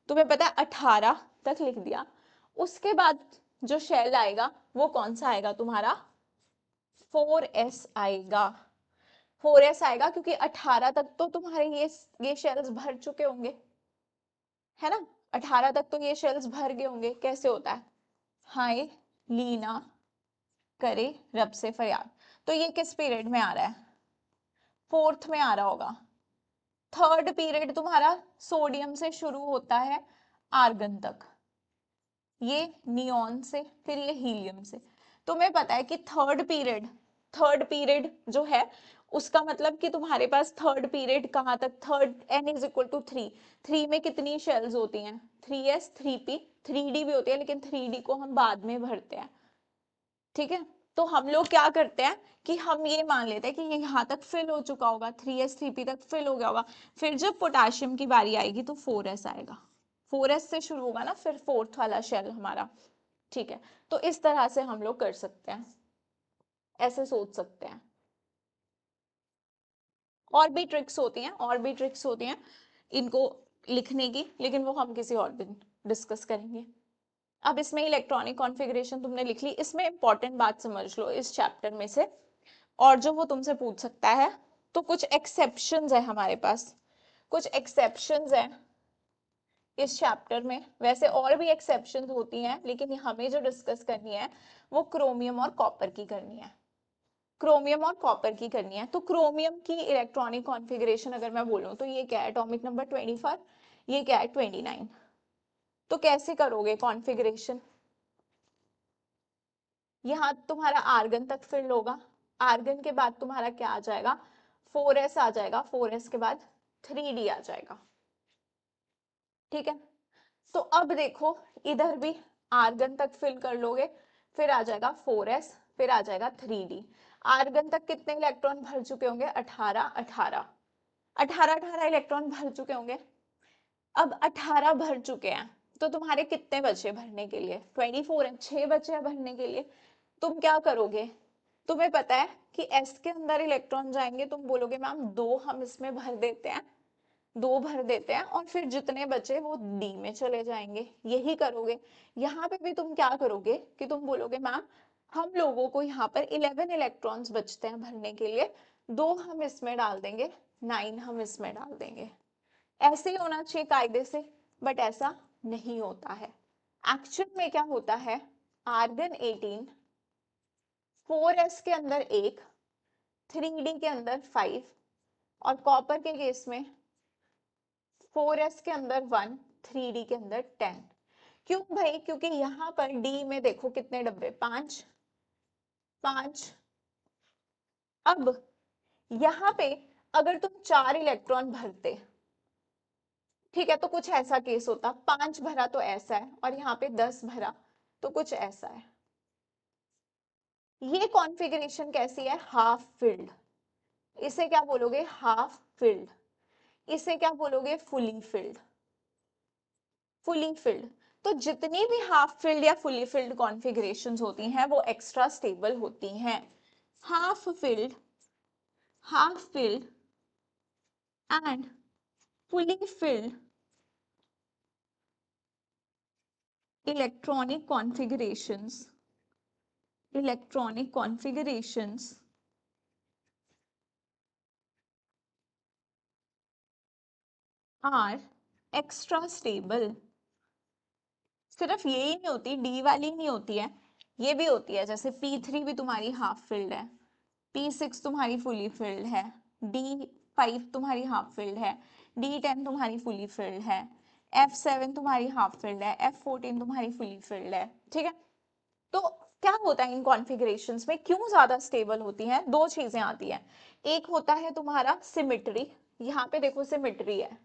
तुम्हें पता है 18 तक लिख दिया, उसके बाद जो शेल आएगा वो कौन सा आएगा तुम्हारा 4s आएगा, 4s आएगा, क्योंकि 18 तक तो तुम्हारे ये शेल्स भर चुके होंगे, है ना, 18 तक तो ये शेल्स भर गए होंगे, कैसे होता है, हाय लीना करे रब से फरियाद, तो ये किस पीरियड में आ रहा है, फोर्थ में आ रहा होगा, थर्ड पीरियड तुम्हारा सोडियम से शुरू होता है आर्गन तक, ये नियॉन से, फिर ये हीलियम से, तुम्हें पता है कि थर्ड पीरियड जो है उसका मतलब कि तुम्हारे पास थर्ड पीरियड कहाँ तक, थर्ड n = 3, 3 में कितनी शेल्स होती हैं 3s 3p 3d भी होती है, लेकिन 3d को हम बाद में भरते हैं, ठीक है। तो हम लोग क्या करते हैं कि हम ये मान लेते हैं कि ये यहाँ तक फिल हो चुका होगा, 3s 3p तक फिल हो गया होगा, फिर जब पोटाशियम की बारी आएगी तो 4s आएगा, 4s से शुरू होगा ना फिर फोर्थ वाला शेल हमारा, ठीक है। तो इस तरह से हम लोग कर सकते हैं, ऐसे सोच सकते हैं। और भी ट्रिक्स होती हैं, और भी ट्रिक्स होती हैं इनको लिखने की, लेकिन वो हम किसी और दिन डिस्कस करेंगे। अब इसमें इलेक्ट्रॉनिक कॉन्फ़िगरेशन तुमने लिख ली, इसमें इंपॉर्टेंट बात समझ लो इस चैप्टर में से, और जो वो तुमसे पूछ सकता है, तो कुछ एक्सेप्शंस है हमारे पास, कुछ एक्सेप्शंस है इस चैप्टर में, वैसे और भी एक्सेप्शंस होती हैं, लेकिन हमें जो डिस्कस करनी है वो क्रोमियम और कॉपर की करनी है, क्रोमियम और कॉपर की करनी है। तो क्रोमियम की इलेक्ट्रॉनिक कॉन्फ़िगरेशन अगर मैं बोलूं तो ये क्या है, एटॉमिक नंबर 25, ये क्या है 29, तो कैसे करोगे कॉन्फ़िगरेशन? यहाँ तुम्हारा आर्गन तक फिल होगा, आर्गन के बाद तुम्हारा क्या आ जाएगा, 4s आ जाएगा, 4s के बाद 3d आ जाएगा। ठीक है, तो अब देखो इधर भी आर्गन तक फिल कर लोगे, फिर आ जाएगा 4s, फिर आ जाएगा 3d। आर्गन तक कितने इलेक्ट्रॉन भर चुके होंगे, 18 18 18 18 इलेक्ट्रॉन भर चुके होंगे। अब 18 भर चुके हैं तो तुम्हारे कितने बचे भरने के लिए, 24 है, 6 बचे हैं भरने के लिए। तुम क्या करोगे, तुम्हें पता है कि s के अंदर इलेक्ट्रॉन जाएंगे, तुम बोलोगे मैम 2 हम इसमें भर देते हैं, 2 भर देते हैं और फिर जितने बचे वो डी में चले जाएंगे, यही करोगे। यहाँ पे भी तुम क्या करोगे कि तुम बोलोगे मैम हम लोगों को यहाँ पर 11 इलेक्ट्रॉन्स बचते हैं भरने के लिए, 2 हम इसमें डाल देंगे, 9 हम इसमें डाल देंगे। ऐसे ही होना चाहिए कायदे से, बट ऐसा नहीं होता है। एक्चुअल में क्या होता है, आर्गन 18 4s के अंदर 1, 3d के अंदर 5 और कॉपर के केस में 4s के अंदर 1, 3d के अंदर 10। क्यों भाई, क्योंकि यहाँ पर d में देखो कितने डब्बे, 5 5। अब यहाँ पे अगर तुम 4 इलेक्ट्रॉन भरते, ठीक है, तो कुछ ऐसा केस होता, 5 भरा तो ऐसा है और यहाँ पे 10 भरा तो कुछ ऐसा है। ये कॉन्फ़िगरेशन कैसी है, हाफ फिल्ड। इसे क्या बोलोगे, हाफ फिल्ड। इसे क्या बोलोगे, फुली फिल्ड। Fully filled. तो जितनी भी हाफ फिल्ड या फुली फिल्ड कॉन्फ़िगरेशंस होती हैं वो एक्स्ट्रा स्टेबल होती हैं। Half filled, half filled and fully filled electronic configurations, electronic configurations are extra stable. सिर्फ ये ही नहीं होती, डी वाली नहीं होती है, ये भी होती है, जैसे P3 भी तुम्हारी हाफ फिल्ड है, P6 तुम्हारी फुली फिल्ड है, D5 तुम्हारी हाफ फिल्ड है, D10 तुम्हारी फुली फिल्ड है, F7 तुम्हारी हाफ फिल्ड है, F14 तुम्हारी फुली फिल्ड है। ठीक है, तो क्या होता है इन कॉन्फ़िगरेशंस में, क्यों ज्यादा स्टेबल होती हैं, दो चीजें आती हैं। एक होता है तुम्हारा सिमेट्री, यहाँ पे देखो सिमेट्री है,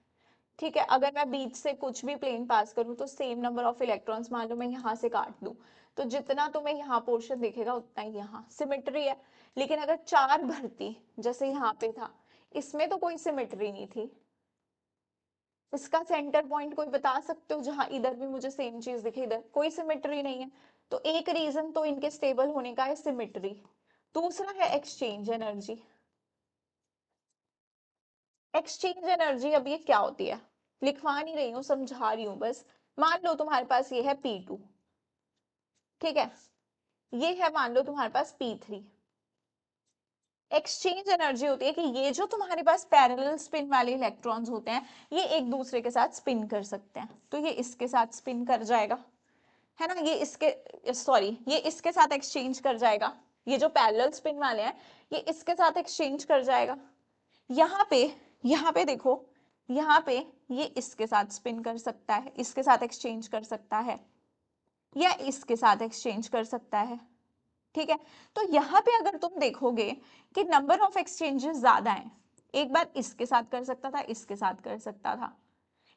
ठीक है, अगर मैं बीच से कुछ भी प्लेन पास करूं तो सेम नंबर ऑफ इलेक्ट्रॉन्स, मान लो मैं यहाँ से काट दूं तो जितना तुम्हें यहाँ पोर्शन दिखेगा उतना ही यहाँ, सिमेट्री है। लेकिन अगर 4 भरती जैसे यहाँ पे था, इसमें तो कोई सिमेट्री नहीं थी। इसका सेंटर पॉइंट कोई बता सकते हो जहां इधर भी मुझे सेम चीज दिखे, इधर कोई सिमेट्री नहीं है। तो एक रीजन तो इनके स्टेबल होने का है सिमेट्री। दूसरा है एक्सचेंज एनर्जी। एक्सचेंज एनर्जी अब ये क्या होती है, लिखवा नहीं रही हूँ, समझा रही हूँ बस। मान लो तुम्हारे पास ये है P2, ठीक है, ये है मान लो तुम्हारे पास P3। एक्सचेंज एनर्जी होती है कि ये जो तुम्हारे पास पैरेलल स्पिन वाले इलेक्ट्रॉन्स होते हैं, ये एक दूसरे के साथ स्पिन कर सकते हैं, तो ये इसके साथ स्पिन कर जाएगा, है ना, ये इसके सॉरी ये इसके साथ एक्सचेंज कर जाएगा, ये जो पैरेलल स्पिन वाले हैं ये इसके साथ एक्सचेंज कर जाएगा। यहाँ पे, यहाँ पे देखो, यहाँ पे ये इसके साथ स्पिन कर सकता है, इसके साथ एक्सचेंज कर सकता है, या इसके साथ एक्सचेंज कर सकता है। ठीक है, तो यहाँ पे अगर तुम देखोगे कि नंबर ऑफ एक्सचेंजेस ज्यादा है, एक बार इसके साथ कर सकता था, इसके साथ कर सकता था,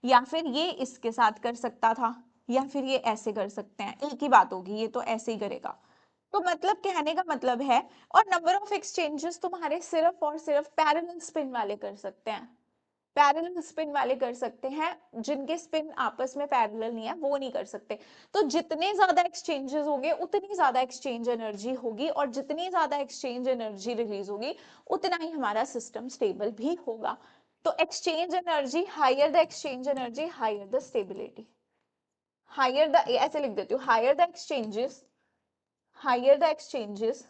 या फिर ये इसके साथ कर सकता था, या फिर ये ऐसे कर सकते हैं, एक ही बात होगी, ये तो ऐसे ही करेगा। तो मतलब कहने का मतलब है, और नंबर ऑफ एक्सचेंजेस तुम्हारे सिर्फ और सिर्फ पैरेलल स्पिन वाले कर सकते हैं, पैरेलल स्पिन वाले कर सकते हैं, जिनके स्पिन आपस में पैरेलल नहीं है वो नहीं कर सकते। तो जितने ज्यादा एक्सचेंजेस होंगे उतनी ज्यादा एक्सचेंज एनर्जी होगी, और जितनी ज्यादा एक्सचेंज एनर्जी रिलीज होगी उतना ही हमारा सिस्टम स्टेबल भी होगा। तो exchange energy, higher the exchange energy higher the stability, higher the, ऐसे लिख देती हूँ, higher the exchanges, higher the exchanges,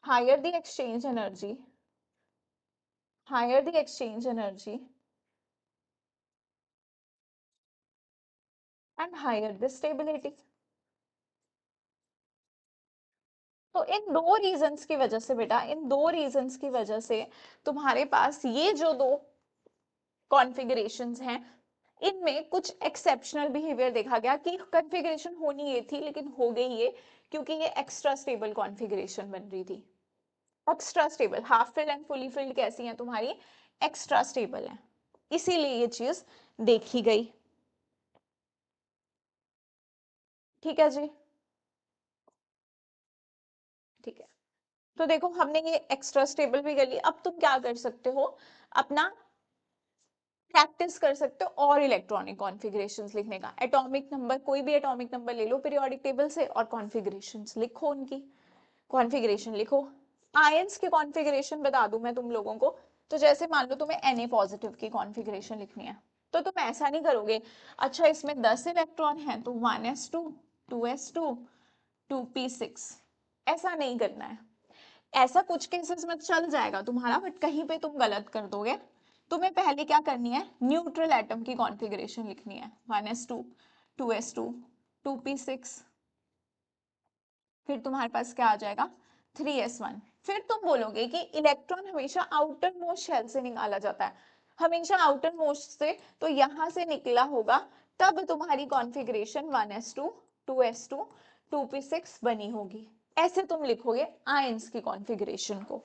higher the exchange energy, higher the exchange energy and higher the stability. तो इन दो रीजंस की वजह से बेटा, इन दो रीजंस की वजह से तुम्हारे पास ये जो दो कॉन्फ़िगरेशंस हैं, इनमें कुछ एक्सेप्शनल बिहेवियर देखा गया कि कॉन्फ़िगरेशन होनी ये थी लेकिन हो गई ये, क्योंकि ये एक्स्ट्रा स्टेबल कॉन्फ़िगरेशन बन रही थी। Extra stable, half filled and fully field कैसी हैं तुम्हारी, एक्स्ट्रा स्टेबल है, इसीलिए ये चीज देखी गई। ठीक है जी, ठीक है। तो देखो हमने ये एक्स्ट्रा स्टेबल भी कर ली, अब तुम क्या कर सकते हो, अपना प्रैक्टिस कर सकते हो और इलेक्ट्रॉनिक कॉन्फ़िगरेशंस लिखने का। एटॉमिक नंबर, कोई भी एटॉमिक नंबर ले लो पीरियोडिक टेबल से और कॉन्फ़िगरेशंस लिखो, उनकी कॉन्फ़िगरेशन लिखो। आयंस की कॉन्फ़िगरेशन बता दूं मैं तुम लोगों को, तो जैसे मान लो तुम्हें Na पॉजिटिव की कॉन्फ़िगरेशन लिखनी है, तो तुम ऐसा नहीं करोगे, अच्छा इसमें 10 इलेक्ट्रॉन हैं तो 1s2 2s2 2p6, ऐसा नहीं करना है। ऐसा कुछ केसेस में चल जाएगा तुम्हारा, बट कहीं पे तुम गलत कर दोगे। तुम्हें पहले क्या करनी है, न्यूट्रल एटम की कॉन्फ़िगरेशन लिखनी है, 1s2 2s2 2p6, फिर तुम्हारे पास क्या आ जाएगा 3s1। फिर तुम बोलोगे कि इलेक्ट्रॉन हमेशा आउटर मोस्ट शेल से निकाला जाता है, हमेशा आउटर मोस्ट से, तो यहां से निकला होगा, तब तुम्हारी कॉन्फ़िगरेशन 1s2 2s2 2p6 बनी होगी। ऐसे तुम लिखोगे आयंस की कॉन्फ़िगरेशन को।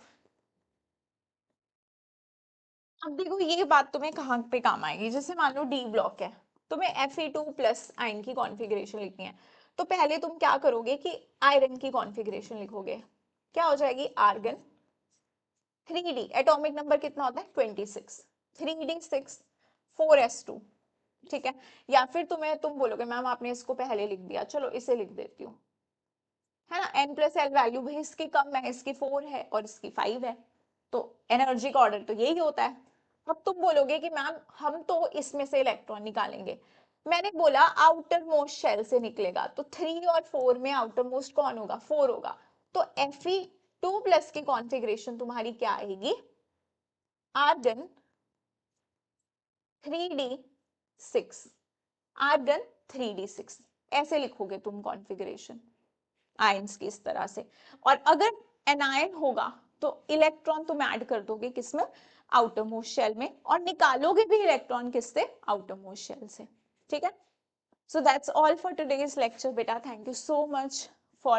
अब देखो ये बात तुम्हें कहाँ पे काम आएगी, जैसे मान लो डी ब्लॉक है, तुम्हें Fe2 प्लस आयन की कॉन्फ़िगरेशन लिखनी है, तो पहले तुम क्या करोगे कि आयरन की कॉन्फ़िगरेशन लिखोगे, क्या हो जाएगी आर्गन 3d, एटॉमिक नंबर कितना होता है 26, 3d6 4s2, ठीक है। या फिर तुम बोलोगे मैम आपने इसको पहले लिख दिया, चलो इसे लिख देती हूँ, है ना, n प्लस एल वैल्यू भाई इसकी कम है, इसकी 4 है और इसकी 5 है, तो एनर्जी का ऑर्डर तो यही होता है। अब तुम बोलोगे कि मैम हम तो इसमें से इलेक्ट्रॉन निकालेंगे, मैंने बोला आउटर मोस्ट शेल से निकलेगा, तो 3 और 4 में आउटर मोस्ट कौन होगा 4 होगा, तो Fe2 प्लस की कॉन्फ़िगरेशन तुम्हारी क्या आएगी, आर्गन 3d6, आर्गन 3d6, ऐसे लिखोगे तुम कॉन्फ़िगरेशन आयंस की इस तरह से। और अगर एनायन होगा तो इलेक्ट्रॉन तुम ऐड कर दोगे किसमें, आउटर मोस्ट शेल में, और निकालोगे भी इलेक्ट्रॉन किससे, आउटर मोस्ट शेल से। ठीक है, so that's all for today's lecture beta, thank you so much for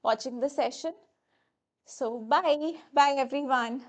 watching the session, so bye bye everyone।